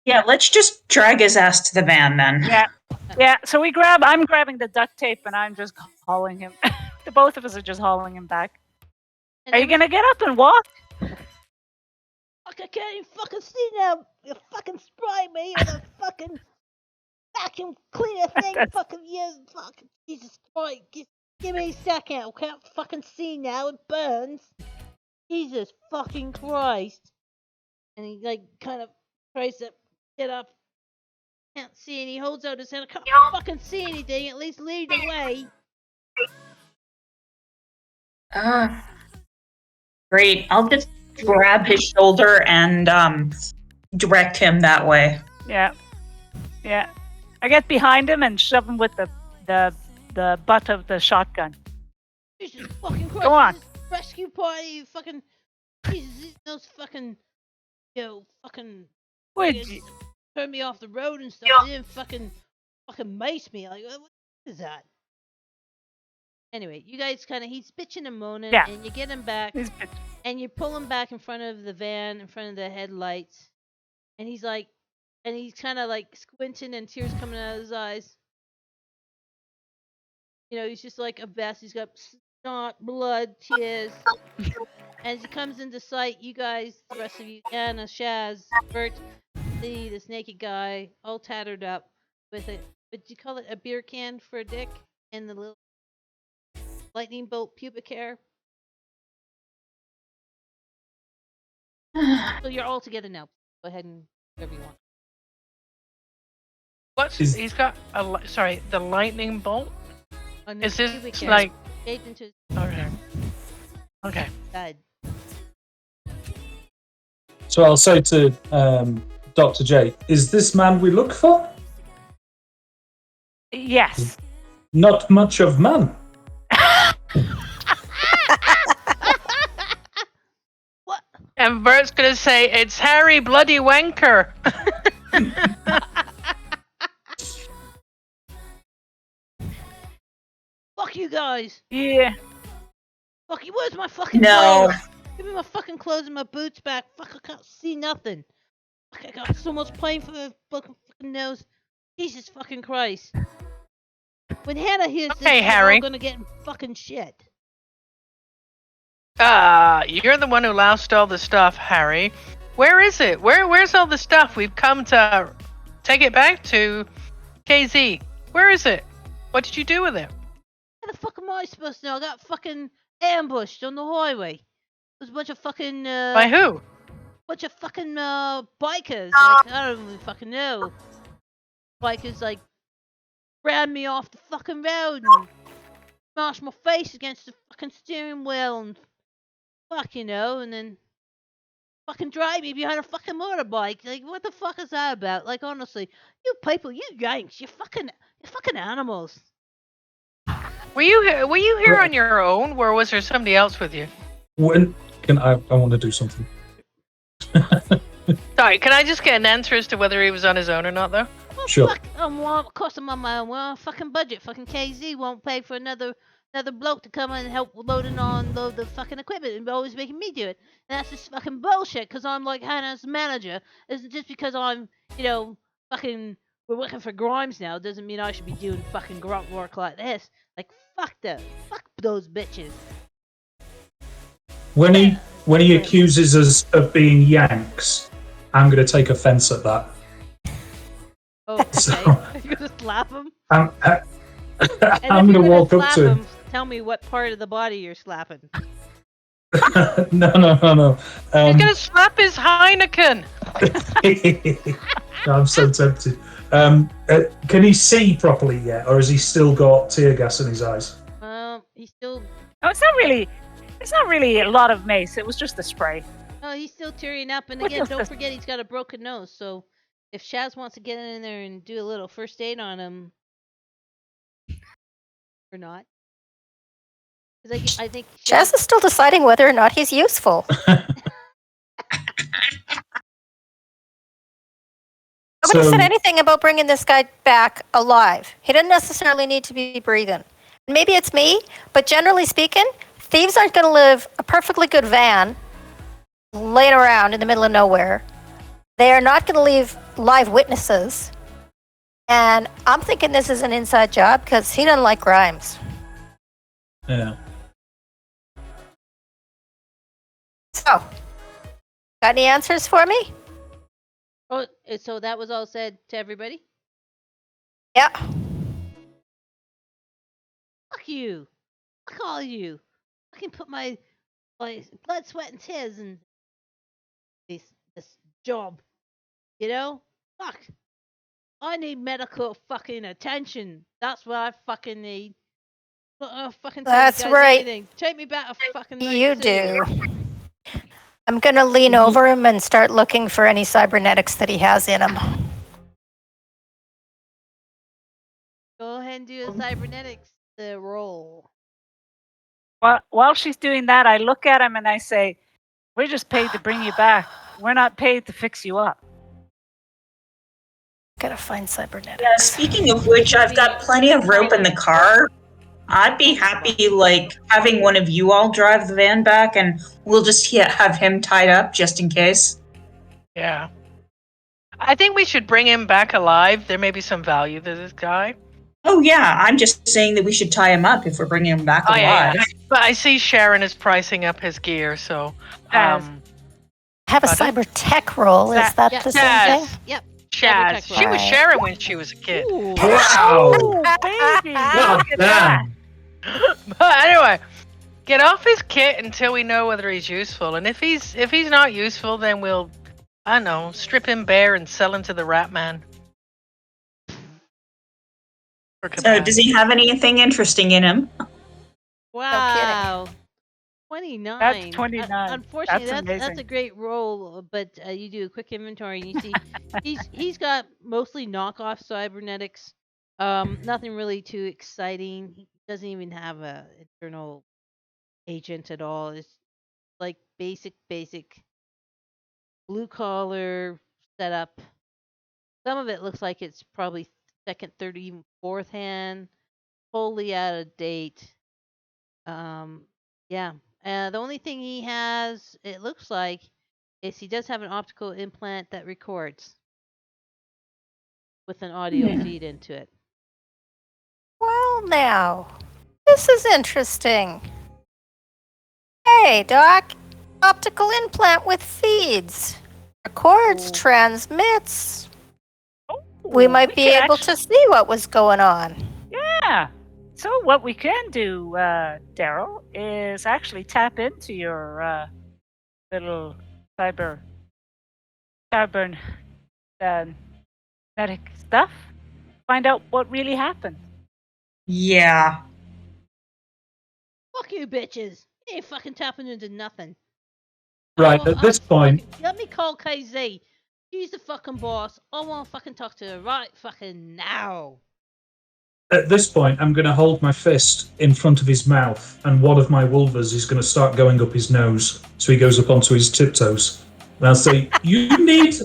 Yeah, let's just drag his ass to the van then. Yeah, so I'm grabbing the duct tape and I'm just hauling him. The both of us are just hauling him back. And Are you gonna get up and walk? Fuck, I can't even fucking see now. You fucking spray me with a fucking vacuum cleaner thing. That's- Fucking yeah, fucking Jesus Christ. Give me a second. I can't fucking see now. It burns. Jesus fucking Christ. And he like kind of tries to get up. Can't see, and he holds out his hand. I can't fucking see anything. At least lead the way. Great. I'll just grab his shoulder and direct him that way. Yeah. Yeah. I get behind him and shove him with the butt of the shotgun. Jesus fucking Christ. Go on. This is rescue party. Fucking Jesus. Those fucking fucking Would fucking you? turn me off the road and stuff. They didn't fucking mace me. Like what is that? Anyway, you guys he's bitching and moaning, Yeah. and you get him back, He's- and you pull him back in front of the van, in front of the headlights, and he's kind of like squinting and tears coming out of his eyes. You know, he's just like a mess. He's got snot, blood, tears. As he comes into sight, you guys, the rest of you, Anna, Shaz, Vert, see this naked guy, all tattered up, with a, what do you call it, a beer can for a dick, and the little lightning bolt pubic hair. So you're all together now. Go ahead and whatever you want. He's got the lightning bolt. On Is the this pubic hair, like shaved into his okay? Okay. side. So I'll say to Dr. J, is this man we look for? Yes. Not much of man. What? And Bert's gonna say it's Harry Bloody Wanker. Fuck you guys. Yeah. Fuck you. Where's my fucking No. clothes? Give me my fucking clothes and my boots back. Fuck, I can't see nothing. Fuck, I got so much pain for the fucking nose. Jesus fucking Christ. When Hannah hears this, Okay, we're all Harry. gonna get in fucking shit. You're the one who lost all the stuff, Harry. Where is it? Where's all the stuff? We've come to take it back to KZ. Where is it? What did you do with it? How the fuck am I supposed to know? I got fucking ambushed on the highway. There's a bunch of fucking By who? bunch of fucking bikers. Like I don't even fucking know. Bikers like ran me off the fucking road and smashed my face against the fucking steering wheel and fuck, and then fucking drive me behind a fucking motorbike. Like, what the fuck is that about? Like, honestly, you people, you Yanks, you're fucking animals. Were you here on your own, or was there somebody else with you? When can I want to do something? Sorry, can I just get an answer as to whether he was on his own or not, though? Well, Sure. fuck, well, of course I'm on my own. Well, fucking budget. Fucking KZ won't pay for another bloke to come and help load the fucking equipment and always making me do it. And that's just fucking bullshit because I'm like Hannah's manager. Isn't just because I'm, fucking, we're working for Grimes now doesn't mean I should be doing fucking grunt work like this. Like, fuck those bitches. When he accuses us of being Yanks, I'm going to take offence at that. Oh, okay. So- You're gonna slap him? I'm And going to walk up to him. Tell me what part of the body you're slapping. No. He's gonna slap his Heineken. I'm so tempted. Can he see properly yet, or has he still got tear gas in his eyes? He's still. Oh, it's not really a lot of mace. It was just a spray. Oh, he's still tearing up. And What again, does don't this- forget he's got a broken nose. So if Shaz wants to get in there and do a little first aid on him, or not, because I think Jazz is still deciding whether or not he's useful. Nobody So- said anything about bringing this guy back alive. He didn't necessarily need to be breathing. Maybe it's me, but generally speaking, thieves aren't going to live a perfectly good van laying around in the middle of nowhere. They are not going to leave live witnesses. And I'm thinking this is an inside job because he doesn't like Grimes. Yeah. So, got any answers for me? Oh, so that was all said to everybody. Yeah. Fuck you. Fuck all you. I can put my blood, sweat, and tears in this job. You know? Fuck. I need medical fucking attention. That's what I fucking need. Fucking tell you That's guys right. anything. Take me back a fucking night You soon. do. I'm going to lean over him and start looking for any cybernetics that he has in him. Go ahead and do a cybernetics roll. While she's doing that, I look at him and I say, "We're just paid to bring you back. We're not paid to fix you up." Gotta find cybernetics. Yeah, speaking of which, I've got plenty of rope in the car. I'd be happy, having one of you all drive the van back, and we'll just have him tied up just in case. Yeah. I think we should bring him back alive. There may be some value to this guy. Oh yeah, I'm just saying that we should tie him up if we're bringing him back alive. Yeah. But I see Sharon is pricing up his gear, so Yes. Have a Pardon? cyber tech roll. Is that Yeah. the same Yes. thing? Yep. Shaz. Cybertech She was Right. Sharon when she was a kid. Ooh. Wow. Oh, baby! God Look at that. damn. But anyway, get off his kit until we know whether he's useful. And if he's not useful, then we'll, I don't know, strip him bare and sell him to the Rat Man. For So, kebab. does he have anything interesting in him? Wow. 29. That's 29. Unfortunately, That's that's a amazing. great roll, but you do a quick inventory and you see he's got mostly knockoff cybernetics. Nothing really too exciting. He doesn't even have a internal agent at all. It's like basic blue collar setup. Some of it looks like it's probably second, third, even fourth hand, wholly out of date. Yeah. The only thing he has, it looks like, is he does have an optical implant that records with an audio Hmm. feed into it. Well, now, this is interesting. Hey, Doc. Optical implant with feeds. Records, Oh. transmits. We might be can able actu- to see what was going on. Yeah. So what we can do, Daryl, is actually tap into your little cybernetic stuff. Find out what really happened. Yeah. Fuck you, bitches. You ain't fucking tapping into nothing. Right, Oh, at this point, let me call KZ. She's the fucking boss. I want to fucking talk to her right fucking now. I'm going to hold my fist in front of his mouth, and one of my vulvas is going to start going up his nose, so he goes up onto his tiptoes. And I'll say, "You need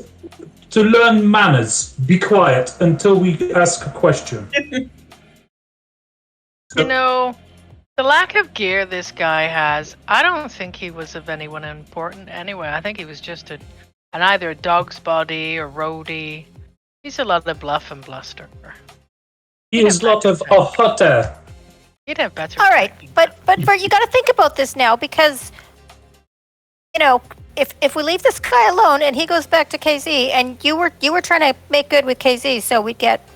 to learn manners. Be quiet until we ask a question." You know, the lack of gear this guy has, I don't think he was of anyone important anyway. I think he was just either a dog's body or roadie. He's a lot of bluff and bluster. He is a lot of a hotter. He'd have better. All right, training. but you got to think about this now, because if we leave this guy alone and he goes back to KZ, and you were trying to make good with KZ, so we'd get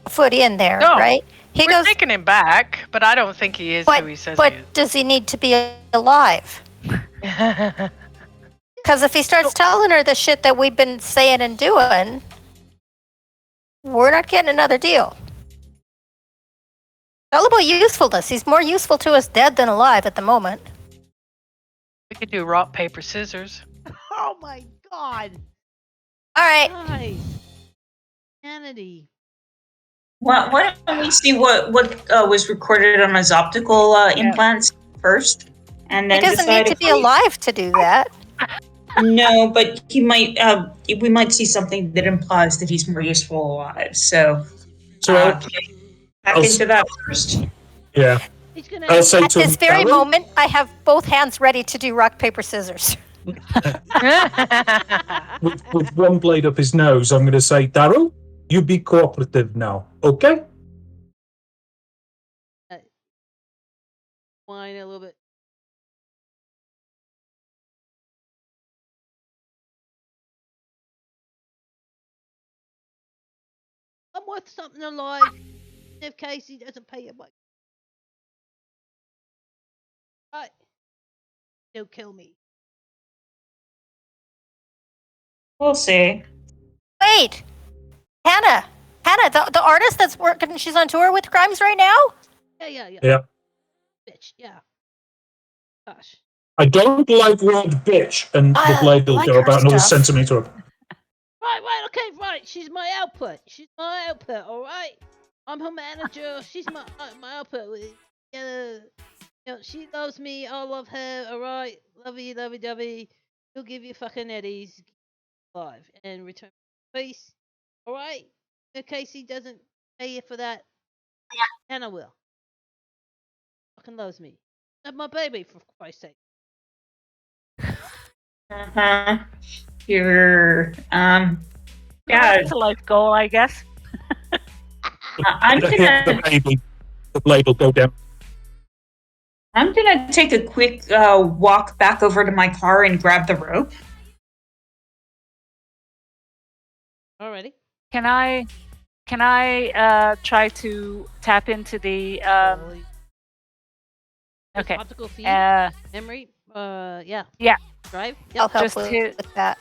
a foot in there, No, right? We're taking him back, but I don't think he is who he says But he is. does he need to be alive? Because if he starts telling her the shit that we've been saying and doing, we're not getting another deal. All about usefulness. He's more useful to us dead than alive at the moment. We could do rock, paper, scissors. Oh my god. All right. Guys. Kennedy. Well, why don't we see what was recorded on his optical implants first, and then He doesn't decide need to if be alive to do that. No, but he might. We might see something that implies that he's more useful alive. So, back into that first. Yeah. He's gonna I'll say At to this him, very "Darryl?" moment, I have both hands ready to do rock, paper, scissors. with one blade up his nose, I'm going to say, "Daryl, you be cooperative now, okay?" Whine a little bit. I'm worth something alive. If Casey doesn't pay you much. Right. Don't kill me. We'll see. Wait, Hannah, the artist that's working, she's on tour with Grimes right now. Yeah. Yeah. Bitch, yeah. Gosh. I don't like word bitch, and the blade will like go her about another stuff. centimetre up. Right. She's my output. All right. I'm her manager. She's my output. She loves me. I love her. All right. Lovey. She'll give you fucking eddies live and return peace. All right. In case he doesn't pay you for that, Hannah will. Fucking loves me. That's my baby, for Christ's sake. You're yeah. That's a life goal, I guess. I'm gonna The blade will go down. I'm gonna take a quick walk back over to my car and grab the rope. Alrighty. Can I try to tap into the okay. Optical feed. Memory. Yeah. Yeah. Drive. I'll Yep. help Just with that.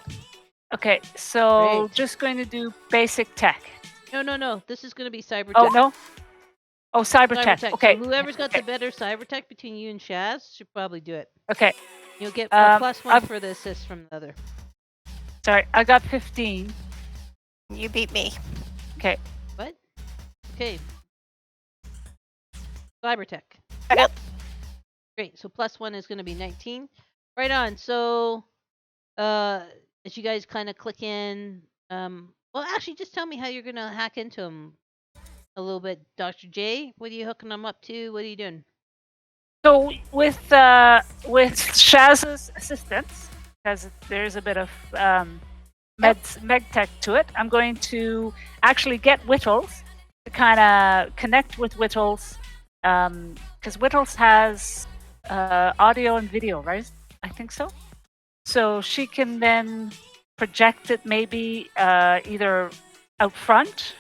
Okay, so Great. just going to do basic tech. No. This is going to be cyber Oh tech. no. Oh, cyber tech. Okay. So whoever's got the better cyber tech between you and Shaz should probably do it. Okay. You'll get a +1 I've- for the assist from the other. Sorry, I got 15. You beat me. Okay. What? Okay. Cyber tech. Yep. Great. So +1 is going to be 19. Right on. So, as you guys kind of click in, well, actually, just tell me how you're going to hack into them a little bit, Dr. J. What are you hooking them up to? What are you doing? So with Shaz's assistance, because there's a bit of med tech to it, I'm going to actually get Whittles to kind of connect with Whittles, because Whittles has audio and video, right? I think so. So she can then project it maybe either out front,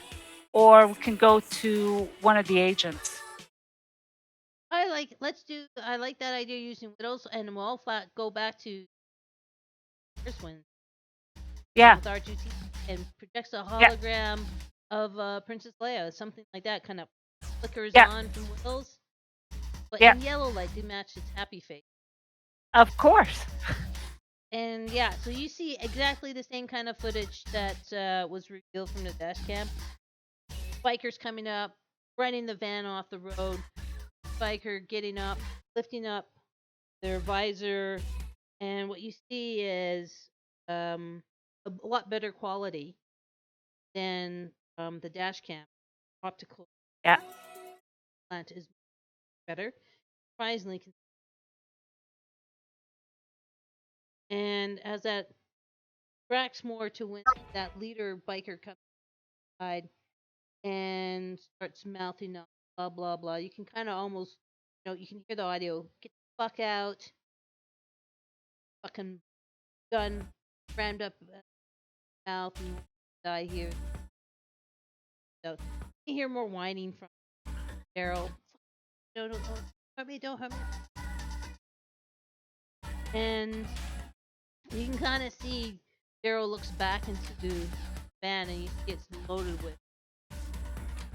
or we can go to one of the agents. I like that idea using Whittles, and we'll all go back to first one. Yeah. With R2T and projects a hologram of Princess Leia, something like that, kind of flickers on from Whittles, but in yellow light to match its happy face. Of course. And And yeah, so you see exactly the same kind of footage that was revealed from the dash cam. Bikers coming up, running the van off the road. Biker getting up, lifting up their visor, and what you see is a lot better quality than the dash cam. Optical Yeah. plant is better, surprisingly. And as that tracks more to when that leader biker comes inside and starts mouthing up, blah blah blah. You can kind of almost, you can hear the audio. Get the fuck out! Fucking gun rammed up mouth and die here. So you hear more whining from Daryl. Don't hurt me! Don't hurt me! And you can kind of see Daryl looks back into the van and you see it's loaded with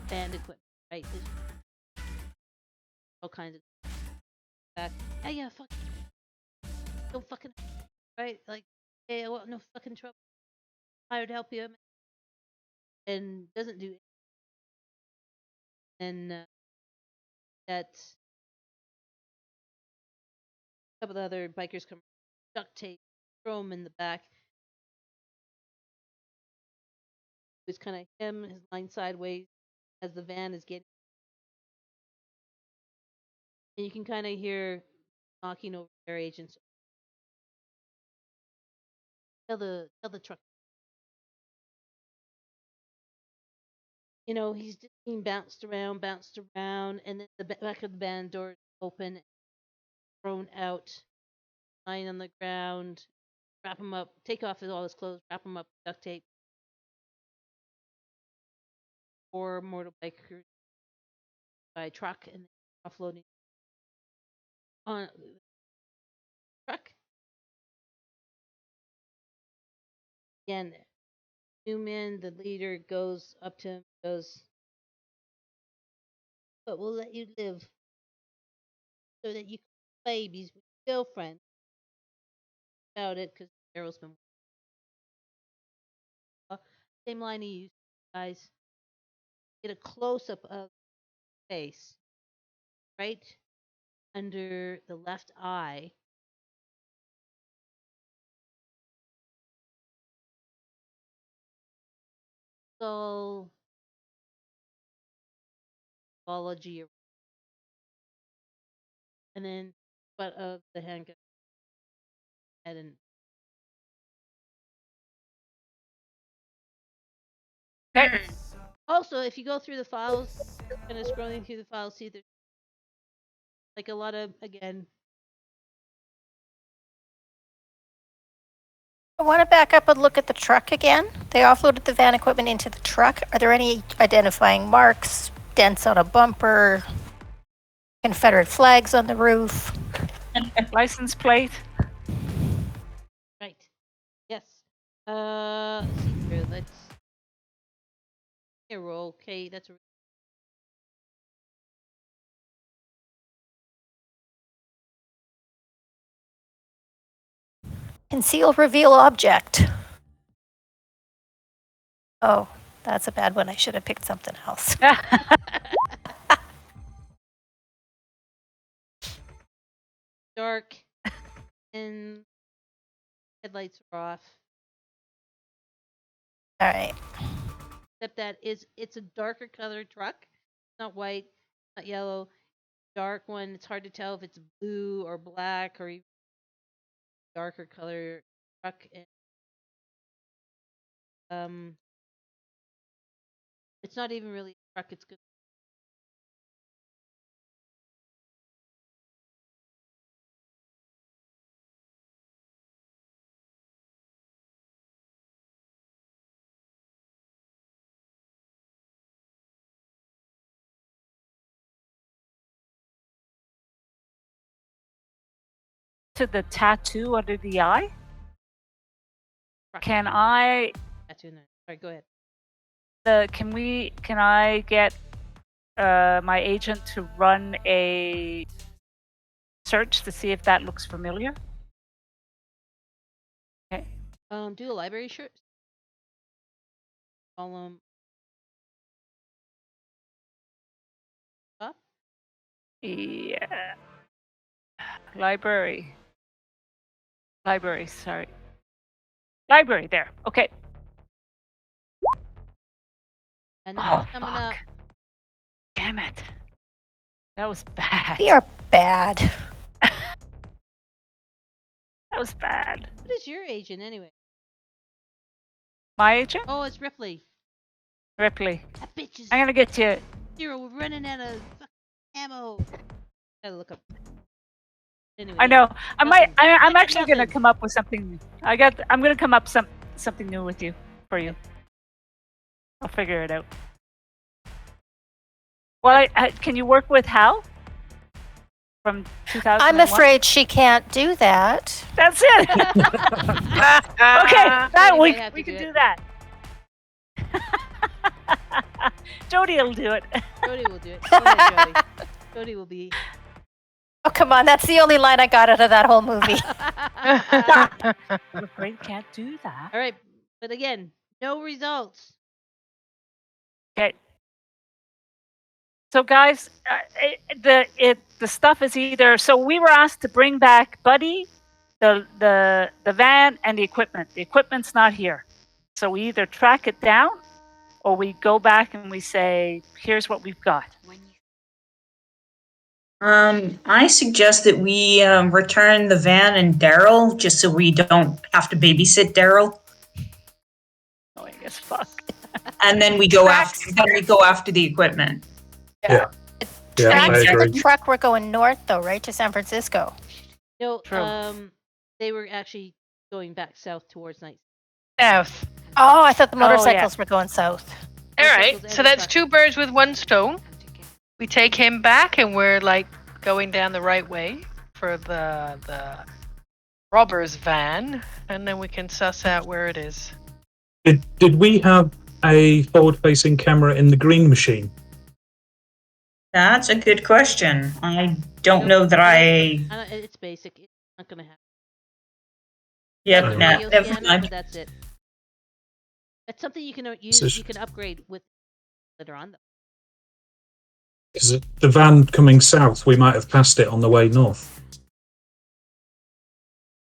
band equipment, right? There's all kinds of back. Yeah, fuck. Don't fucking right. Like, hey, I want no fucking trouble. Hired to help you, and doesn't do it. And that's a couple of other bikers come, duct tape, throw him in the back. It's kind of him, his lying sideways as the van is getting. And you can kind of hear knocking over their agents. Tell the truck. He's just being bounced around, and then the back of the van door is open, thrown out, lying on the ground. Wrap him up, take off all his clothes, wrap him up with duct tape. 4 motorbikers by truck and offloading on the truck. Again, Newman, the leader, goes up to him, goes, "But we'll let you live so that you can have babies with your girlfriend." About it, because Daryl's been same line he used, guys. Get a close up of the face, right under the left eye. Skull, biology, and then butt of the handgun head and Okay. also, if you go through the files, kind of scrolling through the files, see there's like a lot of, again, I want to back up and look at the truck again. They offloaded the van equipment into the truck. Are there any identifying marks, dents on a bumper, Confederate flags on the roof? License plate. right. Yes. Let's see here. Let's roll. Okay, that's a Conceal, reveal object. Oh, that's a bad one. I should have picked something else. dark and headlights are off. All right. Except that it's a darker colored truck. It's not white, not yellow. Dark one. It's hard to tell if it's blue or black or even darker color truck. And, it's not even really a truck. It's good. To the tattoo under the eye. Truck. Can I? Tattoo in there. Sorry, go ahead. Can I get my agent to run a search to see if that looks familiar? Do a library shirt. Column up. Yeah. Library. Library, sorry. Library, there. Okay. And then Oh, coming fuck. up. Damn it. That was bad. We are bad. That was bad. What is your agent anyway? My agent? Oh, it's Ripley. Ripley. That bitch is I'm gonna get you. zero. We're running out of fucking ammo. Gotta look up. Anyway, I know. I'm nothing. actually gonna Nothing. come up with something. I'm gonna come up something new with you for you. I'll figure it out. Well, can you work with Hal from 2001? I'm afraid she can't do that. That's it. Okay, that You might have we to can do do it. that. Jody will do it. Jody will do it. Go ahead, Jody. Jody will be. Oh, come on. That's the only line I got out of that whole movie. I'm afraid can't do that. All right, but again, no results. Okay. So guys, the stuff is either. So we were asked to bring back Buddy, the van, and the equipment. The equipment's not here, so we either track it down, or we go back and we say, "Here's what we've got." I suggest that we return the van and Daryl, just so we don't have to babysit Daryl. Oh, I guess fuck. And then we go after the equipment. Yeah, I Tracks for the agree. truck were going north, though, right to San Francisco. No, True. they were actually going back south towards Night. South. Oh, I thought the Oh, yeah. motorcycles were going south. All right, Motorcycles so and the that's truck. 2 birds with 1 stone. We take him back, and we're like going down the right way for the robber's van, and then we can suss out where it is. Did we have a forward-facing camera in the green machine? That's a good question. I don't know that It's basic. It's not gonna happen. Yep, Like a no, radio never scanner, mind. but that's it. That's something you can use. So- You can upgrade with later on. Though. Because the van coming south, we might have passed it on the way north.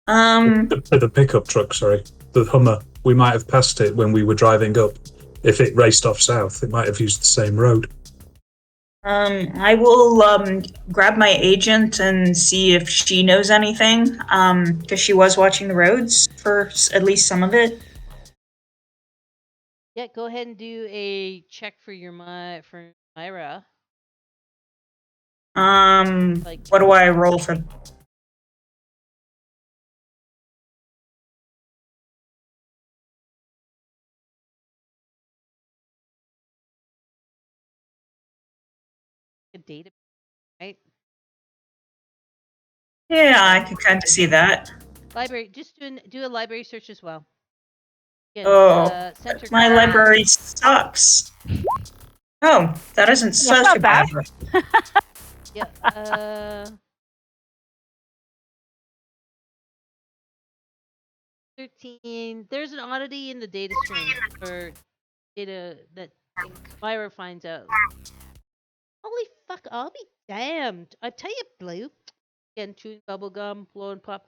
The pickup truck, sorry. The Hummer. We might have passed it when we were driving up. If it raced off south, it might have used the same road. I will grab my agent and see if she knows anything, because she was watching the roads for at least some of it. Yeah, go ahead and do a check for for Myra. What do I roll for? A data, right? Yeah, I could kind of see that. Library. Just do a library search as well. Again, Oh, center my class. library sucks. Oh, that isn't such not a bad. Yeah. 13. There's an oddity in the data stream or data that Myra finds out. Holy fuck! I'll be damned. I tell you, Blue. Again, chewing bubblegum, blowing pop.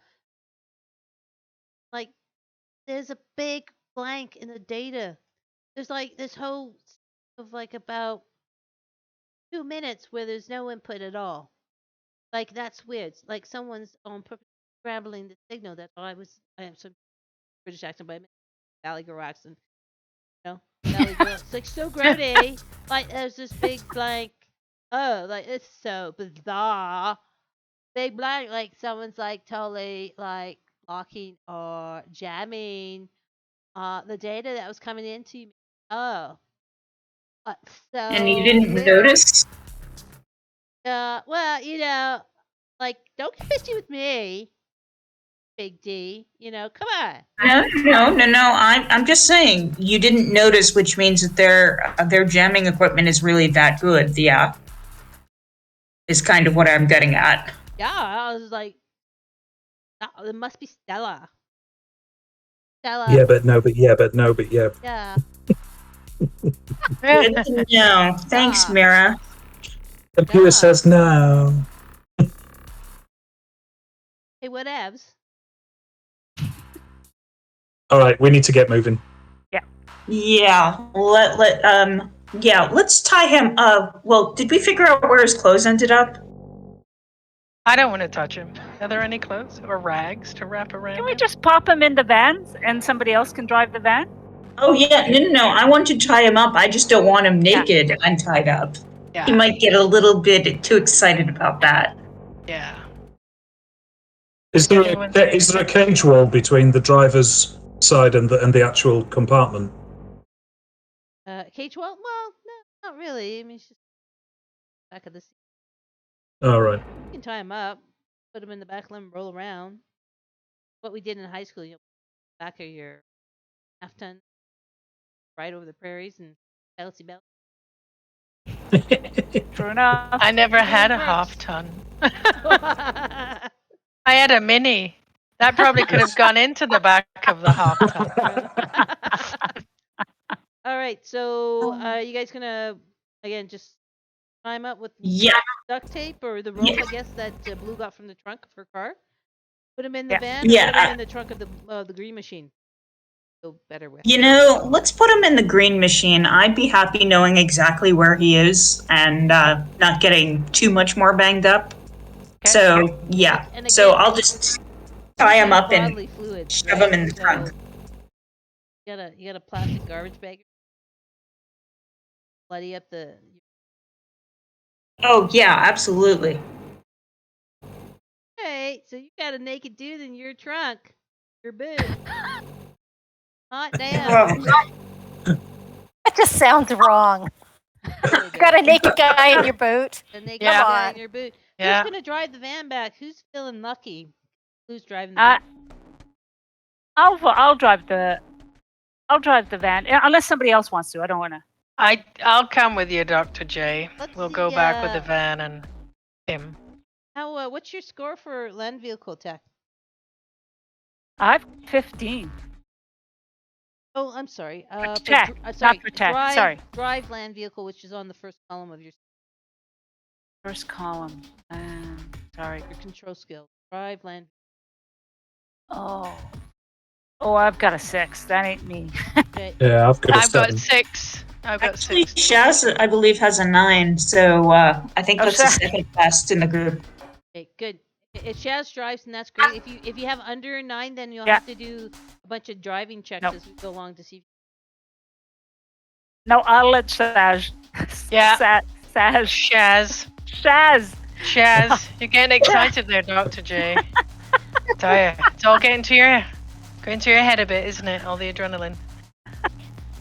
Like, there's a big blank in the data. There's like this whole of like about 2 minutes where there's no input at all. Like that's weird. Like someone's on purpose scrambling the signal. That's why I am some British accent, but I meant Valley Girl accent. You know, Valley Girl. It's like so grody. Like there's this big blank. Oh, like it's so bizarre. Big blank. Like someone's like totally like blocking or jamming the data that was coming into me. Oh. So And you didn't weird. notice? Well, like don't get bitchy with me, Big D. Come on. No. I'm just saying you didn't notice, which means that their jamming equipment is really that good. Yeah, is kind of what I'm getting at. Yeah, I was like, oh, it must be Stella. Shut up. Yeah, but no, but yeah, but no, but yeah. Yeah. Good to know. Thanks, Stop. Mira. Computer Stop. says no. Hey, whatevs. All right, we need to get moving. Yeah. Let's tie him. Well, did we figure out where his clothes ended up? I don't want to touch him. Are there any clothes or rags to wrap around Can we him? just pop him in the van and somebody else can drive the van? Oh yeah, no. I want to tie him up. I just don't want him naked and tied up. Yeah. He might get a little bit too excited about that. Yeah. Is there Anyone- a cage wall between the driver's side and the actual compartment? Cage wall? Well, no, not really. I mean, it's just back of the seat. All right. You can tie him up, put him in the back, let him roll around. What we did in high school, back of your half ton, right over the prairies and bouncy belt. True enough. I never had a works. half ton. I had a mini. That probably could have gone into the back of the half ton. All right, so you guys gonna again just tie him up with Yeah. duct tape or the rope, Yeah. I guess that Blue got from the trunk of her car. Put him in the Yeah. van. Yeah, Or put him I- in the trunk of the green machine. Go better with. Let's put him in the green machine. I'd be happy knowing exactly where he is and not getting too much more banged up. Okay. So, yeah. And So again, I'll just tie him up and bodily fluids, shove right? him in the trunk. So you got a plastic garbage bag. Bloody up the. Oh, yeah, absolutely. Hey, so you got a naked dude in your trunk, your boot. Hot damn. Oh, That just sounds wrong. There You got a naked guy in your boot. A naked Yeah. guy on. in your boot. Yeah. Who's gonna drive the van back? Who's feeling lucky? Who's driving the Uh, van? I'll drive the van unless somebody else wants to. I don't want to. I'll come with you, Dr. J. Let's We'll see, go back with the van and him. How? What's your score for land vehicle tech? I've 15. Oh, I'm sorry. For tech, not for tech. Drive, Sorry. drive land vehicle, which is on the first column of your First column. Sorry. your control skill. Drive land. Oh, I've got a 6. That ain't me. Okay. Yeah, I've got a I've got 7. 6. I've got actually, 6. Shaz, I believe, has a 9. So I think Oh, that's the Shaz. second best in the group. Okay, good. If Shaz drives, and that's great. If you have under a 9, then you'll Yeah. have to do a bunch of driving checks Nope. as we go along to see. No, I'll let Saj. Yeah. Saj. Shaz, Shaz. you're getting excited there, Dr. J. Tell ya, it's all going to your head a bit, isn't it? All the adrenaline.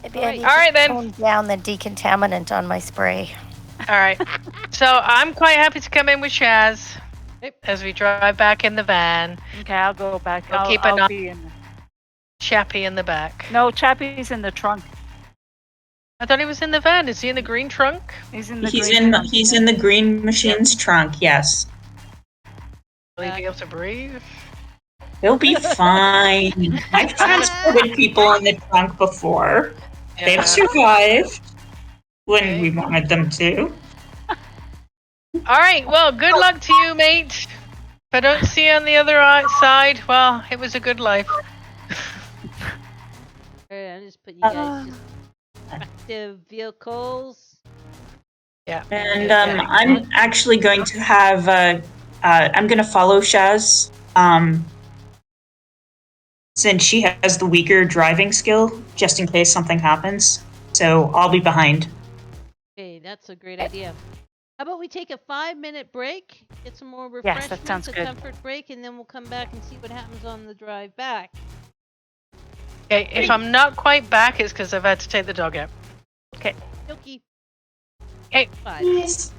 Maybe All I right. need All right, to then. tone down the decontaminant on my spray. All right. So I'm quite happy to come in with Shaz Yep. as we drive back in the van. Okay, I'll go back. We'll I'll keep an eye- be in. Chappie in the back. No, Chappie's in the trunk. I thought he was in the van. Is he in the green trunk? He's in the He's green in trunk. he's in the green machine's trunk. Yes, Will he be able to breathe? he'll be fine. I've transported people in the trunk before. They've survived when we wanted them to. All right. Well, good luck to you, mate. If I don't see you on the other side, well, it was a good life. Alright, I'm just putting you guys just active vehicles. Yeah. And I'm actually going to have I'm going to follow Shaz since she has the weaker driving skill, just in case something happens. So I'll be behind. Okay, that's a great idea. How about we take a 5-minute break, get some more Yes, refreshments, that sounds a good. comfort break, and then we'll come back and see what happens on the drive back. Okay. If I'm not quite back, it's because I've had to take the dog out. Yoki. Okay. 5. Yes.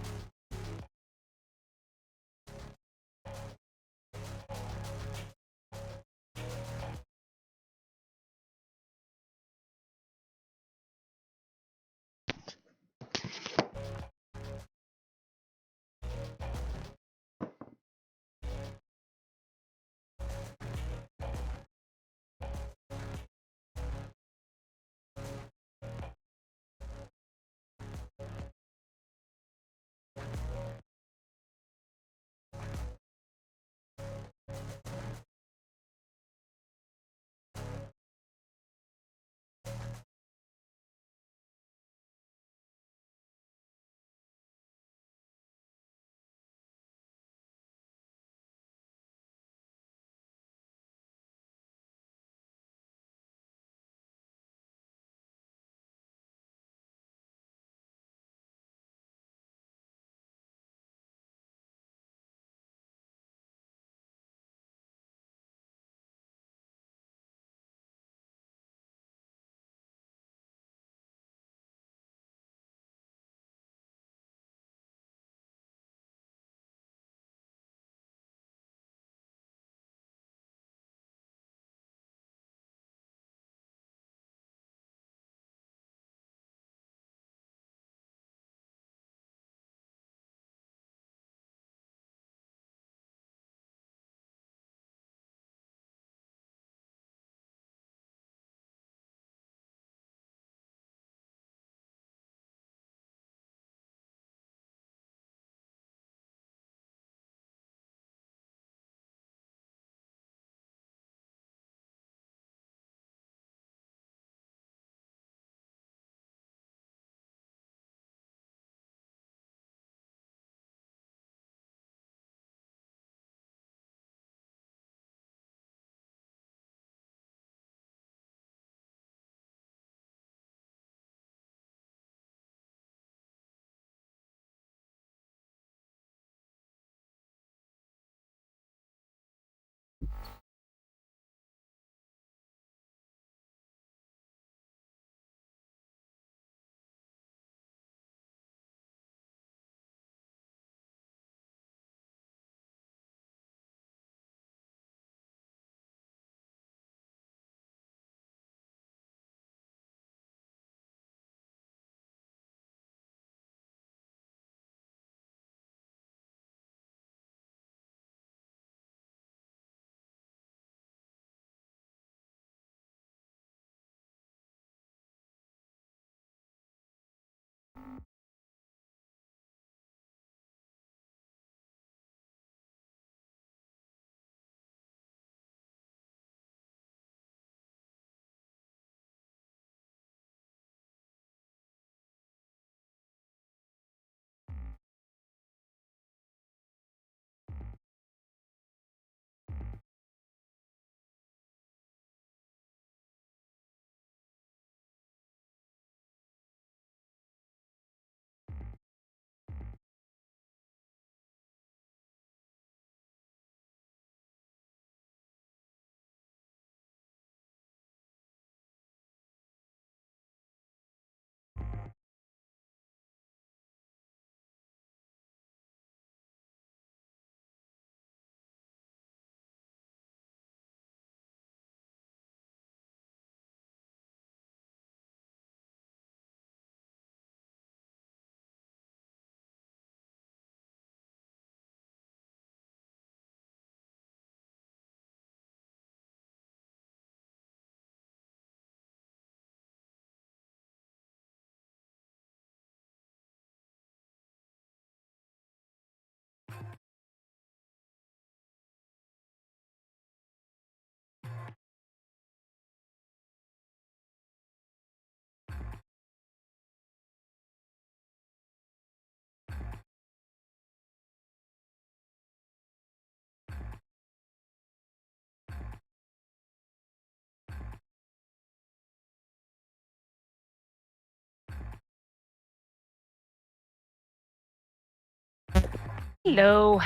Hello.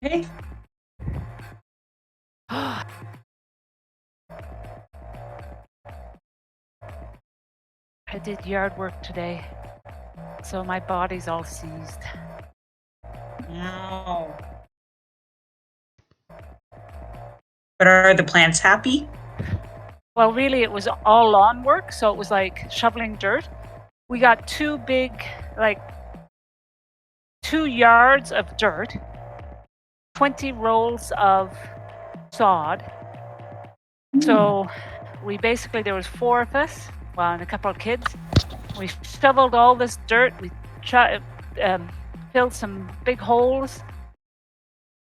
Hey. I did yard work today, so my body's all seized. Wow. But are the plants happy? Well, really, it was all lawn work, so it was like shoveling dirt. We got 2 yards of dirt, 20 rolls of sod. So there was 4 of us, well, and a couple of kids. We shoveled all this dirt. We filled some big holes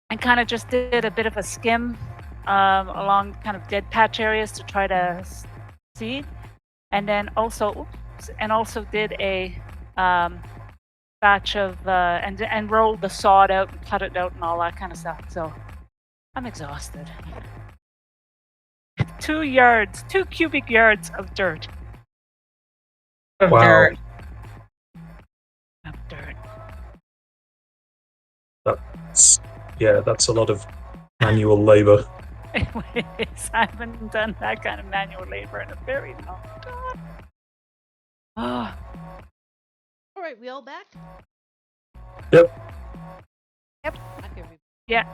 and kind of just did a bit of a skim along kind of dead patch areas to try to seed, and then also did a batch of and rolled the sod out and cut it out and all that kind of stuff. So I'm exhausted. 2 cubic yards of dirt. Of Wow. dirt. Of dirt. That's a lot of manual labor. Anyways, I haven't done that kind of manual labor in a very long time. Oh, All right, we all back? Yep. Yep. Back, everybody. yeah.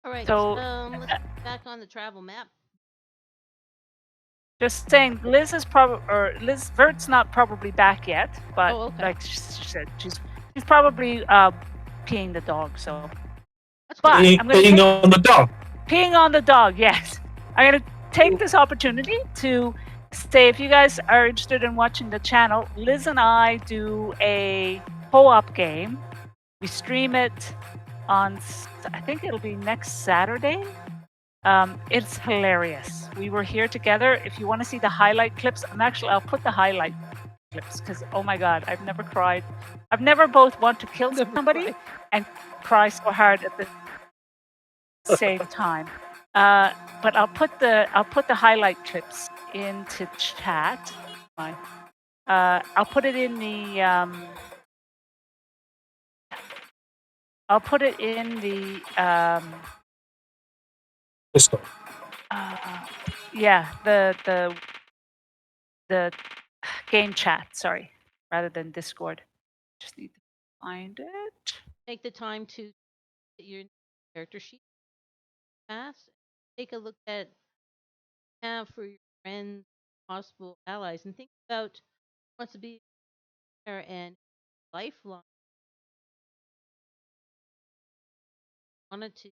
All right. So, let's get back on the travel map. Just saying, Vert's not probably back yet, but Oh, okay. like she said, she's probably peeing the dog. So, That's but good. I'm gonna Being on the dog. peeing on the dog. Yes, I'm gonna take this opportunity to say, if you guys are interested in watching the channel, Liz and I do a co-op game. We stream it on, I think it'll be next Saturday. It's hilarious. We were here together. If you want to see the highlight clips, I'll put the highlight clips because, oh my God, I've never cried. I've never both want to kill somebody and cry so hard at the same time. But I'll put the highlight clips into chat. I'll put it in the Discord. yeah, the game chat, sorry, rather than Discord. Just need to find it. Take the time to get your character sheet pass. Take a look at have for your friends, possible allies, and think about who wants to be there and lifelong. Wanted to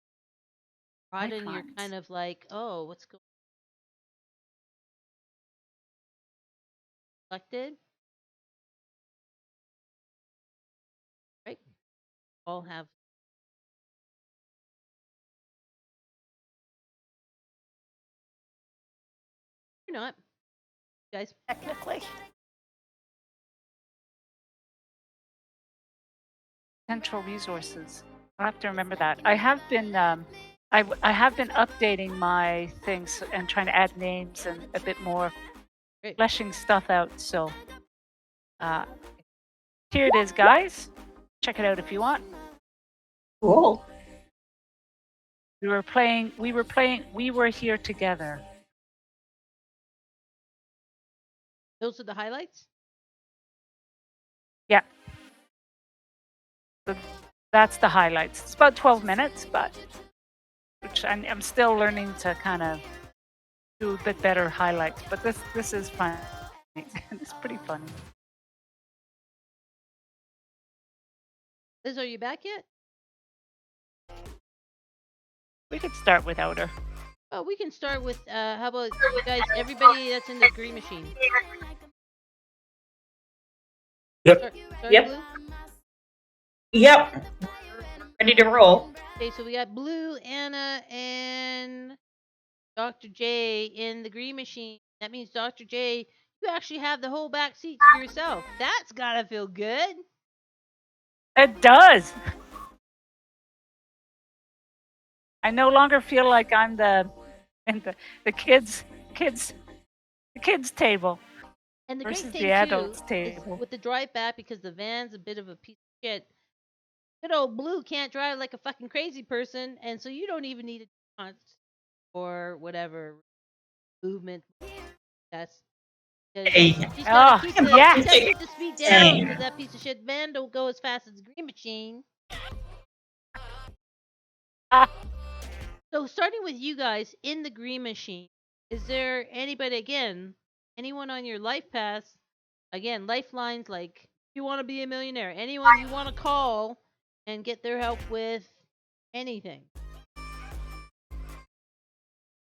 broaden your Lifelines. kind of like, oh, what's going collected, right? All have you're not, you guys. Technically. Central resources. I'll have to remember that. I have been I have been updating my things and trying to add names and a bit more Great. fleshing stuff out. So here it is, guys. Check it out if you want. Cool. We were here together. Those are the highlights. Yeah. So that's the highlights. It's about 12 minutes, but which I'm still learning to kind of do a bit better highlights. But this is fun. It's pretty funny. Liz, are you back yet? We could start without her. Oh, we can start with how about you guys? Everybody that's in the green machine. Yep. Start Yep. Blue? Yep. Ready to roll. Okay, so we got Blue, Anna, and Dr. J in the green machine. That means Dr. J, you actually have the whole back seat to yourself. That's gotta feel good. It does. I no longer feel like I'm the kids table. And the versus great the thing adults too table. is with the drive back, because the van's a bit of a piece of shit. good old Blue can't drive like a fucking crazy person, and so you don't even need a taunt or whatever movement. That's Hey, she's gotta Oh, keep yeah. she's gotta keep the speed down so that piece of shit Van don't go as fast as the Green Machine. So starting with you guys in the Green Machine, is there anybody again, anyone on your life path, again, lifelines like if you want to be a millionaire, anyone you want to call and get their help with anything?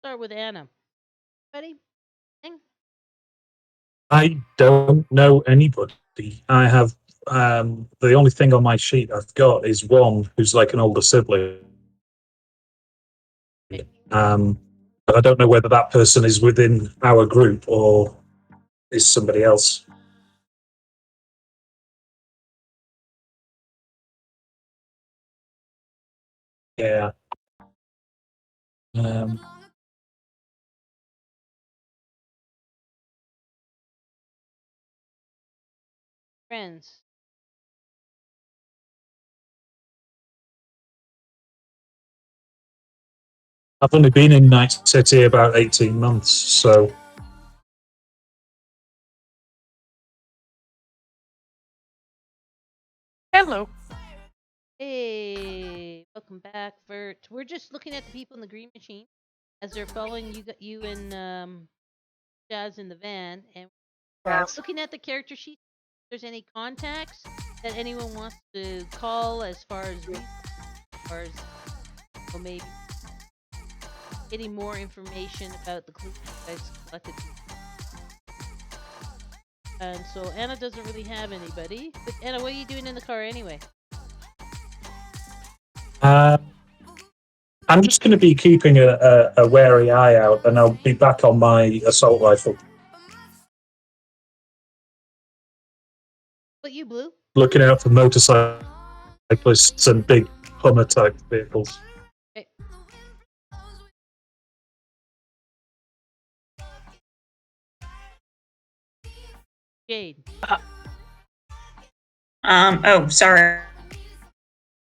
Start with Anna. Ready? I don't know anybody. I have the only thing on my sheet I've got is one who's like an older sibling. But I don't know whether that person is within our group or is somebody else. Yeah. Um, Friends. I've only been in Night City about 18 months, so Hello. Hey, welcome back, Vert. We're just looking at the people in the Green Machine as they're following you and Jazz in the van, and looking at the character sheet. If there's any contacts that anyone wants to call as far as or maybe getting more information about the clues you guys collected. And so Anna doesn't really have anybody. But Anna, what are you doing in the car anyway? I'm just going to be keeping a wary eye out, and I'll be back on my assault rifle. What you, Blue? Looking out for motorcyclists and big Hummer type vehicles. Okay. Jade. Oh, sorry.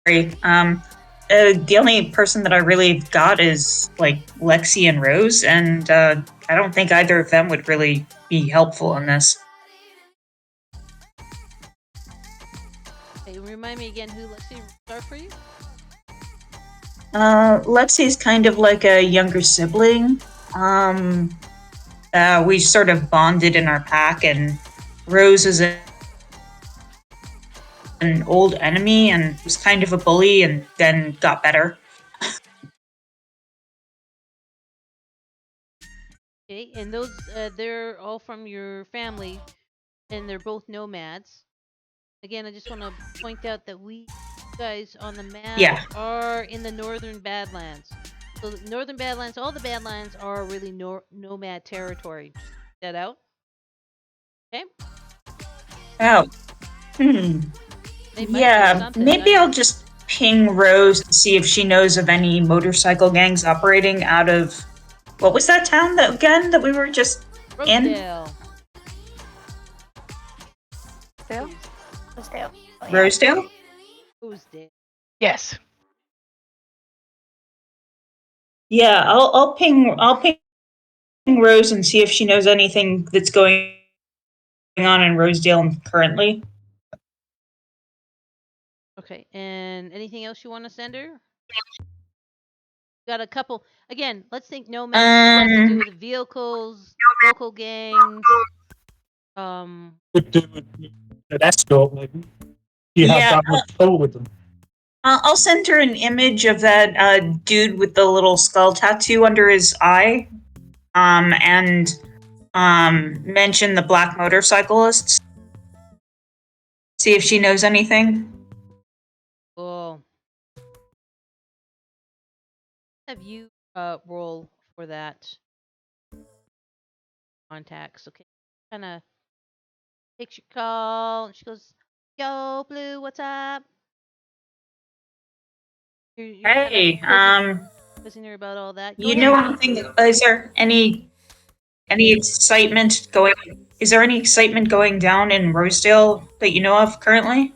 The only person that I really got is like Lexi and Rose, and I don't think either of them would really be helpful in this. Hey, remind me again who Lexi are for you? Lexi's kind of like a younger sibling. We sort of bonded in our pack, and Rose is an old enemy and was kind of a bully and then got better. Okay, and those they're all from your family, and they're both nomads. Again, I just want to point out that we guys on the map are in the Northern Badlands. So the Northern Badlands, all the Badlands are really nomad territory. Just that out. Okay. Oh. Yeah, maybe I'll just ping Rose and see if she knows of any motorcycle gangs operating out of what was that town that we were just Rosedale. in? Rosedale. Rosedale? Rosedale. Yes. Yeah, I'll ping Rose and see if she knows anything that's going on in Rosedale currently. Okay, and anything else you want to send her? Got a couple. Again, let's think nomads has to do with vehicles, local gangs. Could do an escort, maybe. You have that much pull with them. I'll send her an image of that dude with the little skull tattoo under his eye, and mention the black motorcyclists. See if she knows anything. Cool. Have you roll for that contacts? Okay, kind of takes your call. And she goes, "Yo, Blue, what's up?" You're Hey, quizzing her about all that. you know anything? Is there any excitement going? Is there any excitement going down in Rosedale that you know of currently?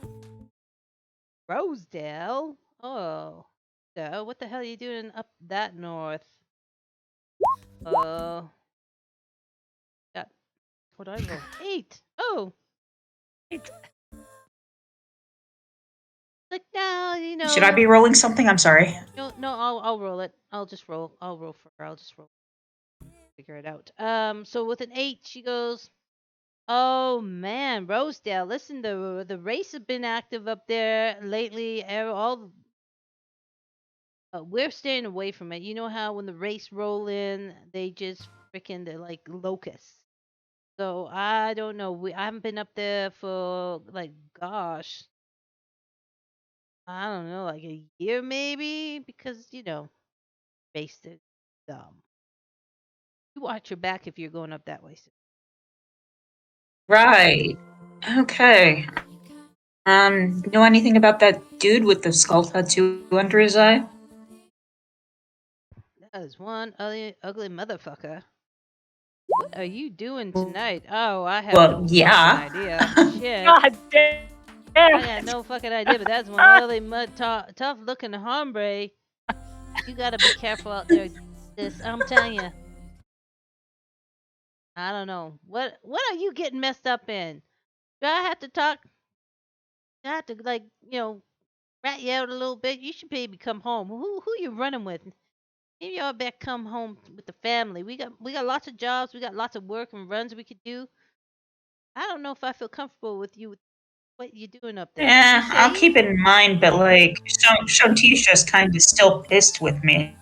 Rosedale? Oh. So, what the hell are you doing up that north? Uh, got what do I roll? 8. Oh, like now, Should I be rolling something? I'm sorry. No, I'll roll it. I'll just roll. I'll roll for her. I'll just roll. Figure it out. So with an 8, she goes, "Oh man, Rosedale, listen, the race has been active up there lately. All we're staying away from it. You know how when the race roll in, they just they're like locusts. So I don't know. I haven't been up there for like, gosh, I don't know, like a year maybe, because race is dumb. You watch your back if you're going up that way. Right. Okay. Know anything about that dude with the skull tattoo under his eye? That is one ugly motherfucker. What are you doing tonight? Oh, I have Well, no fucking yeah. idea. Shit. God damn. I got no fucking idea, but that's one ugly, tough looking hombre. You gotta be careful out there, sis. I'm telling you. I don't know. What are you getting messed up in? Do I have to talk? Do I have to, like, rat you out a little bit? You should maybe come home. Who you running with? Maybe y'all better come home with the family. We got lots of jobs. We got lots of work and runs we could do. I don't know if I feel comfortable with you with what you're doing up there. You Yeah, I'll safe? keep it in mind, but like, Shantisha's kind of still pissed with me.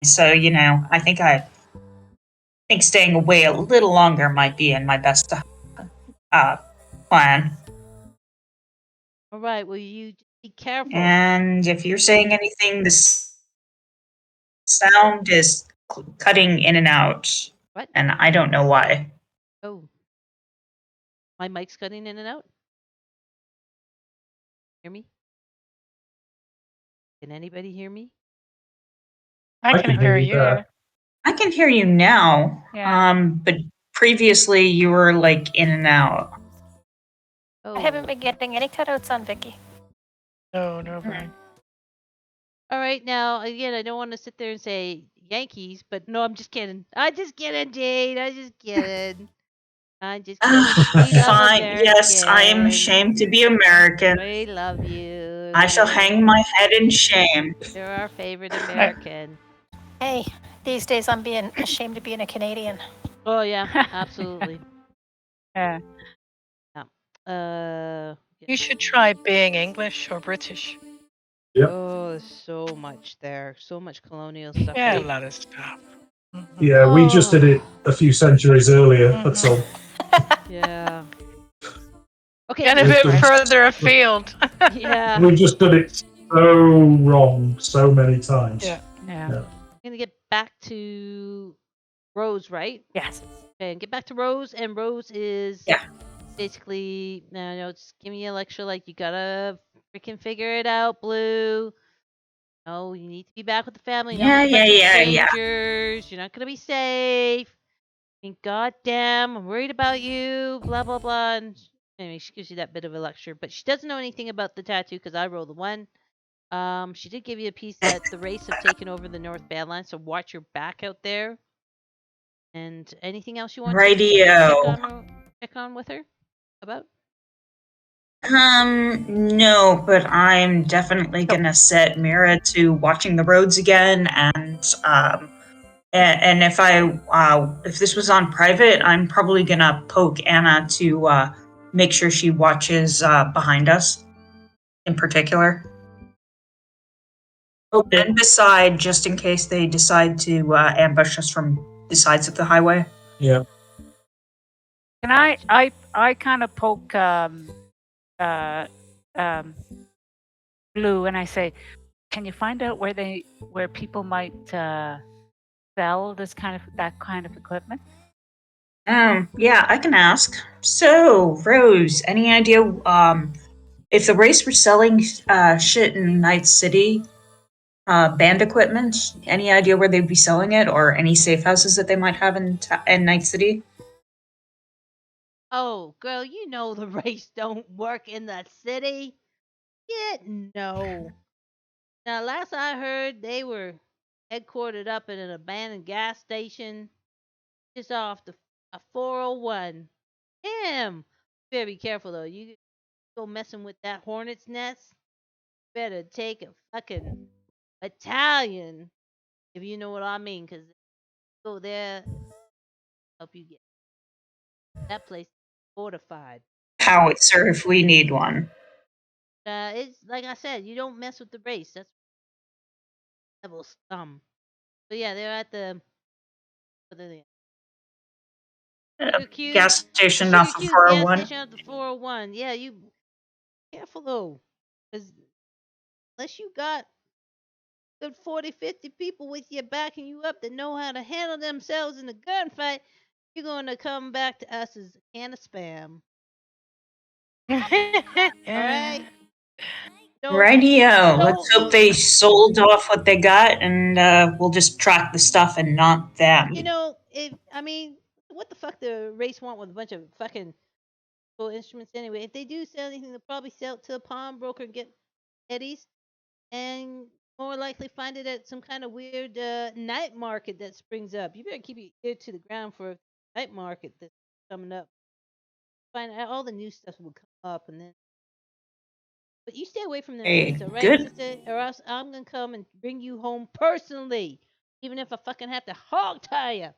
So, I think staying away a little longer might be in my best plan. All right. Well, you just be careful. And if you're saying anything, this sound is cutting in and out. What? And I don't know why. Oh, my mic's cutting in and out. Hear me? Can anybody hear me? I can hear you. there. I can hear you now. Yeah. But previously you were like in and out. Oh. I haven't been getting any cutouts on Vicky. No, no, Brian. All right. Now, again, I don't want to sit there and say Yankees, but no, I'm just kidding. I'm just kidding, Jade. I'm just kidding. I'm just kidding. We love Fine. Yes, I am Americans. ashamed to be American. We love you. I shall hang my head in shame. You're our favorite American. Hey, these days I'm being ashamed of being a Canadian. Oh yeah, absolutely. Yeah. Yeah. You should try being English or British. Yep. Oh, there's so much there. So much colonial stuff. Yeah, a right? lot of stuff. Yeah, we just did it a few centuries earlier. That's all. Yeah. Okay. And a We've bit done- further afield. Yeah. We've just done it so wrong so many times. Yeah. Yeah. Yeah. I'm gonna get back to Rose, right? Yes. Okay, and get back to Rose, and Rose is Yeah. basically, it's giving you a lecture like you gotta freaking figure it out, Blue. No, you need to be back with the family. Not with a bunch of strangers. You're not gonna be safe. I mean, goddamn, I'm worried about you. Blah blah blah. And anyway, she gives you that bit of a lecture, but she doesn't know anything about the tattoo because I rolled a 1. She did give you a piece that the race have taken over the North Badlands, so watch your back out there. And anything else you want to check on with her about? No, but I'm definitely gonna set Mira to watching the roads again, and if this was on private, I'm probably gonna poke Anna to make sure she watches behind us, in particular. Okay. And beside, just in case they decide to ambush us from the sides of the highway. Yeah. Can I kind of poke Blue and I say, can you find out where people might sell that kind of equipment? Yeah, I can ask. So, Rose, any idea if the race were selling shit in Night City, band equipment? Any idea where they'd be selling it, or any safe houses that they might have in Night City? Oh, girl, you know the race don't work in the city. Yeah, no. Now, last I heard, they were headquartered up at an abandoned gas station just off a 401. Damn. Better be careful though. You go messing with that hornet's nest, better take a fucking Italian, if you know what I mean, because go there, help you get that place fortified. Howitzer if we need one. It's like I said, you don't mess with the race. That's level scum. But yeah, they're at the what are they? Sugar Cube, Gas the station Sugar off of Cube gas 401. station at the 401. Yeah, you careful though, because unless you got good 40, 50 people with you backing you up that know how to handle themselves in a gunfight, you're going to come back to us as a can of spam. All right? Rightio. Let's hope don't they sold off what they got, and we'll just track the stuff and not them. you know, what the fuck the race want with a bunch of fucking cool instruments anyway? If they do sell anything, they'll probably sell it to a pawnbroker and get eddies, and more likely find it at some kind of weird night market that springs up. You better keep your ear to the ground for a night market that's coming up. Find out all the new stuff will come up, and then. But you stay away from them Hey, races, all right, good. sister? Or else I'm gonna come and bring you home personally, even if I fucking have to hog tie you.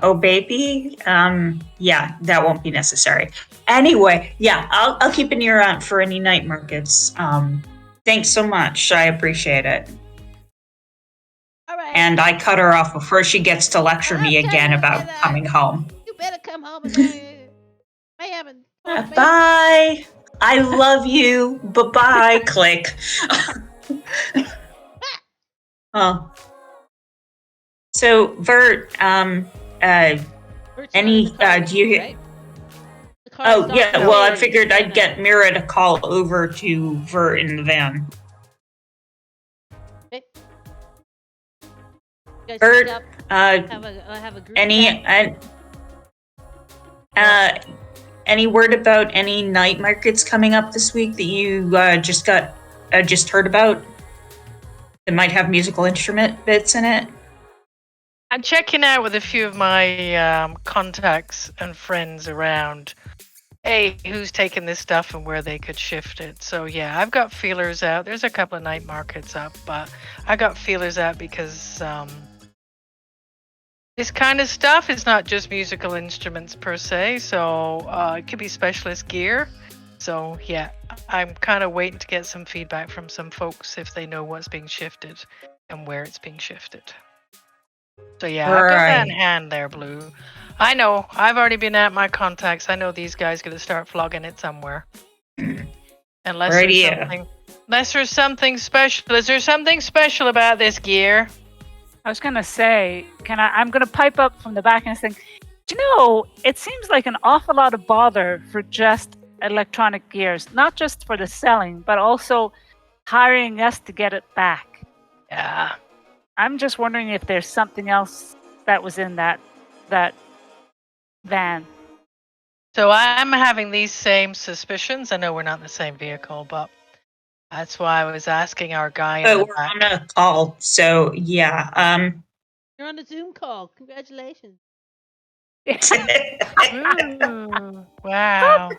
Oh baby, yeah, that won't be necessary. Anyway, yeah, I'll keep an ear out for any night markets. Thanks so much. I appreciate it. All right. And I cut her off before she gets to lecture me again about coming home. You better come home and may have Bye. I love you. Bye-bye. Click. Oh. So, Vert, any, do you hear? Right? Oh, yeah, well, I figured I'd get Mira to call over to Vert in the van. Okay. Vert, have a group any word about any night markets coming up this week that you just heard about that might have musical instrument bits in it? I'm checking out with a few of my contacts and friends around. Hey, who's taking this stuff and where they could shift it. So yeah, I've got feelers out. There's a couple of night markets up, but I got feelers out because this kind of stuff is not just musical instruments per se, so it could be specialist gear. So yeah, I'm kind of waiting to get some feedback from some folks if they know what's being shifted and where it's being shifted. So yeah, I've got that in hand there, Blue. I know, I've already been at my contacts. I know these guys going to start flogging it somewhere. Unless there's something special. Is there something special about this gear? I was gonna say, I'm gonna pipe up from the back and think, do you know, it seems like an awful lot of bother for just electronic gears, not just for the selling, but also hiring us to get it back. Yeah. I'm just wondering if there's something else that was in that van. So I'm having these same suspicions. I know we're not in the same vehicle, but that's why I was asking our guy. We're on a call, so yeah. You're on a Zoom call. Congratulations. Ooh, wow.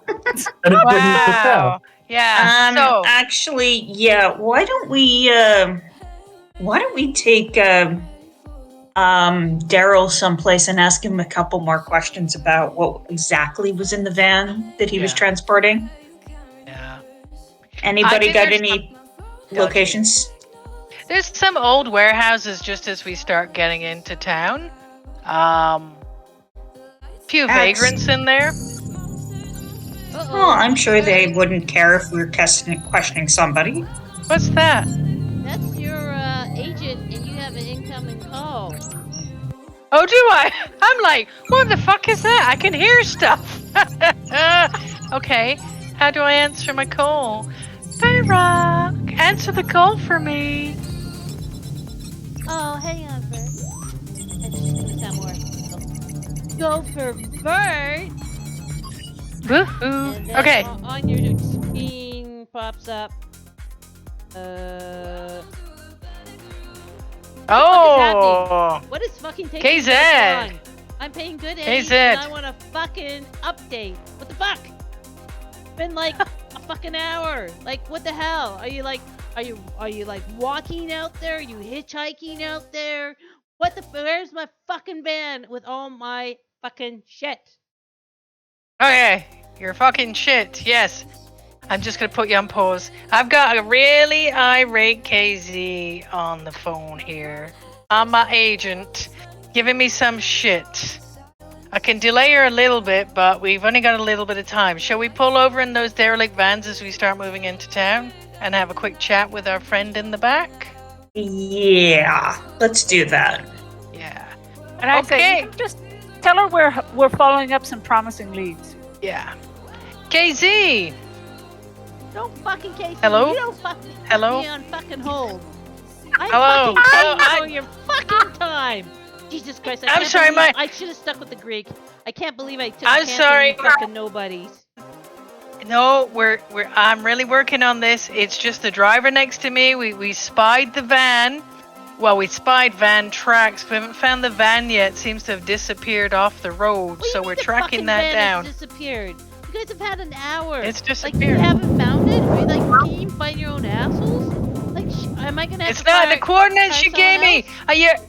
Wow. Yeah. So actually, yeah. Why don't we take Daryl someplace and ask him a couple more questions about what exactly was in the van that he was transporting? Yeah. Anybody got any locations? There's some old warehouses just as we start getting into town. Few vagrants in there. Oh, I'm sure they wouldn't care if we were questioning somebody. What's that? That's your agent, and you have an incoming call. Oh, do I? I'm like, what the fuck is that? I can hear stuff. Okay, how do I answer my call? Bayrock, answer the call for me. Oh, hang on, Vert. It's just gonna sound more. Go for Vert. Woohoo. Okay. On your screen, pops up. Oh, What is fucking taking you KZ. guys so long? I'm paying good aid KZ. and I want a fucking update. What the fuck? It's been like a fucking hour. Like, what the hell? Are you like walking out there? Are you hitchhiking out there? What the? Where's my fucking van with all my fucking shit? Okay, you're fucking shit. Yes. I'm just gonna put you on pause. I've got a really irate KZ on the phone here. I'm my agent, giving me some shit. I can delay her a little bit, but we've only got a little bit of time. Shall we pull over in those derelict vans as we start moving into town and have a quick chat with our friend in the back? Yeah, let's do that. Yeah. And I say, Okay. just tell her we're following up some promising leads. Yeah. KZ! Don't fucking case Hello? me. You don't fucking put Hello? me on fucking hold. I'm Hello? fucking Hello? paying for your fucking time. Jesus Christ! I'm sorry, I should have stuck with the Greek. I can't believe I took a I'm chance on sorry. you fucking nobodies. No, I'm really working on this. It's just the driver next to me. We spied the van. Well, we spied van tracks. We haven't found the van yet. It seems to have disappeared off the road. What do you So mean we're the tracking fucking that van down. has disappeared. You guys have had an hour. It's Like, you disappeared. haven't found it? Are you like, can you find your own assholes? Like, am I gonna have It's to not fire, the coordinates hire you gave someone me. else?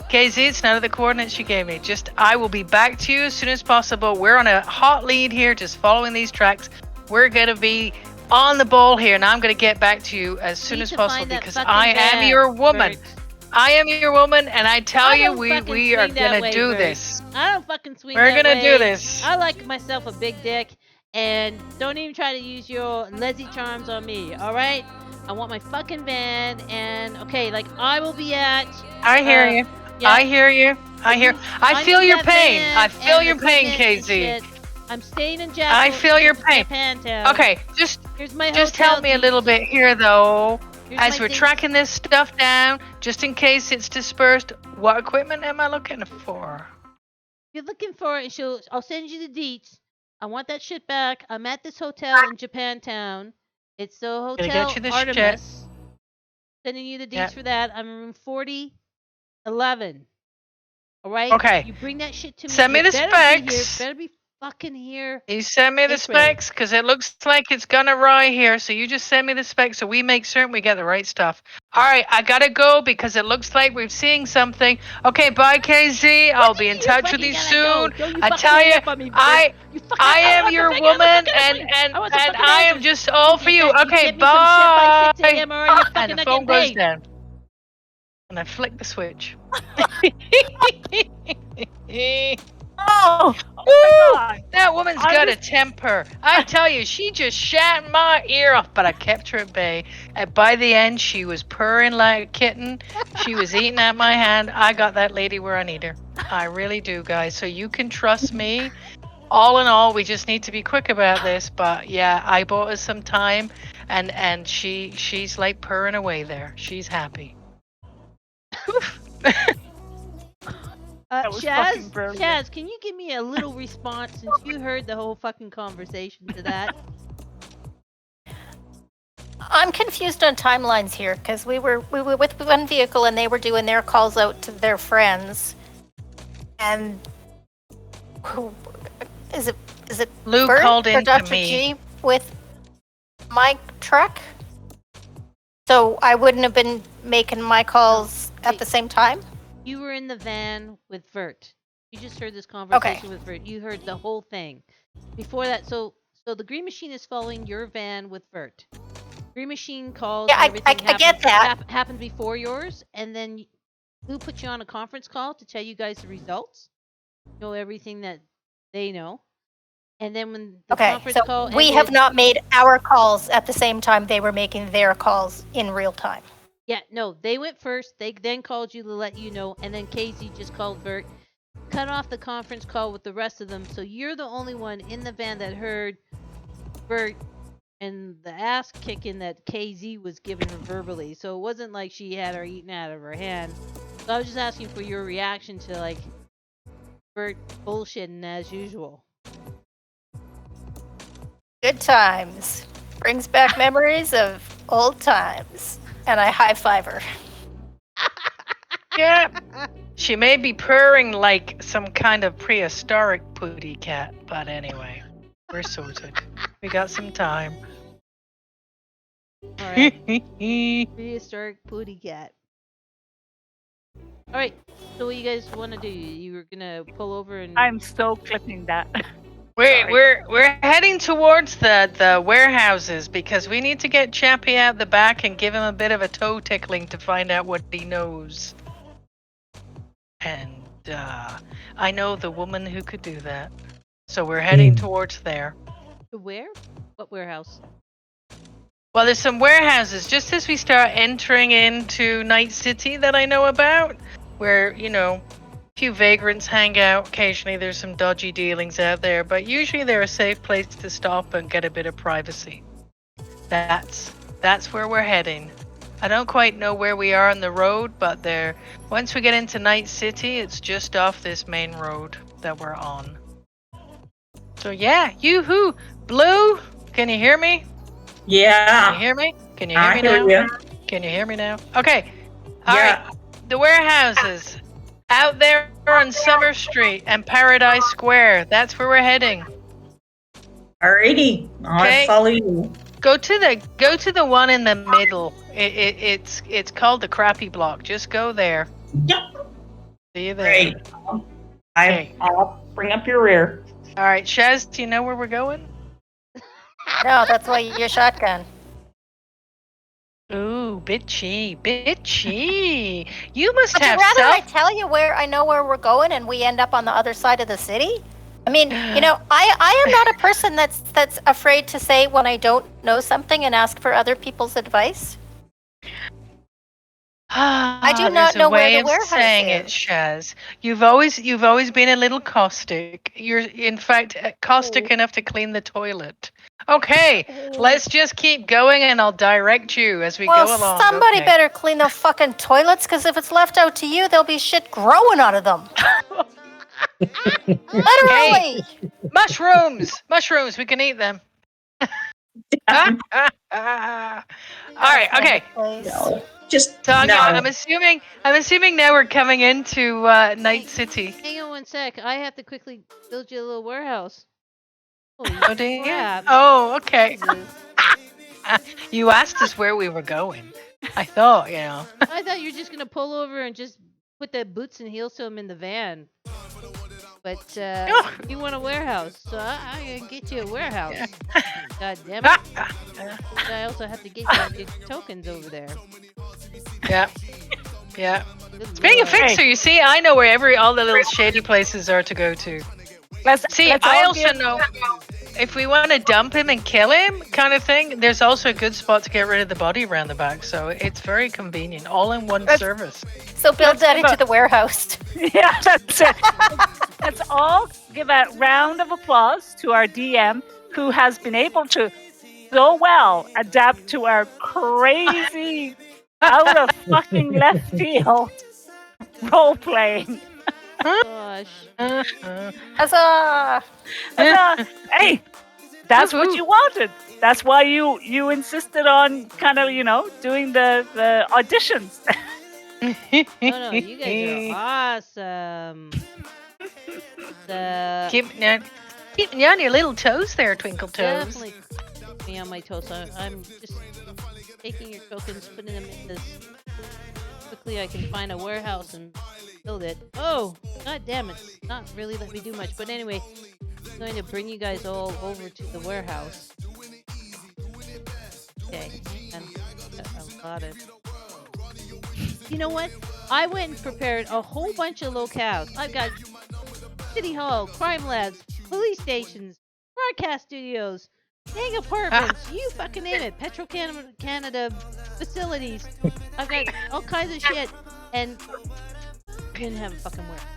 KZ, it's none of the coordinates you gave me. Just, I will be back to you as soon as possible. We're on a hot lead here, just following these tracks. We're gonna be on the ball here, and I'm gonna get back to you as soon Need as to possible find that because fucking I am van, your woman. Vert. I am your woman, and I tell I you, don't we fucking are swing that gonna way, do Vert. this. I don't fucking swing We're that gonna way. do this. I like myself a big dick, and don't even try to use your Leslie charms on me, alright? I want my fucking van, and okay, like, I will be at... I hear you. yeah, I hear you. I I'm feel in your that pain. van I feel and your the pain, equipment and KZ. shit. I'm staying in Japan. I feel your pain. Japantown. Okay, just Here's my tell hotel me a deets. little bit here, though. Here's As my we're dates. tracking this stuff down, just in case it's dispersed, what equipment am I looking for? You're looking for it, and I'll send you the deets. I want that shit back. I'm at this hotel in Japantown. It's the Gonna Hotel get you the Artemis. shit. Sending you the deets Yeah. for that. I'm in room 4011. All right. Okay. You bring that shit to me. Send me You the better Be here. specs. Better be fucking here. You send me the April. specs, because it looks like it's gonna ride here. So you just send me the specs so we make certain we get the right stuff. All right, I gotta go because it looks like we're seeing something. Okay, bye, KZ. I'll be in touch with you soon. I tell you, I am your woman, and I am just all for you. Okay, bye. And the phone goes down, and I flick the switch. Oh Woo! my God. That woman's I got was- a temper. I tell you, she just shat my ear off, but I kept her at bay. And by the end, she was purring like a kitten. She was eating at my hand. I got that lady where I need her. I really do, guys. So you can trust me. All in all, we just need to be quick about this. But yeah, I bought her some time, and she's like purring away there. She's happy. That was fucking Chaz, brilliant. Chaz, can you give me a little response since you heard the whole fucking conversation to that? I'm confused on timelines here because we were with one vehicle and they were doing their calls out to their friends. And is it Lou Vert called or in to Dr. me. G with my truck? So I wouldn't have been making my calls at the same time? You were in the van with Vert. You just heard this conversation with Vert. You heard the whole thing. Before that, so the Green Machine is following your van with Vert. Green Machine calls. Yeah, and everything I get that. happened before yours, and then Lou put you on a conference call to tell you guys the results. Know everything that they know, and then when the Okay, conference so call we ended, have not made our calls at the same time they were making their calls in real time. Yeah, no, they went first. They then called you to let you know, and then KZ just called Vert, cut off the conference call with the rest of them. So you're the only one in the van that heard Vert and the ass kicking that KZ was giving her verbally. So it wasn't like she had her eaten out of her hand. So I was just asking for your reaction to like Vert bullshitting as usual. Good times. Brings back memories of old times. And I high-five her. Yeah. She may be purring like some kind of prehistoric pooty cat, but anyway, we're sorted. We got some time. All right. Prehistoric pooty cat. All right. So what you guys want to do? You were gonna pull over and. I'm still clipping that. We're heading towards the warehouses because we need to get Chappie out the back and give him a bit of a toe tickling to find out what he knows. And I know the woman who could do that. So we're heading towards there. Where? What warehouse? Well, there's some warehouses just as we start entering into Night City that I know about, where, a few vagrants hang out. Occasionally there's some dodgy dealings out there, but usually they're a safe place to stop and get a bit of privacy. That's where we're heading. I don't quite know where we are on the road, but once we get into Night City, it's just off this main road that we're on. So yeah, yoo-hoo! Blue, can you hear me? Yeah. Can you hear me? Can you hear me hear now? you. Can you hear me now? Okay. Yeah. Alright. The warehouses. Out there on Summer Street and Paradise Square. That's where we're heading. Alrighty. Okay. I'll follow you. Go to the one in the middle. It's called the Crappy Block. Just go there. Yep. See you there. Great. Okay. I'll bring up your rear. Alright, Shaz, do you know where we're going? No, that's why your shotgun. Ooh, bitchy. You must Would you have rather I self. tell you I know where we're going and we end up on the other side of the city? I mean, I am not a person that's afraid to say when I don't know something and ask for other people's advice. I do not know where the warehouse saying it, is. Shaz. You've always been a little caustic. You're in fact caustic enough to clean the toilet. Okay, let's just keep going and I'll direct you as we go along. Somebody okay? better clean the fucking toilets, because if it's left out to you, there'll be shit growing out of them. Literally. Mushrooms. We can eat them. All right. Okay. No. Just So no. I'm assuming now we're coming into Night City. Hang on one sec. I have to quickly build you a little warehouse. Holy Oh, damn. crap. Oh, okay. Jesus. You asked us where we were going. I thought, I thought you were just gonna pull over and just put the boots and heels to him in the van. But you want a warehouse, so I'm gonna get you a warehouse. God damn it! I also have to get you your tokens over there. Yeah. Good Being a lord. fixer, you see, I know where all the little shady places are to go to. Let's I all also give- know if we want to dump him and kill him, kind of thing, there's also a good spot to get rid of the body around the back. So it's very convenient, all in one service. So build that into the warehouse. Yeah, that's it. Let's all give a round of applause to our DM, who has been able to so well adapt to our crazy, out of fucking left field role playing. Gosh. Huzzah! Hey, that's what Woohoo. you wanted. That's why you insisted on kind of doing the auditions. Oh no, you guys are awesome. Keeping you on your little toes there, Twinkle Toes. Definitely keep me on my toes. I'm just taking your tokens, putting them in this. Quickly, I can find a warehouse and build it. Oh, god damn it! It's not really let me do much. But anyway, I'm going to bring you guys all over to the warehouse. Okay, and a lot of. You know what? I went and prepared a whole bunch of locales. I've got City Hall, crime labs, police stations, broadcast studios, dang apartments, you fucking name it, Petro-Canada facilities. I've got all kinds of shit, and I didn't have a fucking warehouse.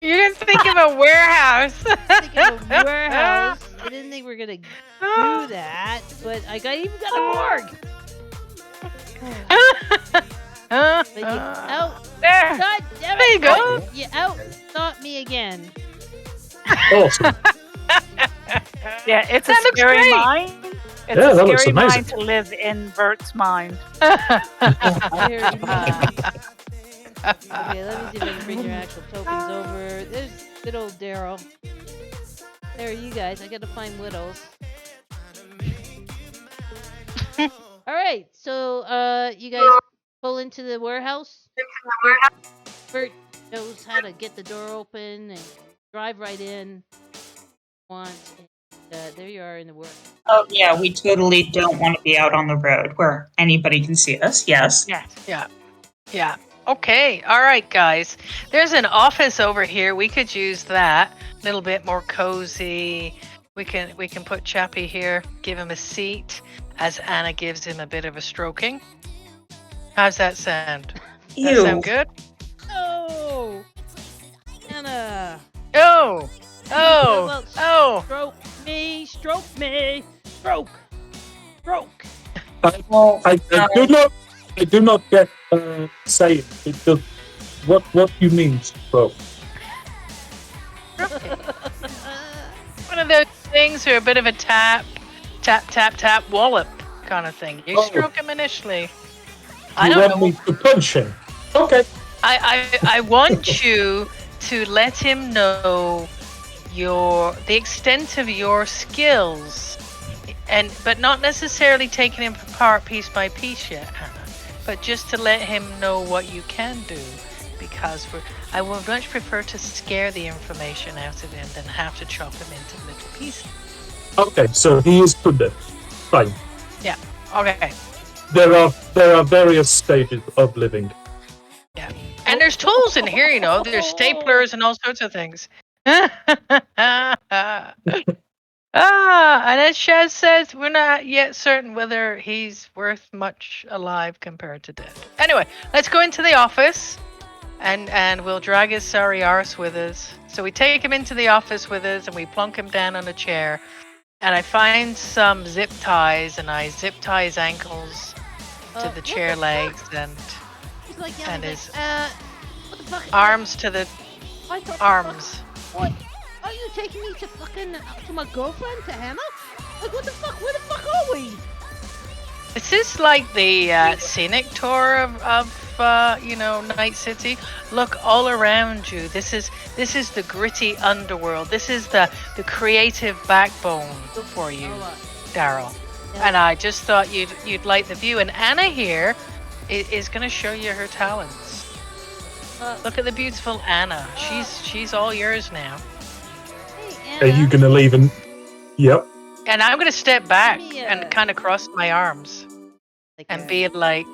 You didn't think of a warehouse. Thinking of a warehouse. I didn't think we were gonna do that, but even got a morgue. But you out There. God damn it! There you go. You out-thought me again. Awesome. Yeah, it's That a looks scary great. mind. It's Yeah, a that looks scary amazing. mind to live in Vert's mind. I hear you. Okay, let me see if I can bring your actual tokens over. There's good old Daryl. There are you guys. I gotta find widows. All right, so you guys pull into the warehouse. Bert knows how to get the door open and drive right in. There you are in the warehouse. Oh, yeah, we totally don't want to be out on the road where anybody can see us. Yes. Yes. Yeah. Okay. All right, guys. There's an office over here. We could use that. A little bit more cozy. We can put Chappie here. Give him a seat as Anna gives him a bit of a stroking. How's that sound? That Ew. sound good? Oh, Anna. Oh. How about Oh. Stroke me, stroke me, stroke. I do not get saying it. What you mean, bro? One of those things or a bit of a tap, wallop kind of thing. You stroke him initially. I You don't want know. me to punch him? Okay. I want you to let him know the extent of your skills, but not necessarily taking him apart piece by piece yet, Hannah. But just to let him know what you can do, because I would much prefer to scare the information out of him than have to chop him into little pieces. Okay, so he is good. Fine. Yeah. Okay. There are various stages of living. Yeah. And there's tools in here, you know. There's staplers and all sorts of things. And as Shaz says, we're not yet certain whether he's worth much alive compared to dead. Anyway, let's go into the office and we'll drag his sorry arse with us. So we take him into the office with us and we plunk him down on a chair. And I find some zip ties and I zip tie his ankles to the chair legs and his what the fuck? arms to the arms. What? Are you taking me to my girlfriend, to Hannah? Like, what the fuck? Where the fuck are we? This is like the scenic tour of Night City. Look all around you. This is the gritty underworld. This is the creative backbone for you, Daryl. Yeah. And I just thought you'd like the view. And Anna here is going to show you her talents. Look at the beautiful Anna. She's all yours now. Hey, Are Anna. you gonna leave and? Yep. And I'm going to step back Me, and kind of cross my arms and be like,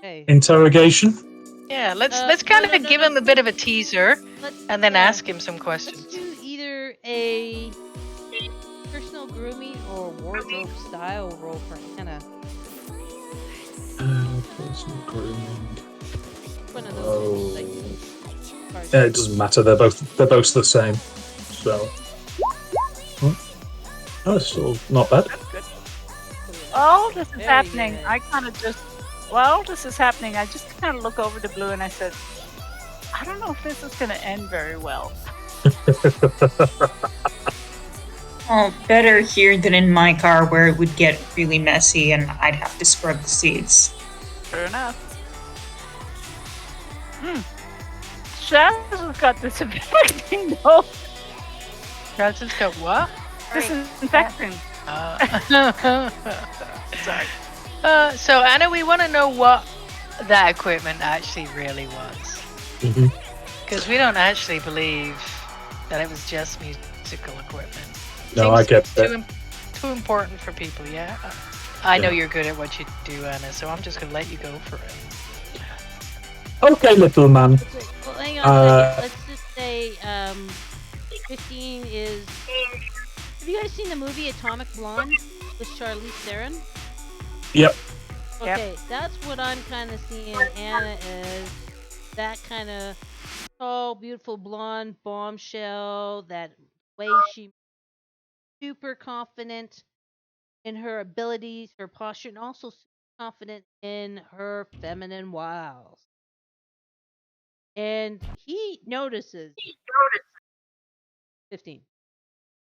Hey. Interrogation. yeah, let's kind of give him a bit of a teaser and then yeah. ask him some Let's questions. do either a personal grooming or wardrobe style role for Hannah. Personal grooming. One of those. Oh. Like, Yeah, it doesn't matter. They're both the same. So. Oh, it's still not bad. Oh, this is Very happening. good. I kind of just, while this is happening, I just kind of look over to Blue and I said, I don't know if this is going to end very well. Well, better here than in my car where it would get really messy and I'd have to scrub the seats. Fair enough. Shaz has got disinfecting though. Shaz has got what? Disinfecting. Sorry. So Anna, we want to know what that equipment actually really was, because we don't actually believe that it was just musical equipment. No, I get that. Too important for people. Yeah. I know you're good at what you do, Anna. So I'm just gonna let you go for it. Okay, little man. well, hang on a second. Let's just say 15 is. Have you guys seen the movie Atomic Blonde with Charlize Theron? Yep. Okay, that's what I'm kind of seeing Anna as. That kind of tall, beautiful blonde bombshell. That way she super confident in her abilities, her posture, and also super confident in her feminine wiles. And he notices 15.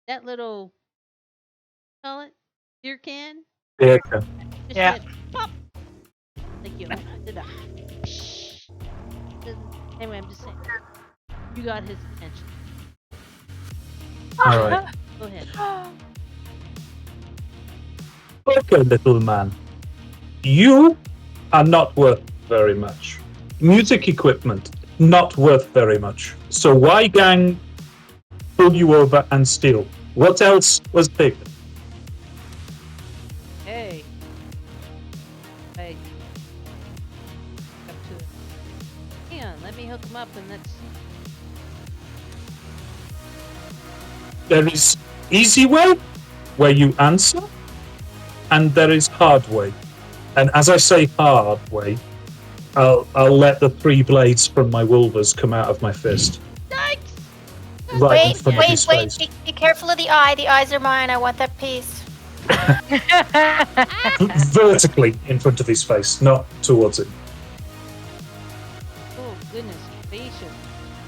That little call it beer can. Yeah. Just Yeah. went pop. Thank you. Did that. Anyway, I'm just saying. You got his attention. All right. Go ahead. Okay, little man. You are not worth very much. Music equipment, not worth very much. So why gang pull you over and steal? What else was taken? Hey. Hey. Up to it. Hang on, let me hook him up and let's. There is easy way, where you answer, and there is hard way. And as I say hard way, I'll let the 3 blades from my wolvers come out of my fist. Yikes! Right in front of his Wait, face. be careful of the eye. The eyes are mine. I want that piece. Vertically in front of his face, not towards him. Oh goodness gracious!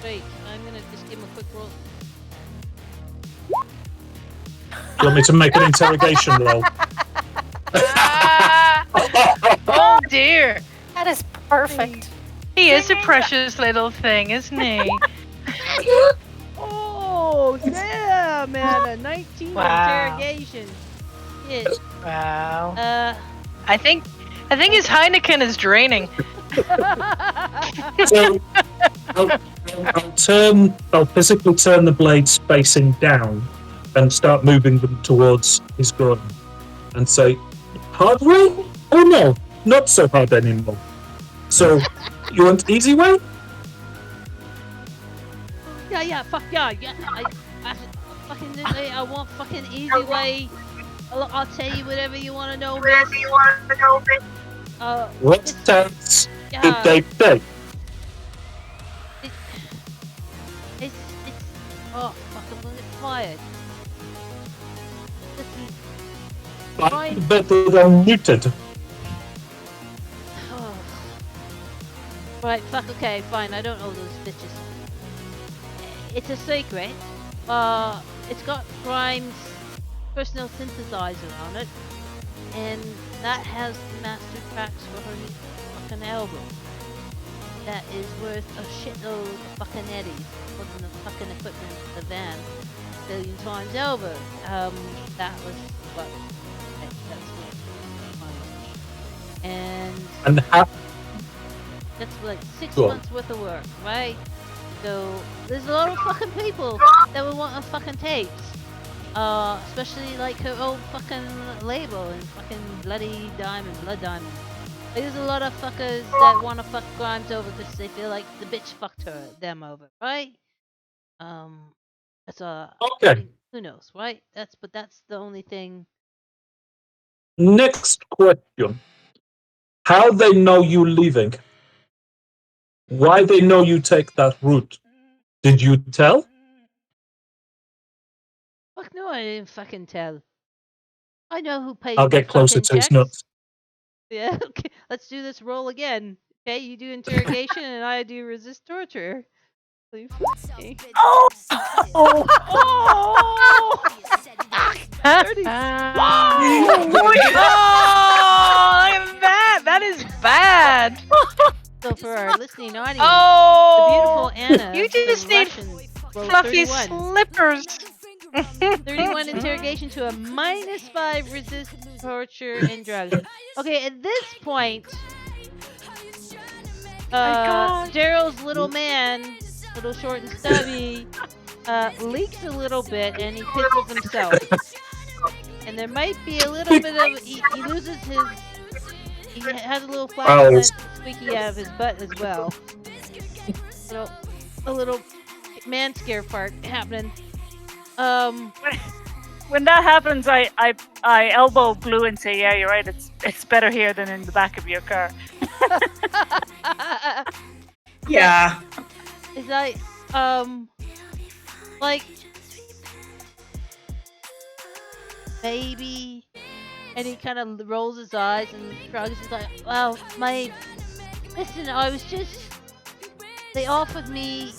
Wait, I'm gonna just give him a quick roll. Do you want me to make an interrogation roll? Oh dear. That is perfect. He is a precious little thing, isn't he? Oh yeah, man! A 19 Wow. interrogation. Shit. Wow. I think his Heineken is draining. So I'll physically turn the blades facing down and start moving them towards his groin and say, hard way? Oh no, not so hard anymore. So, you want easy way? Yeah, fuck yeah. I want fucking easy way. I'll tell you whatever you want to know, miss. What else did Yeah, they say? it's oh fuck, I'm gonna get fired. Listen, I'm better than muted. oh. Right, fuck, okay, fine, I don't owe those bitches. It's a secret. It's got Grimes' personal synthesizer on it, and that has the master tracks for her new fucking album. That is worth a shitload of fucking eddies, more than the fucking equipment in the van, a billion times over. That was what. That's what. And that's like 6 Go on. months worth of work, right? So there's a lot of fucking people that would want fucking tapes. Especially like her old fucking label and fucking bloody diamond, blood diamond. Like, there's a lot of fuckers that want to fuck Grimes over because they feel like the bitch fucked them over, right? That's I Okay, mean, who knows, right? That's the only thing. next question. How they know you leaving? Why they know you take that route? Did you tell? Fuck no, I didn't fucking tell. I know who pays I'll my get closer fucking to his checks. nuts. Yeah, okay. Let's do this roll again. Okay, you do interrogation and I do resist torture. Please. Okay. Oh! Oh! 30. Oh, look at that! That is bad. So for our listening audience, Oh, the beautiful Anna, you just the need Russian, rolled fluffy 31. slippers. 31 interrogation to a -5 resist torture and drugs. Okay, at this point, Daryl's little man, little short and stubby, leaks a little bit and he pisses himself. And there might be a little bit of he loses his. He has a little flash squeaky out of his butt as well. So a little man scare part happening. When that happens, I elbow Blue and say, "Yeah, you're right. It's better here than in the back of your car." Yeah. Is like maybe, and he kind of rolls his eyes and shrugs. He's like, "Well, listen, I was just. They offered me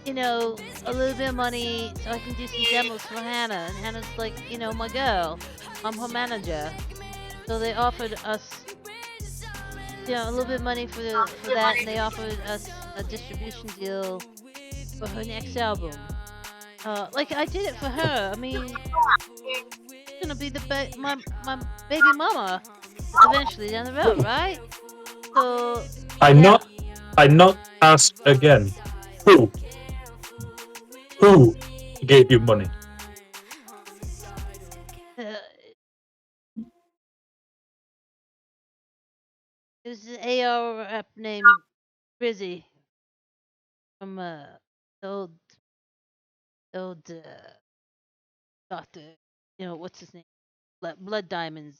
you know, a little bit of money so I can do some demos for Hannah. And Hannah's like, you know, my girl. I'm her manager. So they offered us, you know, a little bit of money for that, and they offered us a distribution deal for her next album. Like I did it for her. I mean, she's gonna be my baby mama eventually down the road, right? So I yeah. not ask again. Who? Who gave you money? There's an AR rep named Rizzy from the old doctor. You know what's his name? Blood Diamonds.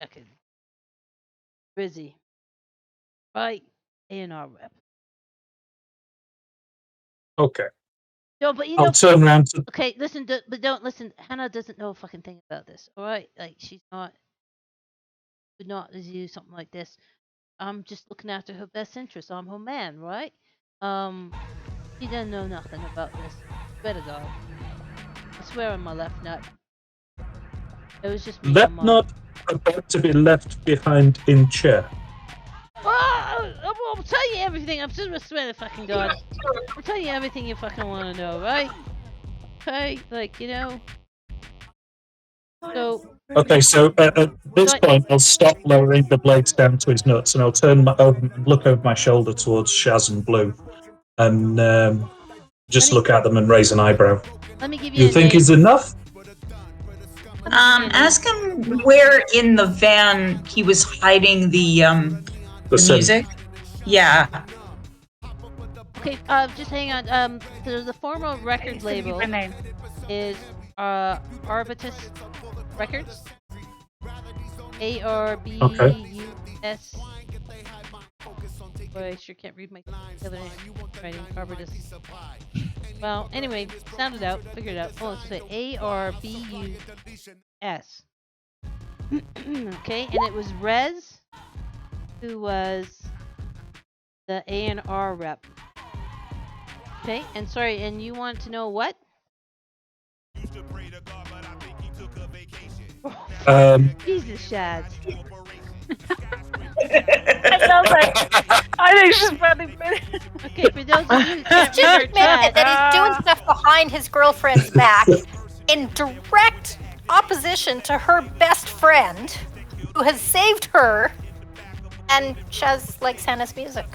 Record. Rizzy, right? A&R rep. Okay. No, but you I'll know. turn around to. Okay, listen, but don't listen. Hannah doesn't know a fucking thing about this. All right, like she's not would not do something like this. I'm just looking after her best interest. I'm her man, right? She doesn't know nothing about this. Swear to God. I swear on my left nut. It was just me Left on mine. nut about to be left behind in chair. I'll tell you everything. I'm just swear to fucking God. I'll tell you everything you fucking want to know, right? Okay, like you know. So Okay, so at this point, I'll stop lowering the blades down to his nuts, and I'll turn look over my shoulder towards Shaz and Blue, and just look at them and raise an eyebrow. Let me give you You a think name. is enough? Ask him where in the van he was hiding the music. Yeah. Okay, just hang on. So the formal record label is Arbitus Records. ARBUS. Boy, I sure can't read my other writing. Arbitus. Well, anyway, sound it out, figure it out. Oh, let's say ARBUS. Okay, and it was Rez who was the A&R rep. Okay, and sorry, and you want to know what? Jesus, Shad. I think she's probably. Okay, for those of you who can't Just read admit our chat, that he's doing stuff behind his girlfriend's back in direct opposition to her best friend, who has saved her, and Shaz likes Hannah's music.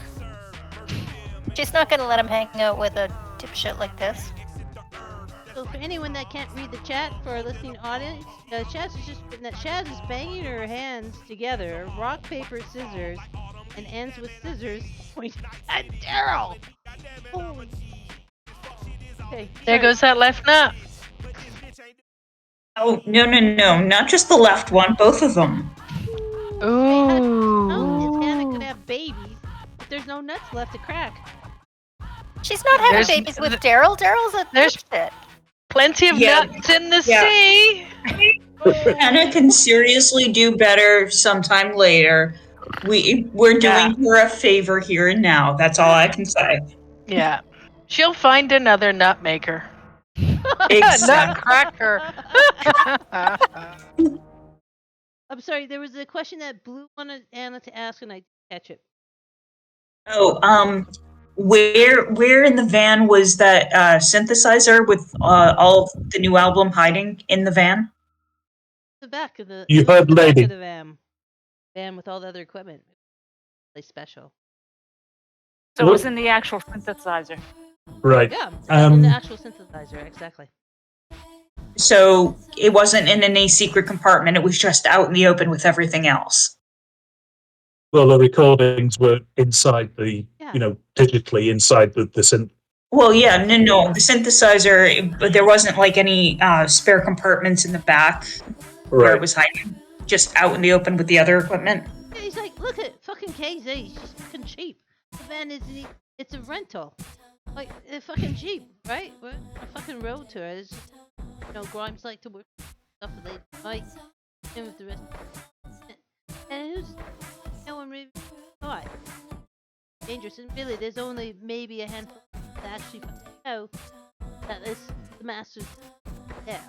She's not gonna let him hang out with a dipshit like this. So for anyone that can't read the chat, for our listening audience, Shaz is just that Shaz is banging her hands together, rock paper scissors, and ends with scissors pointing at Daryl. Holy. Okay. There goes that left nut. Oh, no, not just the left one, both of them. Ooh. Hannah could have babies, but there's no nuts left to crack. She's not having babies with Daryl. Daryl's a dipshit. Plenty of nuts in the sea. Hannah can seriously do better sometime later. We're doing her a favor here and now. That's all I can say. Yeah. She'll find another nut maker. Exactly. Nutcracker. I'm sorry, there was a question that Blue wanted Anna to ask, and I didn't catch it. Oh, where in the van was that synthesizer with all of the new album hiding in the van? The back of the. You heard, the back lady. of the van with all the other equipment. Really special. So it was in the actual synthesizer. Right. Yeah, in the actual synthesizer, exactly. So it wasn't in any secret compartment. It was just out in the open with everything else. Well, the recordings were inside the, digitally inside the synth. Well, yeah, no. The synthesizer, there wasn't like any spare compartments in the back where it was hiding. Just out in the open with the other equipment. Yeah, he's like, look at fucking KZ. She's fucking cheap. The van it's a rental. Like, it's fucking cheap, right? We're on a fucking road tour. It's just, Grimes like to work stuff that they like. And with the rest. And no one really thought. Dangerous. And really, there's only maybe a handful of to actually fucking know that this the master's there.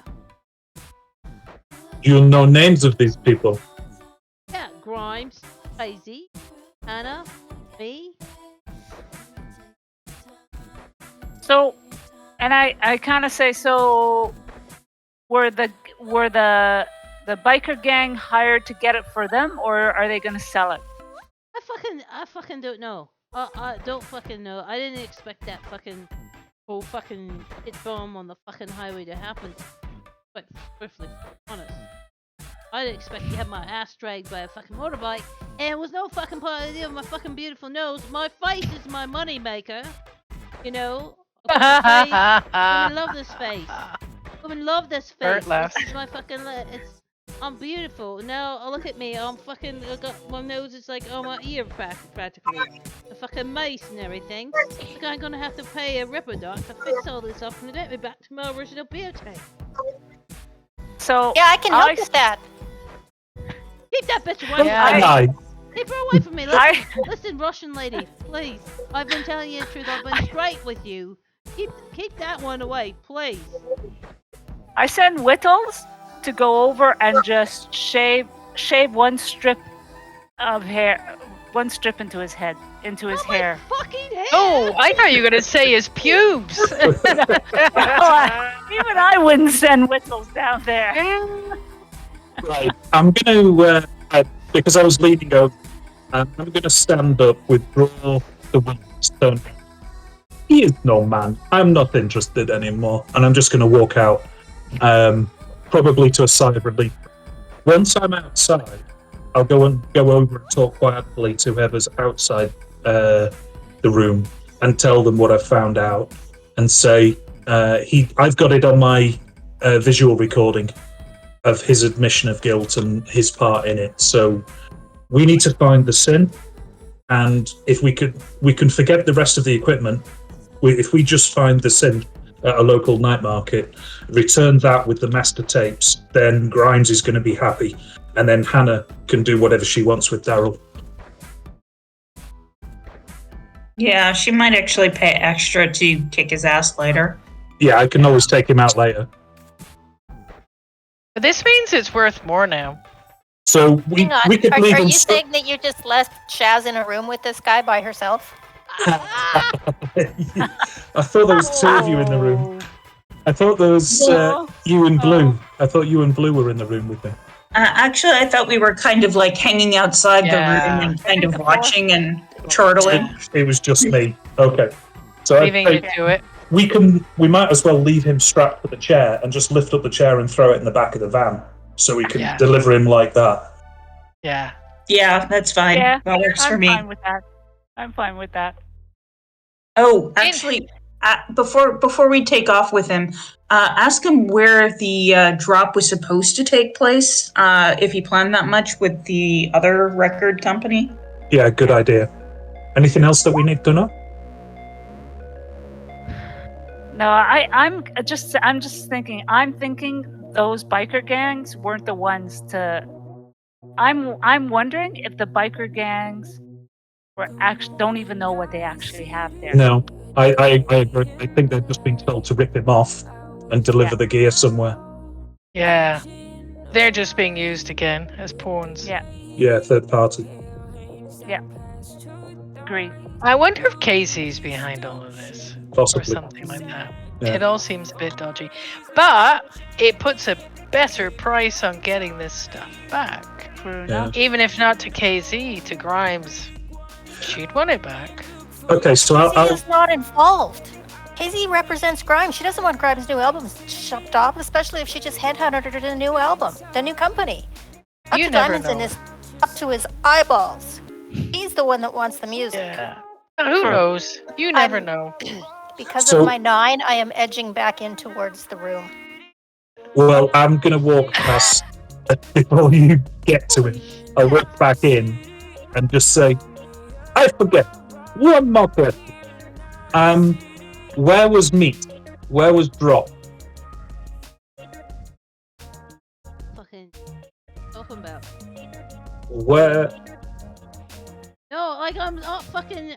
You know names of these people. Yeah, Grimes, Crazy, Anna, me. So, and I kind of say, so were the biker gang hired to get it for them, or are they going to sell it? I fucking don't know. I don't fucking know. I didn't expect that fucking whole fucking hit bomb on the fucking highway to happen. Quite swiftly, honest. I didn't expect to have my ass dragged by a fucking motorbike, and it was no fucking part of the deal. My fucking beautiful nose. My face is my money maker. You know. Women love this face. Women love this face. Vert laughs. This is my fucking. I'm beautiful. Now look at me. I'm fucking. I got my nose is like on my ear practically. A fucking mace and everything. Like I'm gonna have to pay a ripper doc to fix all this up and get me back to my original beauty. So Yeah, I can help with that. Keep that bitch away Yeah, from me. Hi. Keep her away from me. Listen, Russian lady, please. I've been telling you the truth. I've been straight with you. Keep that one away, please. I send Whittles to go over and just shave one strip of hair, one strip into his head, into his hair. My fucking head. Oh, I thought you were going to say his pubes. Even I wouldn't send Whittles down there. Right. I'm going to, because I was leaning over, I'm going to stand up, withdraw the wings. So he is no man. I'm not interested anymore. And I'm just going to walk out, probably to a sigh of relief. Once I'm outside, I'll go over and talk quietly to whoever's outside the room and tell them what I've found out and say, I've got it on my visual recording of his admission of guilt and his part in it. So we need to find the sin, and if we can forget the rest of the equipment. If we just find the sin at a local night market, return that with the master tapes, then Grimes is going to be happy, and then Hannah can do whatever she wants with Daryl. Yeah, she might actually pay extra to kick his ass later. Yeah, I can always take him out later. But this means it's worth more now. So we Hang on. we could leave Are him. you saying that you just left Shaz in a room with this guy by herself? I thought there was two of you in the room. I thought there was No. you and Blue. I thought you and Blue were in the room with me. Actually, I thought we were kind of like hanging outside the Yeah. room and kind of watching and chortling. It was just me. Okay. So Leaving you to it. we might as well leave him strapped to the chair and just lift up the chair and throw it in the back of the van so we can Yeah. deliver him like that. Yeah. Yeah, that's fine. Yeah, That works for I'm me. fine with that. I'm fine with that. Oh, actually, before we take off with him, ask him where the drop was supposed to take place. If he planned that much with the other record company. Yeah, good idea. Anything else that we need to know? No, I'm just thinking. I'm thinking those biker gangs weren't the ones to. I'm wondering if the biker gangs were actually don't even know what they actually have there. No, I agree. I think they've just been told to rip him off and deliver the gear somewhere. Yeah. They're just being used again as pawns. Yeah. Yeah, third party. Agree. I wonder if Casey's behind all of this. Or Possibly. something like that. Yeah. It all seems a bit dodgy. But it puts a better price on getting this stuff back. True Yeah. enough. Even if not to KZ, to Grimes. She'd want it back. Okay, so KZ is not involved. KZ represents Grimes. She doesn't want Grimes' new album chopped off, especially if she just headhunted her to the new album, the new company. You Dr. never Diamond's in know. his up to his eyeballs. He's the one that wants the music. Yeah. Who knows? You never know. Because So- of my 9, I am edging back in towards the room. well, I'm gonna walk past before you get to it. I'll walk back in and just say, I forget. One more question. Where was meat? Where was drop? Fucking talking about. Where? No, like I'm not fucking.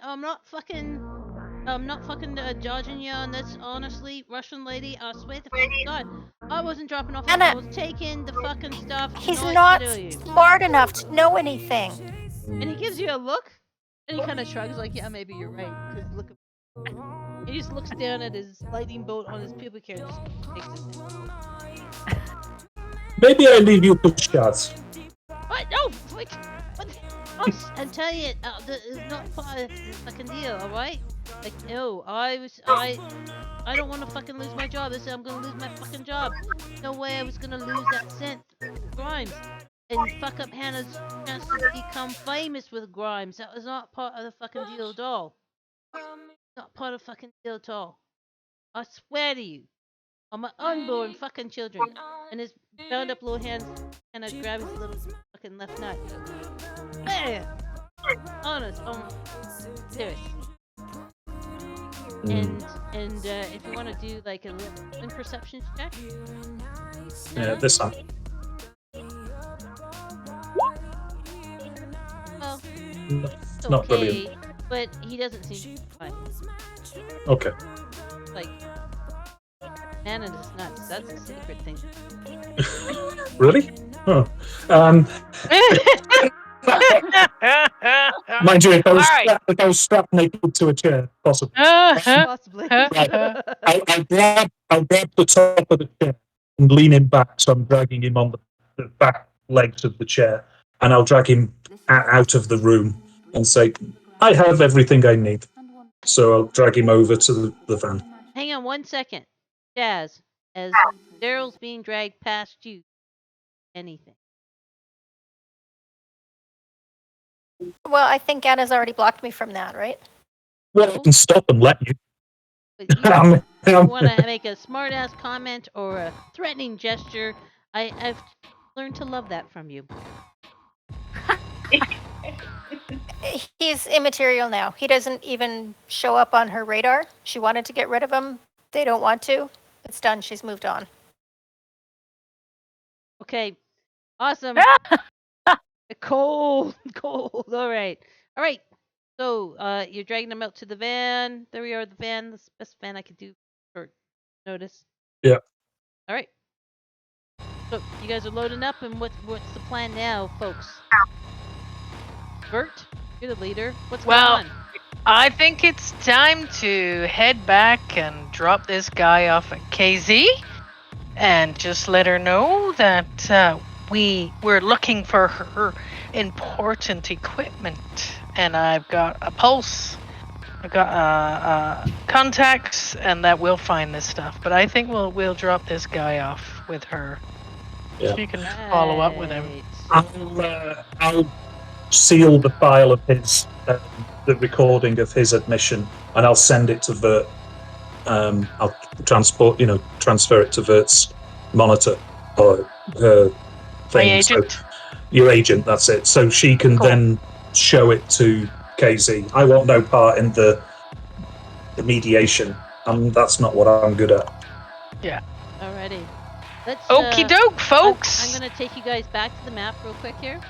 I'm not fucking dodging you on this, honestly, Russian lady. I swear to fucking God, I wasn't dropping off. I Anna, was taking the fucking stuff. he's not not to you. smart enough to know anything. And he gives you a look, and he kind of shrugs, like, yeah, maybe you're right. Because look, he just looks down at his lightning bolt on his pubic hair and just takes his hand. Maybe I leave you to shots. What? No! What? I'm telling you, it's not part of the fucking deal, alright? Like, no, I don't want to fucking lose my job. I'm gonna lose my fucking job. No way I was gonna lose that scent, Grimes, and fuck up Hannah's chance to become famous with Grimes. That was not part of the fucking deal at all. Not part of the fucking deal at all. I swear to you, on my unborn fucking children, and his bound up little hands, and I grab his little fucking left nut. Bam! Honest, serious. And if you want to do like a little perception check. This time. Well, it's Not okay, brilliant. but he doesn't seem fine. Okay. Like, man and his nuts. That's a secret thing. Really? Oh. Mind you, if I was strapped naked to a chair, possibly. Possibly. I'll grab the top of the chair and lean him back, so I'm dragging him on the back legs of the chair, and I'll drag him out of the room and say, I have everything I need. So I'll drag him over to the van. Hang on 1 second. Jazz, as Daryl's being dragged past you, anything. Well, I think Anna's already blocked me from that, right? Well, I can stop and let you. But you want to make a smart-ass comment or a threatening gesture, I've learned to love that from you. He's immaterial now. He doesn't even show up on her radar. She wanted to get rid of him. They don't want to. It's done. She's moved on. Okay. Awesome. Cold. All right. So, you're dragging them out to the van. There we are, the van. That's the best van I could do for notice. Yeah. All right. So, you guys are loading up, and what's the plan now, folks? Vert, you're the leader. What's going on? I think it's time to head back and drop this guy off at KZ and just let her know that we're looking for her important equipment. And I've got a pulse, I've got contacts, and that we'll find this stuff. But I think we'll drop this guy off with her. Yeah. So you can follow up with him. I'll seal the file of his, the recording of his admission, and I'll send it to Vert. I'll transfer it to Vert's monitor or her thing. My agent. So, your agent, that's it. So she can then show it to KZ. I want no part in the mediation. That's not what I'm good at. Yeah. Alrighty. Let's. Okie doke, folks. I'm gonna take you guys back to the map real quick here.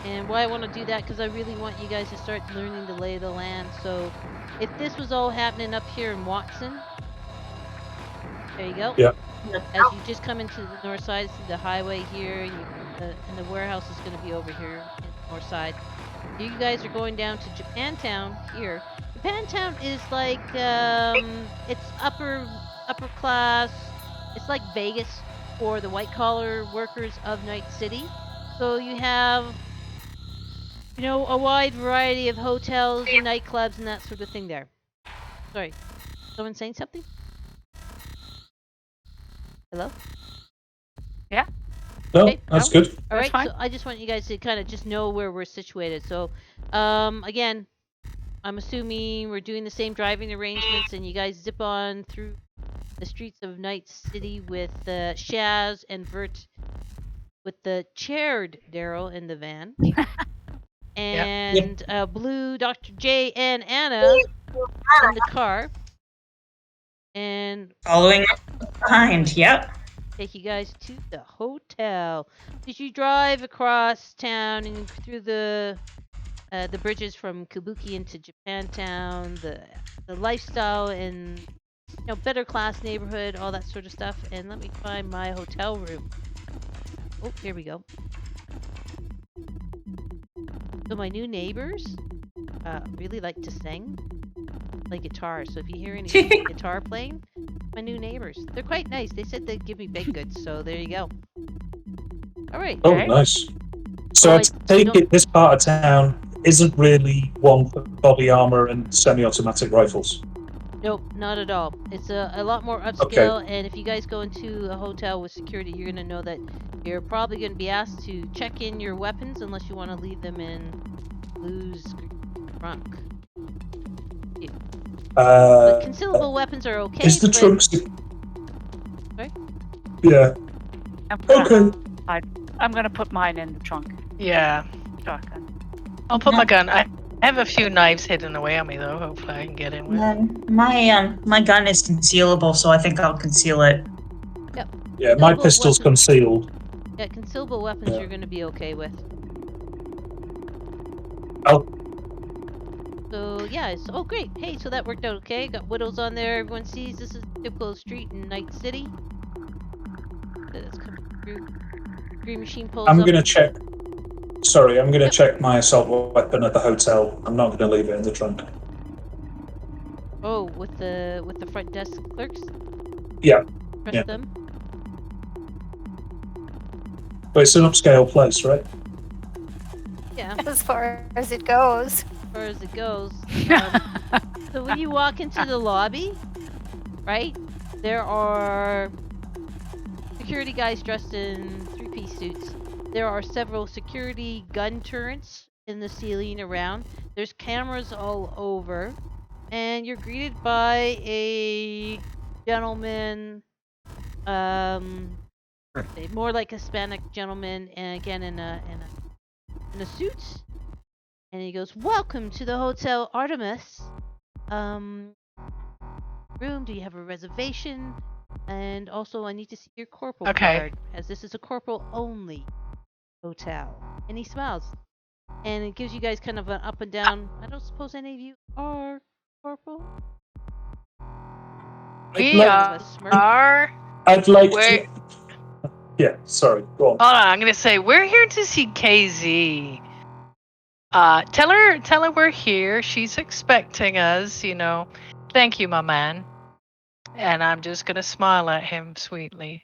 And why I want to do that, because I really want you guys to start learning the lay of the land. So, if this was all happening up here in Watson, there you go. Yeah. As you just come into the north side, see the highway here, and the warehouse is going to be over here in the north side. You guys are going down to Japantown here. Japantown is like it's upper class. It's like Vegas for the white collar workers of Night City. So you have, a wide variety of hotels and nightclubs and that sort of thing there. Sorry, someone saying something? Hello? Yeah. No, Okay, that's good. All right, fine. so I just want you guys to kind of just know where we're situated. So, again, I'm assuming we're doing the same driving arrangements, and you guys zip on through the streets of Night City with Shaz and Vert, with the chaired Daryl in the van, and Blue, Dr. J, and Anna in the car, and Following behind, yep. take you guys to the hotel. Did you drive across town and through the the bridges from Kabuki into Japantown, the lifestyle in better class neighborhood, all that sort of stuff. And let me find my hotel room. Oh, here we go. So my new neighbors really like to sing, play guitar. So if you hear any guitar playing, my new neighbors, they're quite nice. They said they'd give me baked goods, so there you go. All right. Oh, Okay. nice. So I take it this part of town isn't really one for body armor and semi-automatic rifles. Nope, not at all. It's a lot more upscale, and if you guys go into a hotel with security, you're going to know that you're probably going to be asked to check in your weapons unless you want to leave them in Blue's trunk. The concealable weapons are okay. Is the but... trunk... Sorry? Yeah. Okay. I'm going to put mine in the trunk. Yeah. Shotgun. I'll put my gun. I have a few knives hidden away on me, though. Hopefully I can get in with it. My gun is concealable, so I think I'll conceal it. Yep. Yeah, my pistol's concealed. Yeah, concealable weapons you're going to be okay with. Oh. So, yeah, oh, great. Hey, so that worked out okay. Got widows on there. Everyone sees this is a typical street in Night City. That's coming through. Green machine pulls up. I'm going to check. Sorry, I'm going to check my assault weapon at the hotel. I'm not going to leave it in the trunk. Oh, with the front desk clerks? Yeah. Trust them? But it's an upscale place, right? Yeah. As far as it goes. As far as it goes. So when you walk into the lobby, right, there are security guys dressed in three-piece suits. There are several security gun turrets in the ceiling around. There's cameras all over. And you're greeted by a gentleman, more like a Hispanic gentleman, and again in a suit. And he goes, "Welcome to the Hotel Artemis. Room, do you have a reservation? And also I need to see your corporal card, as this is a corporal only hotel." And he smiles. And it gives you guys kind of an up and down. I don't suppose any of you are corporal? We are. I'd like to. Yeah, sorry. Go on. Hold on, I'm gonna say we're here to see KZ. Tell her we're here. She's expecting us. Thank you, my man. And I'm just gonna smile at him sweetly.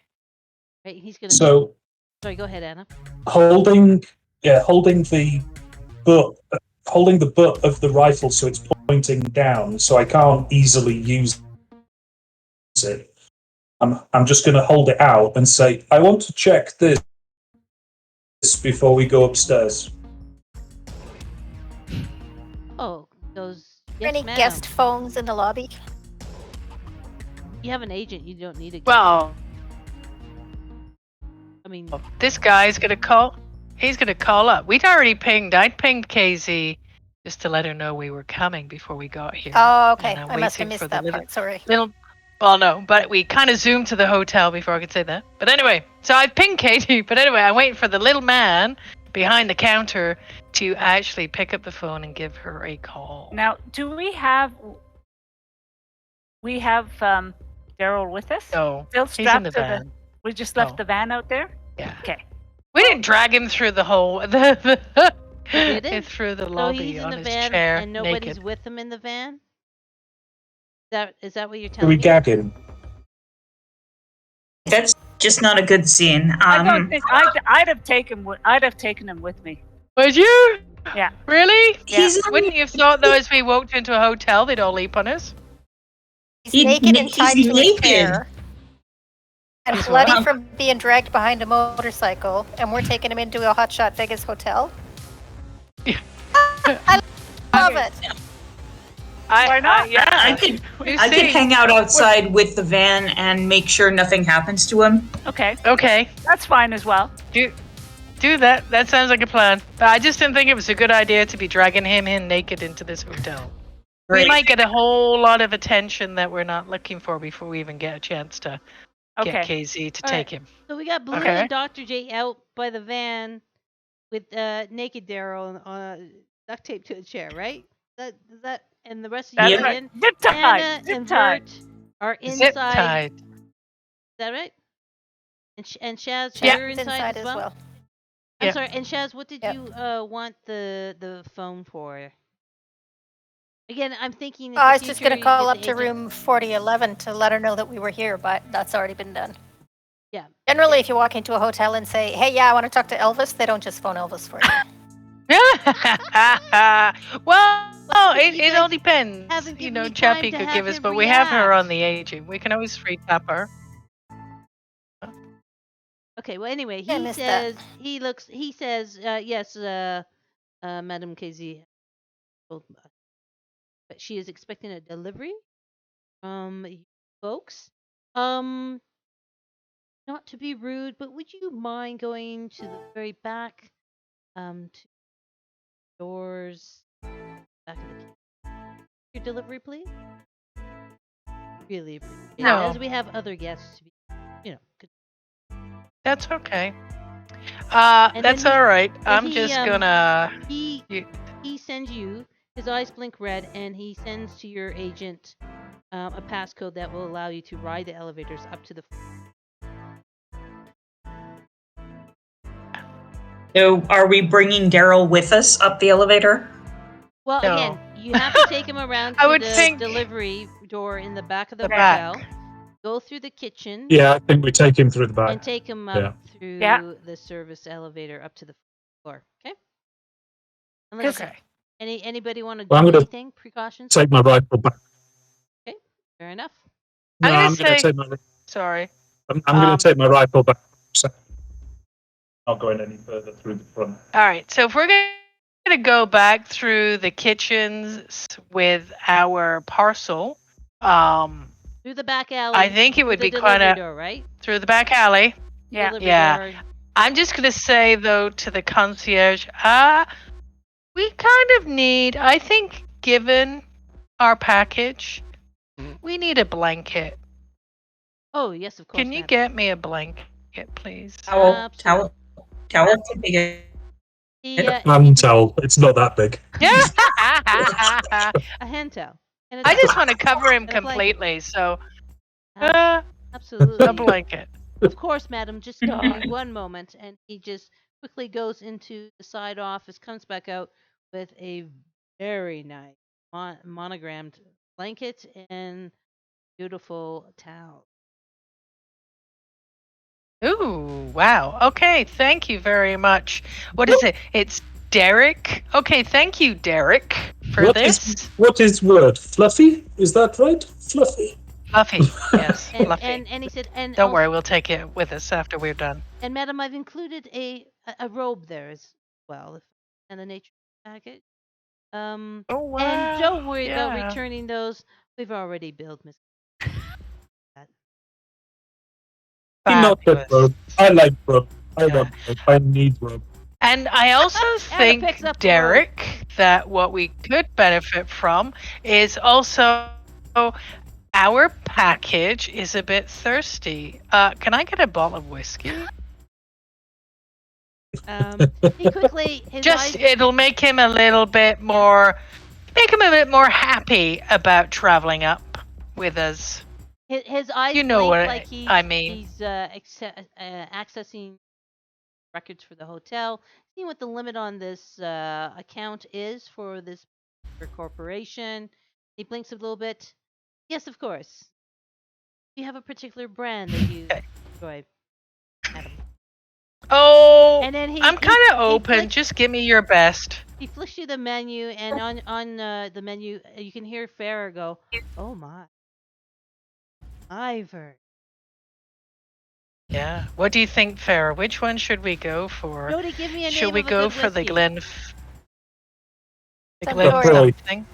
Right, he's gonna. So. Sorry, go ahead, Anna. Holding the butt of the rifle so it's pointing down, so I can't easily use it. I'm just going to hold it out and say, "I want to check this before we go upstairs." Oh, those. Yes, Any ma'am. guest phones in the lobby? You have an agent. You don't need a guest. Well, I mean, this guy's gonna call. He's gonna call up. I'd pinged KZ just to let her know we were coming before we got here. Oh, okay. And I'm I must have waiting missed for the that part. Sorry. Well, no, but we kind of zoomed to the hotel before I could say that. But anyway, so I pinged Katie. But anyway, I'm waiting for the little man behind the counter to actually pick up the phone and give her a call. Now, do we have Daryl with us? No, Still he's strapped in the to van. We just left the van out there? Yeah. Okay. We didn't drag him through the whole through the so lobby he's in on the his van chair and nobody's naked. with him in the van? Is that what you're Do telling we me? gag him? That's just not a good scene. I don't think I'd have taken him with me. Would you? Yeah. Really? Yeah. Wouldn't you have thought though, as we walked into a hotel, they'd all leap on us? He's naked and tied to a chair. And bloody from being dragged behind a motorcycle, and we're taking him into a hotshot Vegas hotel. I love it. Why not? I could hang out outside with the van and make sure nothing happens to him. Okay. Okay. That's fine as well. Do that. That sounds like a plan. But I just didn't think it was a good idea to be dragging him in naked into this hotel. Right. We might get a whole lot of attention that we're not looking for before we even get a chance to get KZ to take him. So we got Blue and Dr. J out by the van with naked Daryl duct tape to a chair, right? That and the rest of That's you Yep. Right. again, Zip tie. Anna Zip and tie. Vert are zip inside. tied. Is that right? And Shaz, Chaz you're is inside inside as well. I'm Yep. sorry. And Shaz, what did Yep. you want the phone for? Again, I'm thinking in I the was just future going to you call get up the to agent. room 4011 to let her know that we were here, but that's already been done. Yeah. Generally, if you walk into a hotel and say, "Hey, yeah, I want to talk to Elvis," they don't just phone Elvis for you. Well, But you it all guys depends. haven't given me time Chappie to could have give us, him but we have her on react. the agent. We can always free tap her. Okay. Well, anyway, Yeah, I he missed that. says he says yes, Madame Casey, but she is expecting a delivery from you folks. Not to be rude, but would you mind going to the very back, to doors back of the your delivery, please? Really appreciate it, No. as we have other guests to be, good. That's okay. And That's then all right. then I'm just gonna. he You, he sends you, his eyes blink red, and he sends to your agent a passcode that will allow you to ride the elevators up to the. So, are we bringing Daryl with us up the elevator? Well, No. again, you have to take him around I to would the think delivery door in the back of the the back. hotel. Go through the kitchen. Yeah, I think we take him through the back. And take him Yeah. up through Yeah. the service elevator up to the floor. Okay. Okay. Anybody want to Well, do I'm gonna anything? Precautions? take my rifle back. Okay. Fair enough. No, I'm I'm gonna going to say. take my. Sorry. I'm going to take my rifle back. So, not going any further through the front. All right. So if we're gonna go back through the kitchens with our parcel, Through the back alley. I think it would through be the quite delivery a door, right? through the back alley. Yeah. Delivery Yeah. door. I'm just gonna say though to the concierge, we kind of need. I think given our package, we need a blanket. Oh yes, of course. Can you madam. get me a blanket, please? Towel can be The, Hand towel. It's not that big. Yeah. a hand towel. And a I towel. just want to cover him And a blanket. completely, so Absolutely. a blanket. Of course, madam. Just give me God. one moment. And he just quickly goes into the side office, comes back out with a very nice monogrammed blanket and beautiful towel. Ooh, wow. Okay, thank you very much. What is it? It's Derek. Okay, thank you, Derek, for this. What is word? Fluffy? Is that right? Fluffy. Fluffy. Yes, And, Fluffy. and he said, and Don't also, worry, we'll take it with us after we're done. And madam, I've included a robe there as well, and a nature package. Oh, wow. And don't worry about Yeah. returning those. We've already billed Miss. Not that Fabulous. robe. I like robe. I Yeah. want robe. I need robe. And I also Anna picks think, up the robe. Derek, that what we could benefit from is also our package is a bit thirsty. Can I get a bottle of whiskey? He quickly his Just eyes, it'll make him a little bit more, happy about traveling up with us. his eyes You know blink what like he's I mean. he's accessing records for the hotel, seeing what the limit on this account is for this corporation. He blinks a little bit. Yes, of course. Do you have a particular brand that you enjoy, madam? Oh, And then I'm kind of open. flicks, Just give me your best. he flicks you the menu, and on the menu you can hear Farrah go, "Oh my, Vert." Yeah. What do you think, Farrah? Which one should we go for? Jody, give me a Should name we of a go good for the whiskey. Glen Centauri. something?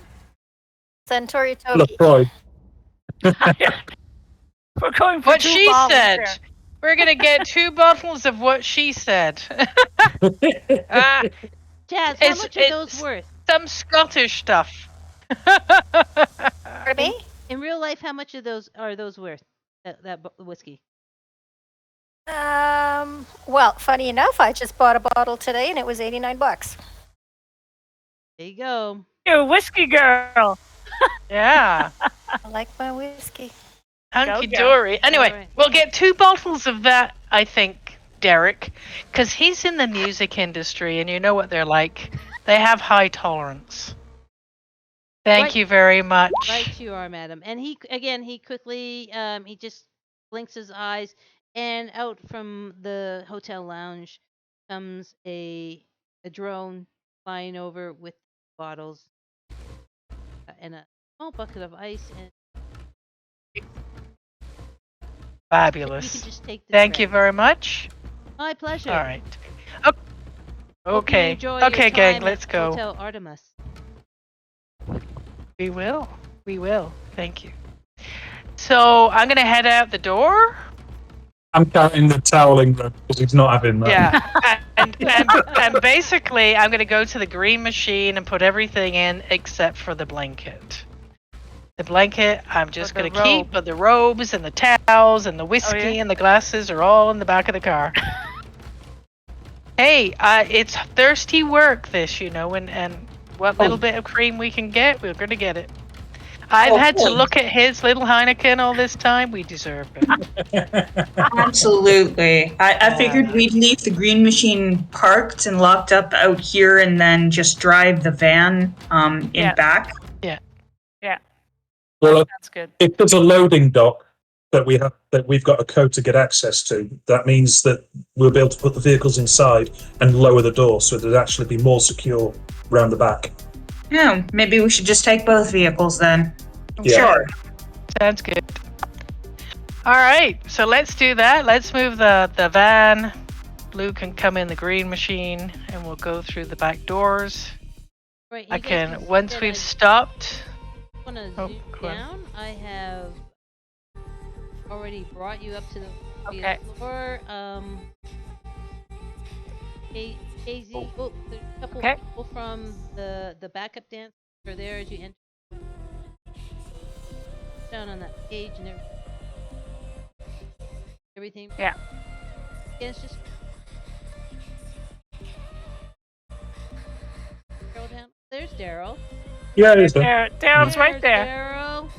Centauri Toki. LaCroix. We're going for What two she bottles said. there. We're gonna get 2 bottles of what she said. Jazz, how It's- much are those it's- worth? Some Scottish stuff. Pardon me? In real life, how much of those are those worth? That whiskey. Well, funny enough, I just bought a bottle today and it was $89. There you go. You're a whiskey girl. Yeah. I like my whiskey. Hunky Go, dory. Anyway, Alright. we'll get 2 bottles of that, I think, Derek, because he's in the music industry and you know what they're like. They have high tolerance. Thank Right. you very much. Right you are, madam. And he quickly he just blinks his eyes, and out from the hotel lounge comes a drone flying over with bottles and a small bucket of ice, and you Fabulous. can just take the Thank you tray. very much. My pleasure. All right. Hope you Okay. enjoy your Okay, gang, time let's at go. Hotel Artemis. We will. We will. Thank you. So I'm going to head out the door. I'm counting the toweling room because he's not having that. Yeah. and basically, I'm going to go to the green machine and put everything in except for the blanket. The blanket, I'm just the going to keep, robe. but the robes and the towels and the whiskey and the glasses are all in the back of the car. Hey, it's thirsty work, this, and what little bit of cream we can get, we're going to get it. I've had to look at his little Heineken all this time. We deserve it. Absolutely. I figured we'd leave the green machine parked and locked up out here and then just drive the van in back. Well, That's good. if there's a loading dock that we've got a code to get access to, that means that we'll be able to put the vehicles inside and lower the door so it'd actually be more secure round the back. Yeah, maybe we should just take both vehicles then. Yeah. Sure. Sounds good. All right, so let's do that. Let's move the van. Blue can come in the green machine, and we'll go through the back doors. Right, I you guys can see once that we've I stopped. want to Oh, zoom go on. down. I have already brought you up to the Okay. floor. Daisy. Oh, there's a couple Okay. people from the backup dance are there as you enter. Down on that page and everything. Yeah. Yeah, it's just Daryl down. There's Daryl. Yeah, it is. There. Daryl's right there. Daryl.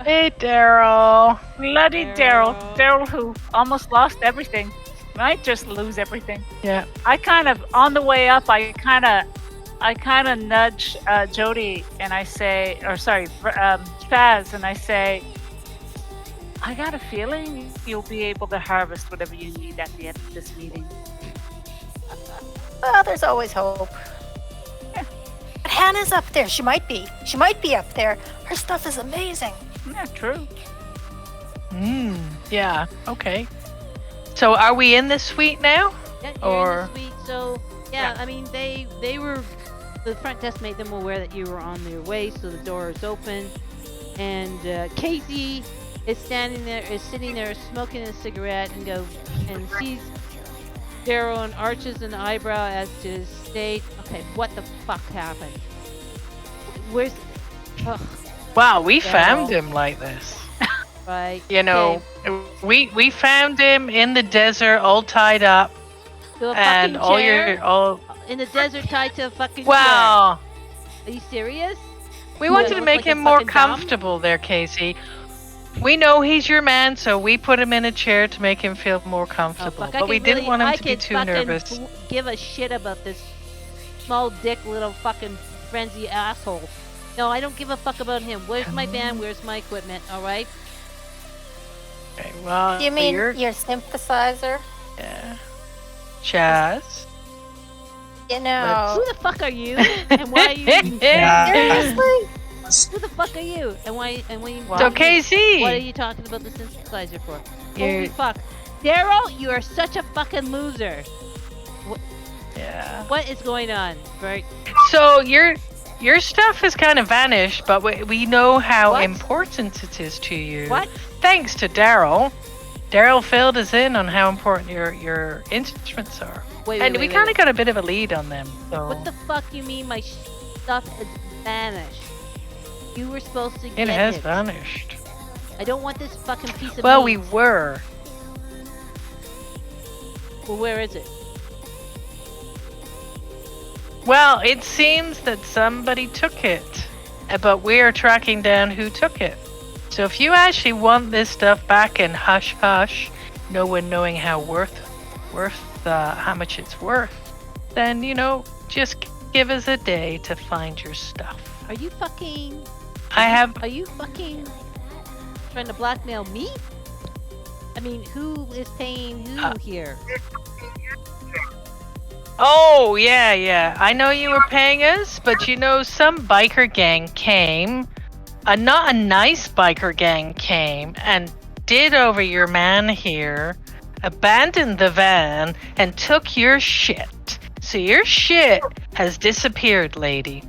Hey, Daryl. Bloody Daryl. Daryl. Daryl who almost lost everything. Might just lose everything. Yeah. I kind of, on the way up, I kind of nudge Jody and I say, Chaz, and I say, I got a feeling you'll be able to harvest whatever you need at the end of this meeting. Well, there's always hope. Yeah. But Hannah's up there. She might be. She might be up there. Her stuff is amazing. Yeah, true. Yeah. Okay. So are we in this suite now? Yeah, you're Or- in the suite. So yeah, I mean they were, the front desk made them aware that you were on your way, so the door is open, and Casey is sitting there smoking a cigarette and sees Daryl and arches an eyebrow as to state, okay, what the fuck happened? Where's ugh, Wow, we Daryl. found him like this. right? We found him in the desert, all tied up, To a and fucking all chair? your all. In the desert tied to a fucking Wow. chair. Are you serious? We You wanted to look make like a him more fucking dumb? comfortable there, Casey. We know he's your man, so we put him in a chair to make him feel more Oh, comfortable. fuck, I But we could didn't really- want him I to be could too fucking nervous. give a shit about this small dick little fucking frenzy asshole. No, I don't give a fuck about him. Where's my van? Where's my equipment? All right. Okay, well, You mean you're, your synthesizer? yeah. Chaz. You know. Who the fuck are you? And why are you? Seriously? Who the fuck are you? And why? And when you? So Casey, What are you talking about the synthesizer for? You- Holy fuck, Daryl, you are such a fucking loser. yeah. What is going on, Bert? So your stuff has kind of vanished, but we know how What? important it is to you. What? Thanks to Daryl. Daryl filled us in on how important your instruments are, Wait, and wait, we wait, kind wait. of got a bit of a lead on them. So What the fuck you mean my stuff has vanished? You were supposed to get it has it. vanished. I don't want this fucking piece of Well, meat. we were. Well, where is it? Well, it seems that somebody took it, but we are tracking down who took it. So if you actually want this stuff back in hush hush, no one knowing how how much it's worth, then just give us a day to find your stuff. Are you fucking? Are you fucking trying to blackmail me? I mean, who is paying who here? Oh, yeah. I know you were paying us, but some biker gang came, not a nice biker gang came and did over your man here, abandoned the van, and took your shit. So your shit has disappeared, lady.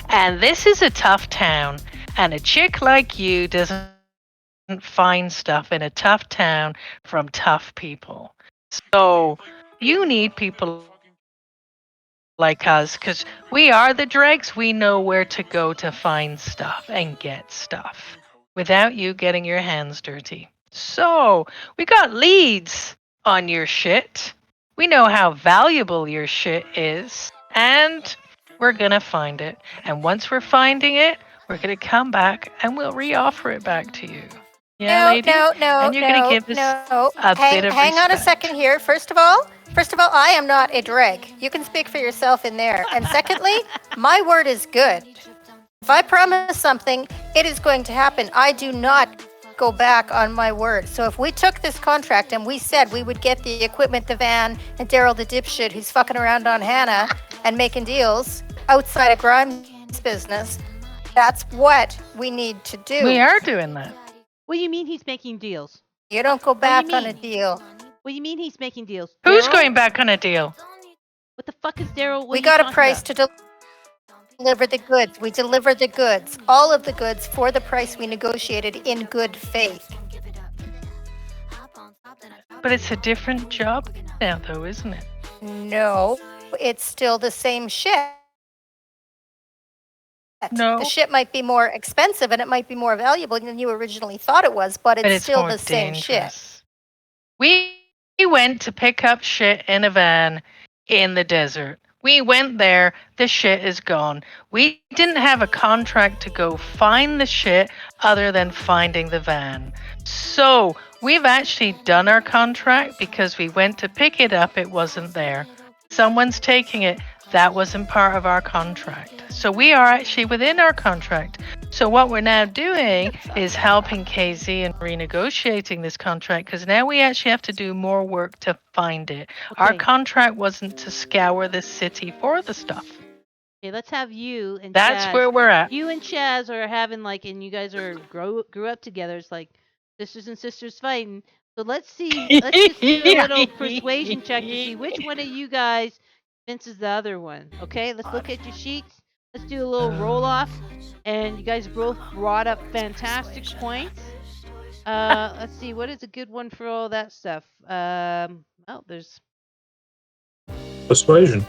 And this is a tough town, and a chick like you doesn't find stuff in a tough town from tough people. So you need people like us, because we are the dregs. We know where to go to find stuff and get stuff without you getting your hands dirty. So we got leads on your shit. We know how valuable your shit is, and we're gonna find it. And once we're finding it, we're gonna come back and we'll re-offer it back to you. Yeah, lady? No, And you're gonna give us no. a bit of Hang on a respect. second here. First of all, I am not a dreg. You can speak for yourself in there. And secondly, my word is good. If I promise something, it is going to happen. I do not go back on my word. So if we took this contract and we said we would get the equipment, the van, and Daryl the dipshit who's fucking around on Hannah and making deals outside of Grimes' business, that's what we need to do. We are doing that. What do you mean he's making deals? You don't go back you on a mean? deal. What do you mean he's making deals? Who's Daryl? going back on a deal? What the fuck is Daryl? We got a price to deliver the goods. We deliver the goods, all of the goods, for the price we negotiated in good faith. But it's a different job now, though, isn't it? No, it's still the same shit. No. The shit might be more expensive and it might be more valuable than you originally thought it was, but it's still more the same shit. dangerous. We went to pick up shit in a van in the desert. We went there, the shit is gone. We didn't have a contract to go find the shit other than finding the van. So we've actually done our contract because we went to pick it up, it wasn't there. Someone's taking it. That wasn't part of our contract. So we are actually within our contract. So what we're now doing is helping KZ and renegotiating this contract, because now we actually have to do more work to find it. Our Okay. contract wasn't to scour the city for the stuff. Okay, let's have you and That's Chaz. where we're at. You and Chaz are having like, and you guys are grew up together. It's like sisters and sisters fighting. So let's see. Let's just do a little persuasion check to see which one of you guys convinces the other one. Okay, let's look at your sheets. Let's do a little roll off. And you guys both brought up fantastic points. Let's see. What is a good one for all that stuff? There's Persuasion.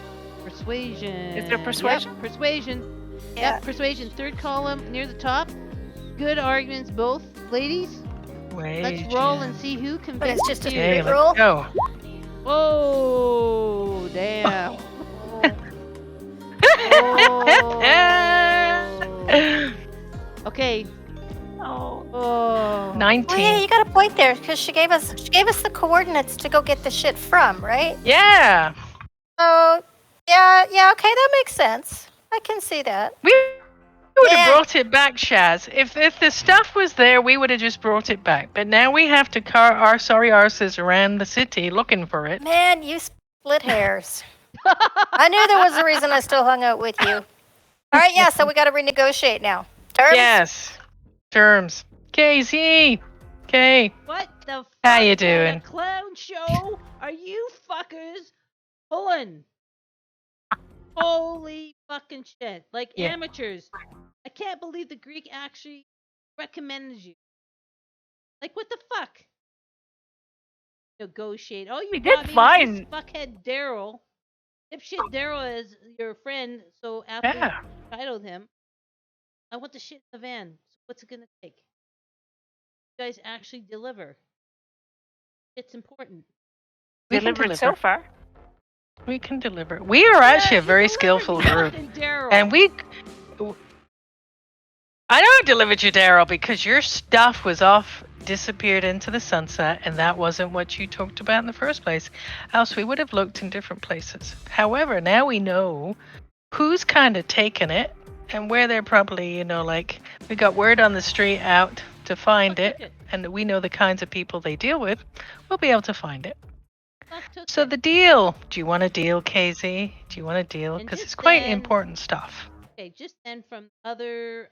persuasion. Is there persuasion? Yep, persuasion. Yeah. Yep, persuasion. Third column near the top. Good arguments, both ladies. Let's roll and see who But convinces it's just a you. Okay, straight roll. let's go. Oh, damn. Oh. Okay. Oh. 19. Oh yeah, you got a point there because she gave us the coordinates to go get the shit from, right? Yeah. Oh yeah, okay, that makes sense. I can see that. We would have Yeah. brought it back, Shaz. If the stuff was there, we would have just brought it back. But now we have to car our sorry arses around the city looking for it. Man, you split hairs. I knew there was a reason I still hung out with you. All right, yeah, so we got to renegotiate now. Terms? Yes. Terms. KZ. Okay. What the fuck How you kind doing? of clown show are you fuckers pulling? Holy fucking shit. Like Yeah. amateurs. I can't believe the Greek actually recommended you. Like, what the fuck? Negotiate. Oh, you We brought did me fine. this fuckhead Daryl. Dipshit Daryl is your friend, so after Yeah. you titled him, I want the shit in the van. So what's it gonna take? You guys actually deliver. It's important. We can Delivered so deliver. far. We can deliver. We are actually a you very delivered skillful me group. fucking Daryl. And I know I delivered you, Daryl, because your stuff was off, disappeared into the sunset, and that wasn't what you talked about in the first place. Else we would have looked in different places. However, now we know who's kind of taken it and where they're probably, like, we got word on the street out to find Fuck took it, and we know the kinds of people they deal with. We'll be able to find it. Fuck took So it. the deal. Do you want a deal, KZ? Do you want a deal? And Because just it's quite then- important stuff. Okay, just then from other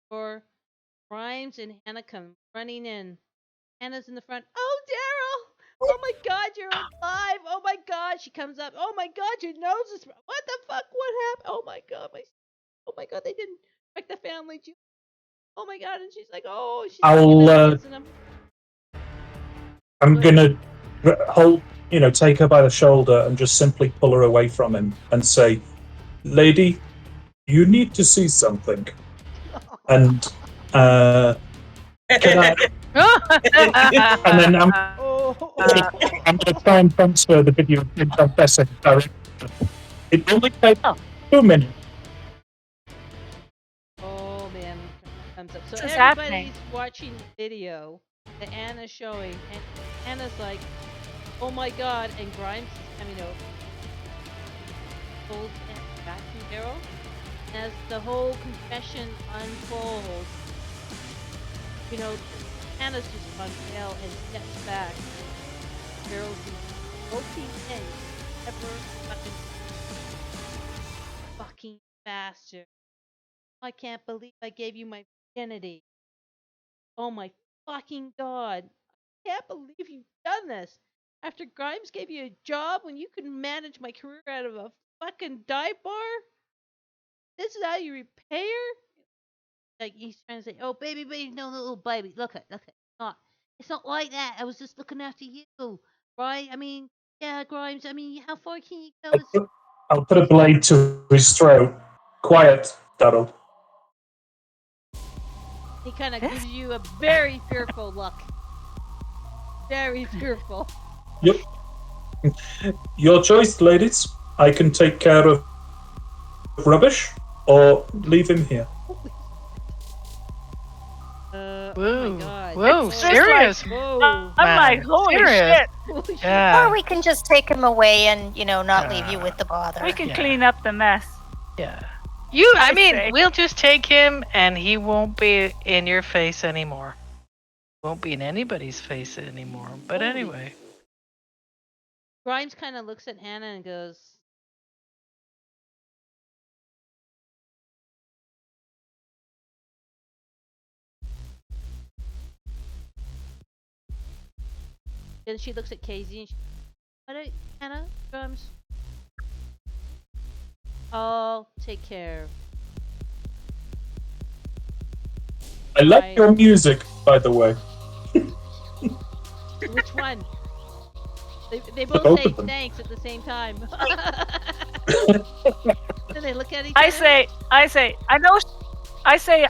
store, Grimes and Hannah come running in. Hannah's in the front. Oh, Daryl! Oh my God, you're alive! Oh my God! She comes up. Oh my God, your nose is. What the fuck? What happened? Oh my God, Oh my God, they didn't wreck the family. Oh my God, and she's like, oh, she's kissing him. I'm gonna take her by the shoulder and just simply pull her away from him and say, "Lady, you need to see something." And can I? And then I'm gonna try and transfer the video to confessing. It only takes 2 minutes. Oh man, comes up. So This is everybody's happening. watching the video that Anna's showing, and Anna's like, "Oh my God!" And Grimes is coming over, pulls back from Daryl. As the whole confession unfolds, Hannah's just on bail and steps back. Daryl's the only thing ever fucking bastard. I can't believe I gave you my virginity. Oh my fucking God. I can't believe you've done this. After Grimes gave you a job when you could manage my career out of a fucking dive bar? This is how you repay her? Like he's trying to say, oh baby, no little baby. Look at it's not like that. I was just looking after you. Right? I mean, yeah, Grimes, how far can you go? I'll put a blade to his throat. Quiet, Daryl. He kind of gives you a very fearful look. Very fearful. Yep. Your choice, ladies. I can take care of rubbish or leave him here. Oh Whoa. my God. Whoa, It's just serious. Whoa. I'm Man, like, holy serious. shit. Holy shit. Yeah. Or we can just take him away and, not leave you with the bother. We can Yeah. clean up the mess. Yeah. I say. We'll just take him and he won't be in your face anymore. Won't be in anybody's face anymore. But Holy- anyway. Grimes kind of looks at Hannah and goes, then she looks at KZ and Hannah, Grimes, I'll take care. I like your music, by the way. Which one? They both both say of them. thanks at the same time. Then they look at each I other. say,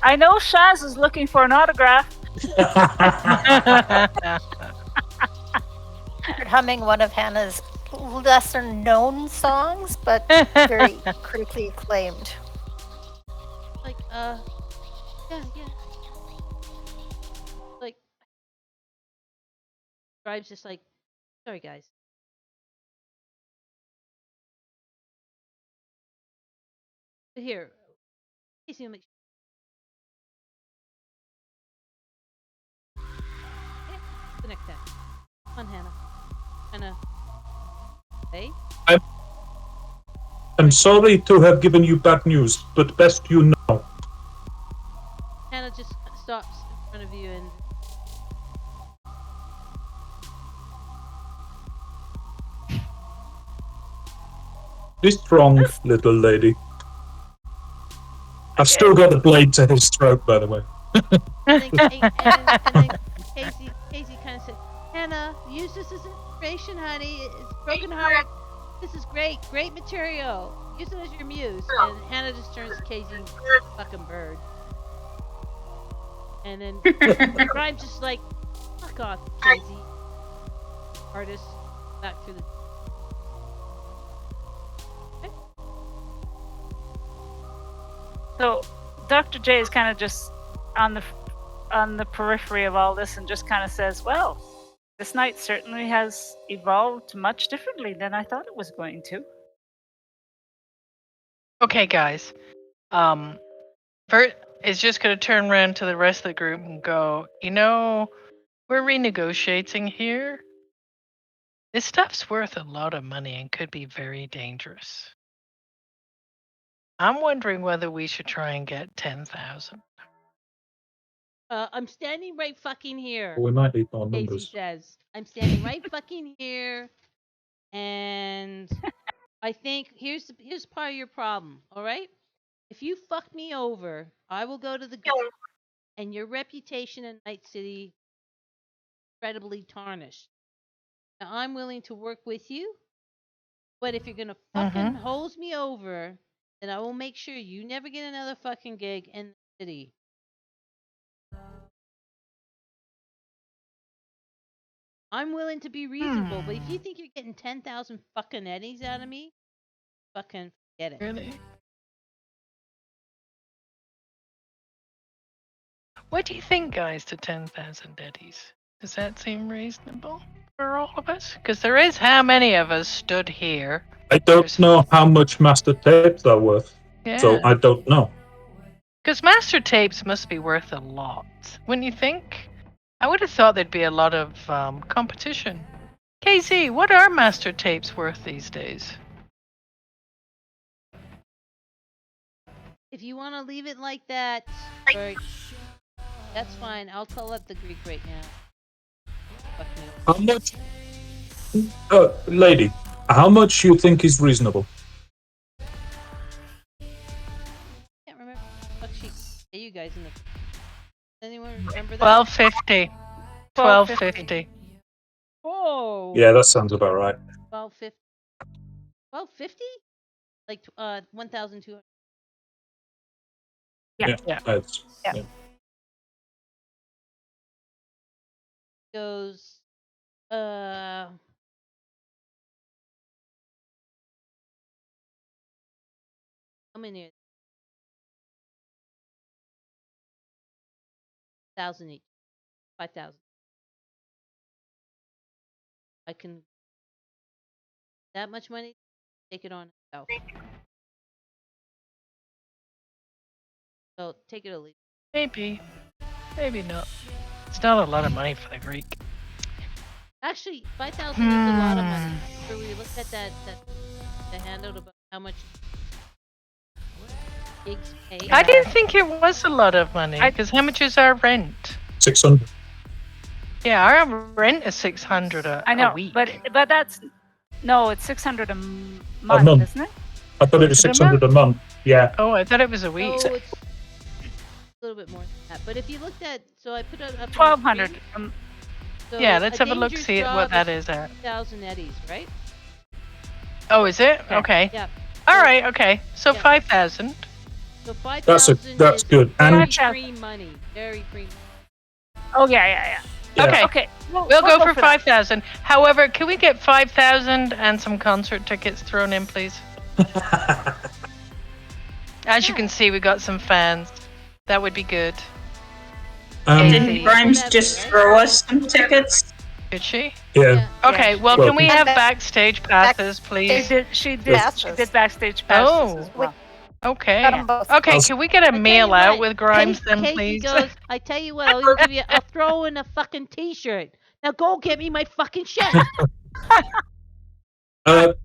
I know Shaz is looking for an autograph. Started humming one of Hannah's lesser known songs, but very critically acclaimed. Like, yeah. Like, Grimes just like, sorry guys. But here, Casey will make yeah, the next time. Come on, Hannah. Hannah. Hey? I'm sorry to have given you bad news, but best you know. Hannah just stops in front of you and Be strong, little lady. I've still got the blade to his throat, by the way. and then Casey kind of said, Hannah, use this as inspiration, honey. It's broken heart. This is great material. Use it as your muse. And Hannah just turns to Casey, fucking bird. And then Grimes just like, fuck off, Casey. Artist, back through the. So Dr. J is kind of just on the periphery of all this and just kind of says, "Well, this night certainly has evolved much differently than I thought it was going to." Okay, guys. Vert is just going to turn around to the rest of the group and go, we're renegotiating here. This stuff's worth a lot of money and could be very dangerous. I'm wondering whether we should try and get 10,000. I'm standing right fucking here. We might need more Casey numbers. says. I'm standing right fucking here, and I think here's part of your problem. All right, if you fuck me over, I will go to the government, and your reputation in Night City incredibly tarnished. Now I'm willing to work with you, but if you're gonna fucking hose me over, then I will make sure you never get another fucking gig in the city. I'm willing to be reasonable, but if you think you're getting 10,000 fucking eddies out of me, fucking forget it. Really? What do you think, guys, to 10,000 eddies? Does that seem reasonable for all of us? Because there is how many of us stood here? I don't know how much master tapes are worth, so I don't know. Because master tapes must be worth a lot, wouldn't you think? I would have thought there'd be a lot of competition. KZ, what are master tapes worth these days? If you want to leave it like that, Bert, that's fine. I'll tell up the Greek right now. Fuck me. How much? Lady, how much you think is reasonable? I can't remember. Fuck she. Hey, you guys in the. Anyone remember that? 1250. 1250. Whoa. Yeah, that sounds about right. 1250. 1250? Like 1,200. Yeah. That's, Yeah. yeah. Goes. How many? 1,000 each. 5,000. I can. That much money? Take it on itself. So take it or leave. Maybe. Maybe not. It's not a lot of money for the Greek. Actually, 5,000 is a lot of money. So we looked at the handout about how much gigs pay. I didn't think it was a lot of money, because how much is our rent? 600. Yeah, our rent is 600 a week. but that's it's 600 a month, month. isn't it? I thought it was 600 a month. Yeah. Oh, I thought it was a week. So it's a little bit more than that. But if you looked at, so I put it up 1,200. So yeah, let's have a look, dangerous see what job that is at. 1,000 eddies, right? Oh, is it? Okay. Yeah. All right. Okay. So Yeah. 5,000. So 5,000 that's is good. And free money. Very free money. Oh yeah. Okay. Okay. We'll go for 5,000. However, can we get 5,000 and some concert tickets thrown in, please? As you can see, we got some fans. That would be good. Didn't Grimes just throw us some tickets? Did she? Yeah. Okay, well, Well, can we have backstage passes, please? She did backstage passes as well. Okay. Got 'em both. Okay, can we get a meal out with Grimes then, Casey please? goes, I tell you what, I'll throw in a fucking t-shirt. Now go get me my fucking shit.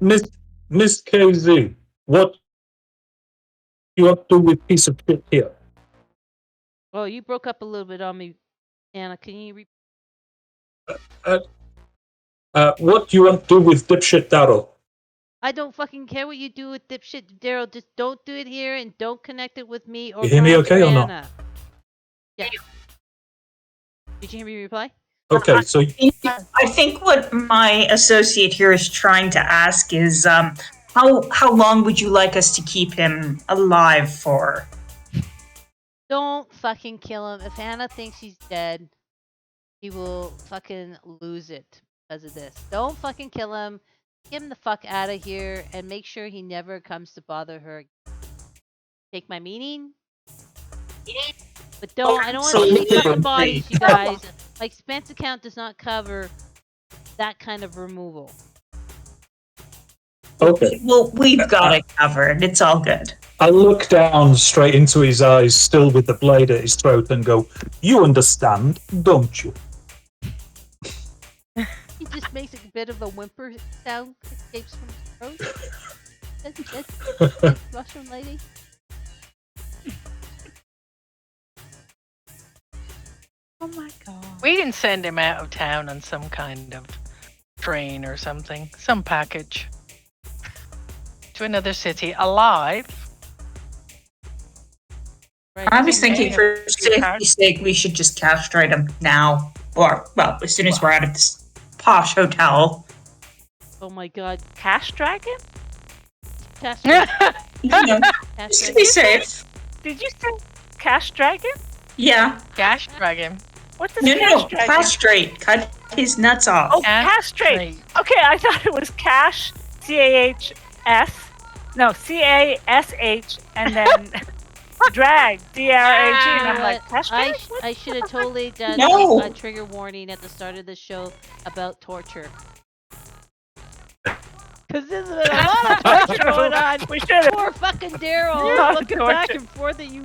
Miss KZ, what you up to with piece of shit here? Oh, you broke up a little bit on me, Anna. Can you repeat? What you want to do with dipshit Daryl? I don't fucking care what you do with dipshit Daryl. Just don't do it here and don't connect it with me or You hear me Grimes okay or not? Anna. Yeah. Did you hear me reply? Okay, so I think what my associate here is trying to ask is, how long would you like us to keep him alive for? Don't fucking kill him. If Anna thinks he's dead, he will fucking lose it because of this. Don't fucking kill him. Get him the fuck out of here and make sure he never comes to bother her. Take my meaning? But I don't want to see Absolutely. fucking bodies, you guys. My expense account does not cover that kind of removal. Okay. Well, we've got it covered. It's all good. I look down straight into his eyes, still with the blade at his throat, and go, "You understand, don't you?" He just makes a bit of a whimper sound that escapes from his throat. That's mushroom lady. Oh my god. We didn't send him out of town on some kind of train or something, some package to another city alive. Right. I was thinking Okay. for safety's sake, we should just castrate him now. Or, well, as soon as we're out of this posh hotel. Oh my god. Cash dragon? Cash You know, just to be safe. Did you say cash dragon? Yeah. Gash dragon. What does No, cash no, dragon? castrate. Cut his nuts off. Oh, castrate. Okay, I thought it was cash, C-A-H-S. No, C-A-S-H, and then drag, D-R-A-G. And I'm like, castrate? I should have totally done No. a trigger warning at the start of the show about torture. Because there's been a lot of torture going on. We should have. Poor fucking Daryl Yeah, looking back torture. and forth at you.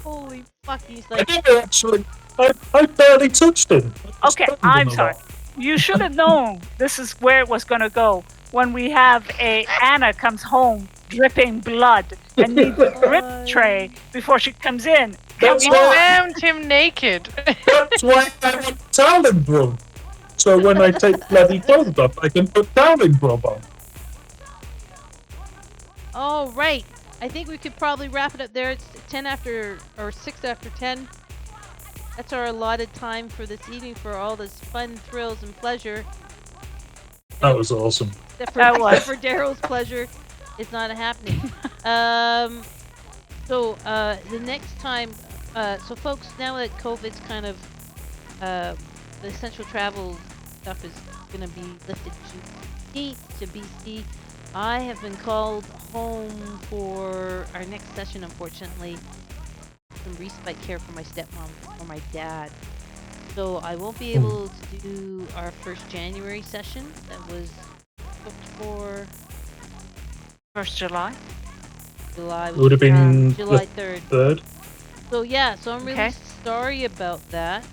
Holy fuck, he's I like, didn't actually. I barely touched him. I Okay, stabbed him I'm a sorry. lot. You should have known this is where it was going to go when we have Anna comes home dripping blood and needs a drip tray before she comes in. That's We why. found him naked. That's why I want towel bro. So when I take bloody clothes off, I can put towel bro on. oh, right. I think we could probably wrap it up there. It's 10 after, or 6 after 10. That's our allotted time for this evening for all this fun, thrills, and pleasure. That was awesome. Except That was. for Daryl's pleasure, it's not happening. So the next time, so folks, now that COVID's kind of, the essential travel stuff is going to be lifted to BC, I have been called home for our next session, unfortunately. Some respite care for my stepmom or my dad. So I won't be able to do our first January session that was booked for 1st July. July. It would have been July the 3rd. third. So yeah, so I'm really Okay. sorry about that.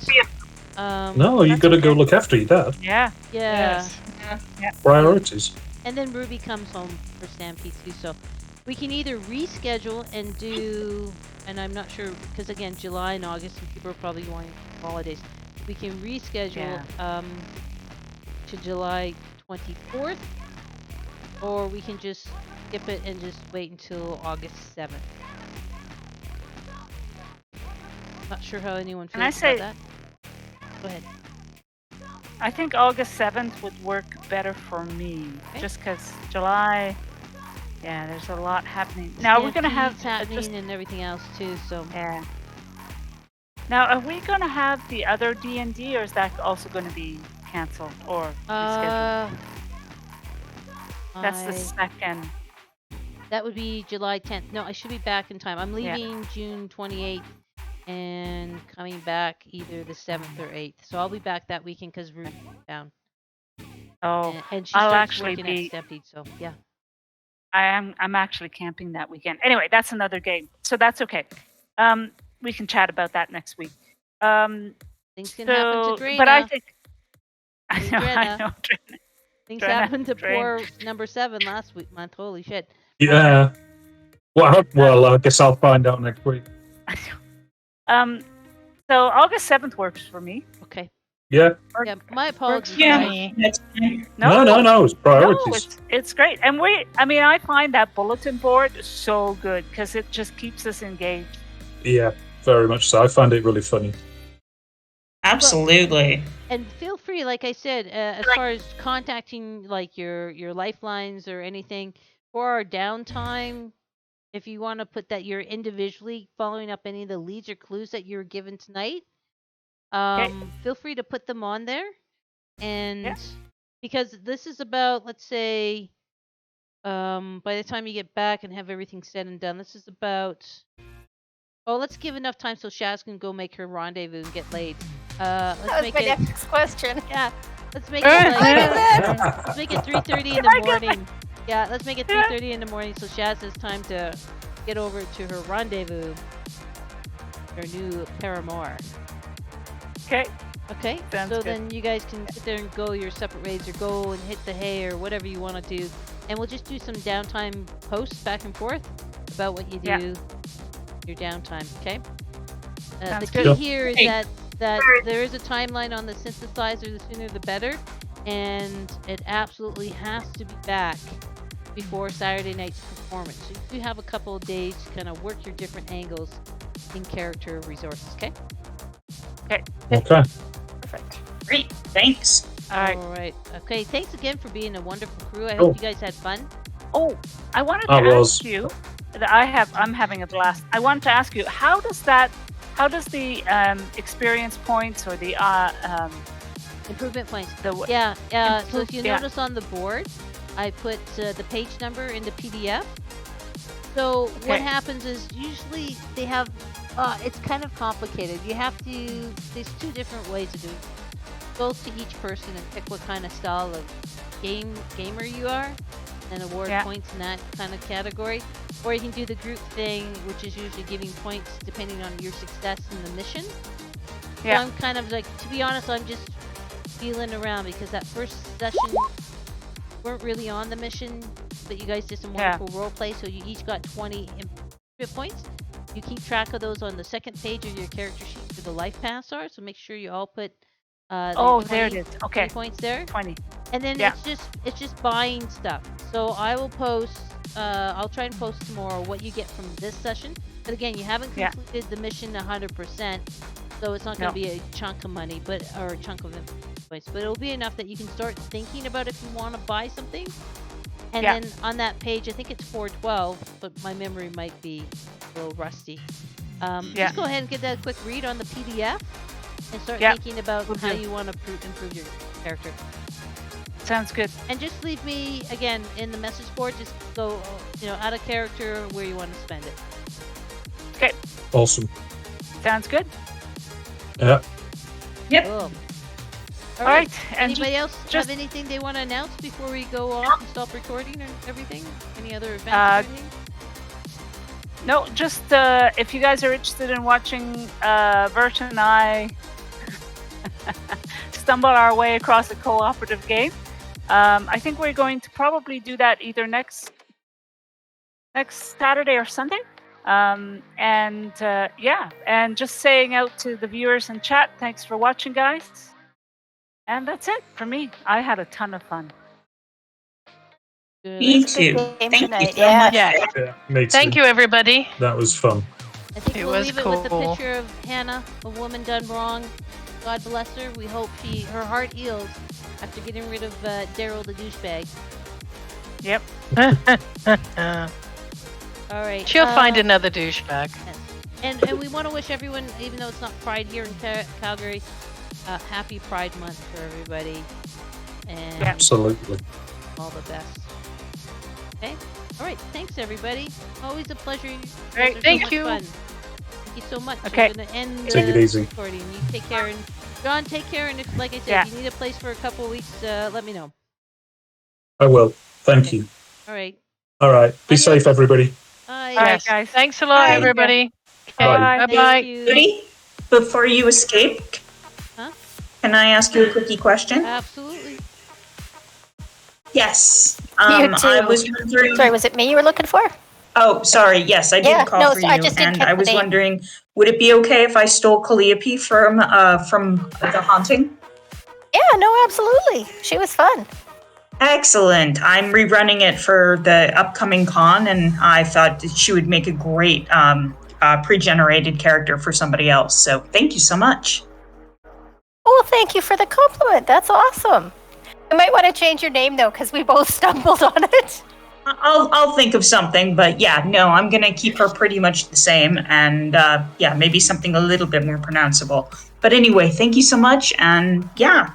No, you That's got to go okay. look after your dad. Yeah. Yeah. Yes. Priorities. And then Ruby comes home for Stampede too, so we can either reschedule and do, and I'm not sure, because again, July and August, and people are probably going on holidays. We can reschedule to July 24th, or we can just skip it and just wait until August 7th. Not sure how anyone Can I feels say- about that. Go ahead. I think August 7th would work better for me. Okay. Just because July, yeah, there's a lot happening. Now, we're going to have Stampede's happening and everything else too, so. Yeah. Now, are we going to have the other D&D, or is that also going to be canceled or rescheduled? That's the second. That would be July 10th. No, I should be back in time. I'm leaving June 28th and coming back either the 7th or 8th. So I'll be back that weekend because Ruby's down. Oh, And she I'll starts actually working be- at Stampede, so yeah. I'm actually camping that weekend. Anyway, that's another game, so that's okay. We can chat about that next week. Things can happen to Drina. But I think I Hey, know, Drenna. Drenna. Things Drenna, happened to Drain. poor number 7 last month. Holy shit. Yeah. Well, I guess I'll find out next week. So August 7th works for me. Okay. Yeah. Yeah, my apologies. Yeah. guys. That's fine. No. It's No, priorities. it's great. And I find that bulletin board so good because it just keeps us engaged. Yeah, very much so. I find it really funny. Absolutely. And feel free, like I said, as far as contacting like your lifelines or anything for our downtime, if you want to put that you're individually following up any of the leads or clues that you were given tonight, feel free to put them on there. And because this is about, let's say, by the time you get back and have everything said and done, this is about Oh, let's give enough time so Shaz can go make her rendezvous and get laid. Let's That was make my it. next question. Yeah, let's make Alright, it I like. know that. Let's make it 3:30 in the morning. Yeah, let's make it 3:30 in the morning so Shaz has time to get over to her rendezvous, her new paramour. Okay. Okay, Sounds so good. then you guys can sit there and go your separate ways, or go and hit the hay, or whatever you want to do, and we'll just do some downtime posts back and forth about what you do Yeah. your downtime. Okay. The Sounds key good. here is Hey. that there is a timeline on the synthesizer. The sooner the better, and it absolutely has to be back before Saturday night's performance. So you do have a couple of days to kind of work your different angles in character resources. Okay. Okay. Perfect. Great. Thanks. All right. All right. Okay. Thanks again for being a wonderful crew. I Cool. hope you guys had fun. Oh, I wanted to I was. ask you. I'm having a blast. I wanted to ask you, how does the experience points or the Improvement points. the Yeah. So if you yeah. notice on the board, I put the page number in the PDF. So what Okay. happens is usually they have. It's kind of complicated. You have to. There's two different ways to do it. Go to each person and pick what kind of style of gamer you are, and award Yeah. points in that kind of category. Or you can do the group thing, which is usually giving points depending on your success in the mission. Yeah. So I'm kind of like, to be honest, I'm just feeling around because that first session weren't really on the mission, but you guys did some Yeah. wonderful role play, so you each got 20 improvement points. You keep track of those on the second page of your character sheet where the life paths are, so make sure you all put their Oh, there it 20 is. Okay. points there. 20. And then Yeah. it's just buying stuff. So I will post. I'll try and post tomorrow what you get from this session. But again, you haven't Yeah. completed the mission 100%, so it's not going No. to be a chunk of money, or a chunk of points. But it'll be enough that you can start thinking about if you want to buy something. And Yeah. then on that page, I think it's 412, but my memory might be a little rusty. Yeah. Just go ahead and get that quick read on the PDF and start Yeah. thinking about Will how do. you want to improve your character. Sounds good. And just leave me again in the message board. Just go, out of character where you want to spend it. Awesome. Sounds good. Yeah. Yep. Cool. All right. And Anybody else just- have anything they want to announce before we go off and stop recording and everything? Any other events? Uh, or anything? no, just if you guys are interested in watching Vert and I stumble our way across a cooperative game, I think we're going to probably do that either next Saturday or Sunday. And just saying out to the viewers in chat, thanks for watching, guys. And that's it for me. I had a ton of fun. Good. Me It's a too. good game Thank tonight, you so yeah. much. Yeah. Yeah. Me too. Thank you, everybody. That was fun. I think It we'll was leave it with the cool. picture of Hannah, a woman done wrong. God bless her. We hope her heart heals after getting rid of Daryl the douchebag. Yep. All right. She'll find another douchebag. And we want to wish everyone, even though it's not Pride here in Calgary, happy Pride Month for everybody. And Yeah. Absolutely. all the best. Okay? All right. Thanks, everybody. Always a pleasure. You guys Great, are so thank much you. fun. Thank you so much. Okay. I'm going to end Take it the easy. recording. You take care. And John, take care. And if, like I said, Yeah. if you need a place for a couple of weeks, let me know. I will. Thank Okay. you. All right. All right. Be Adios. safe, everybody. Bye. All right, Yes. guys. Thanks a lot, Bye. everybody. Bye. Bye. Bye Thank bye. you. Judy, before you escape, Huh? can I ask you a quickie question? Absolutely. Yes. You too. I was wondering. Sorry, was it me you were looking for? Oh, sorry. Yes, I did Yeah, call no, for so you, I just didn't and catch I the was name. wondering, would it be okay if I stole Calliope from The Haunting? Yeah, no, absolutely. She was fun. Excellent. I'm rerunning it for the upcoming con, and I thought that she would make a great pre-generated character for somebody else. So thank you so much. Oh, well, thank you for the compliment. That's awesome. You might want to change your name, though, because we both stumbled on it. I'll think of something, but yeah, no, I'm gonna keep her pretty much the same, and maybe something a little bit more pronounceable. But anyway, thank you so much, and yeah,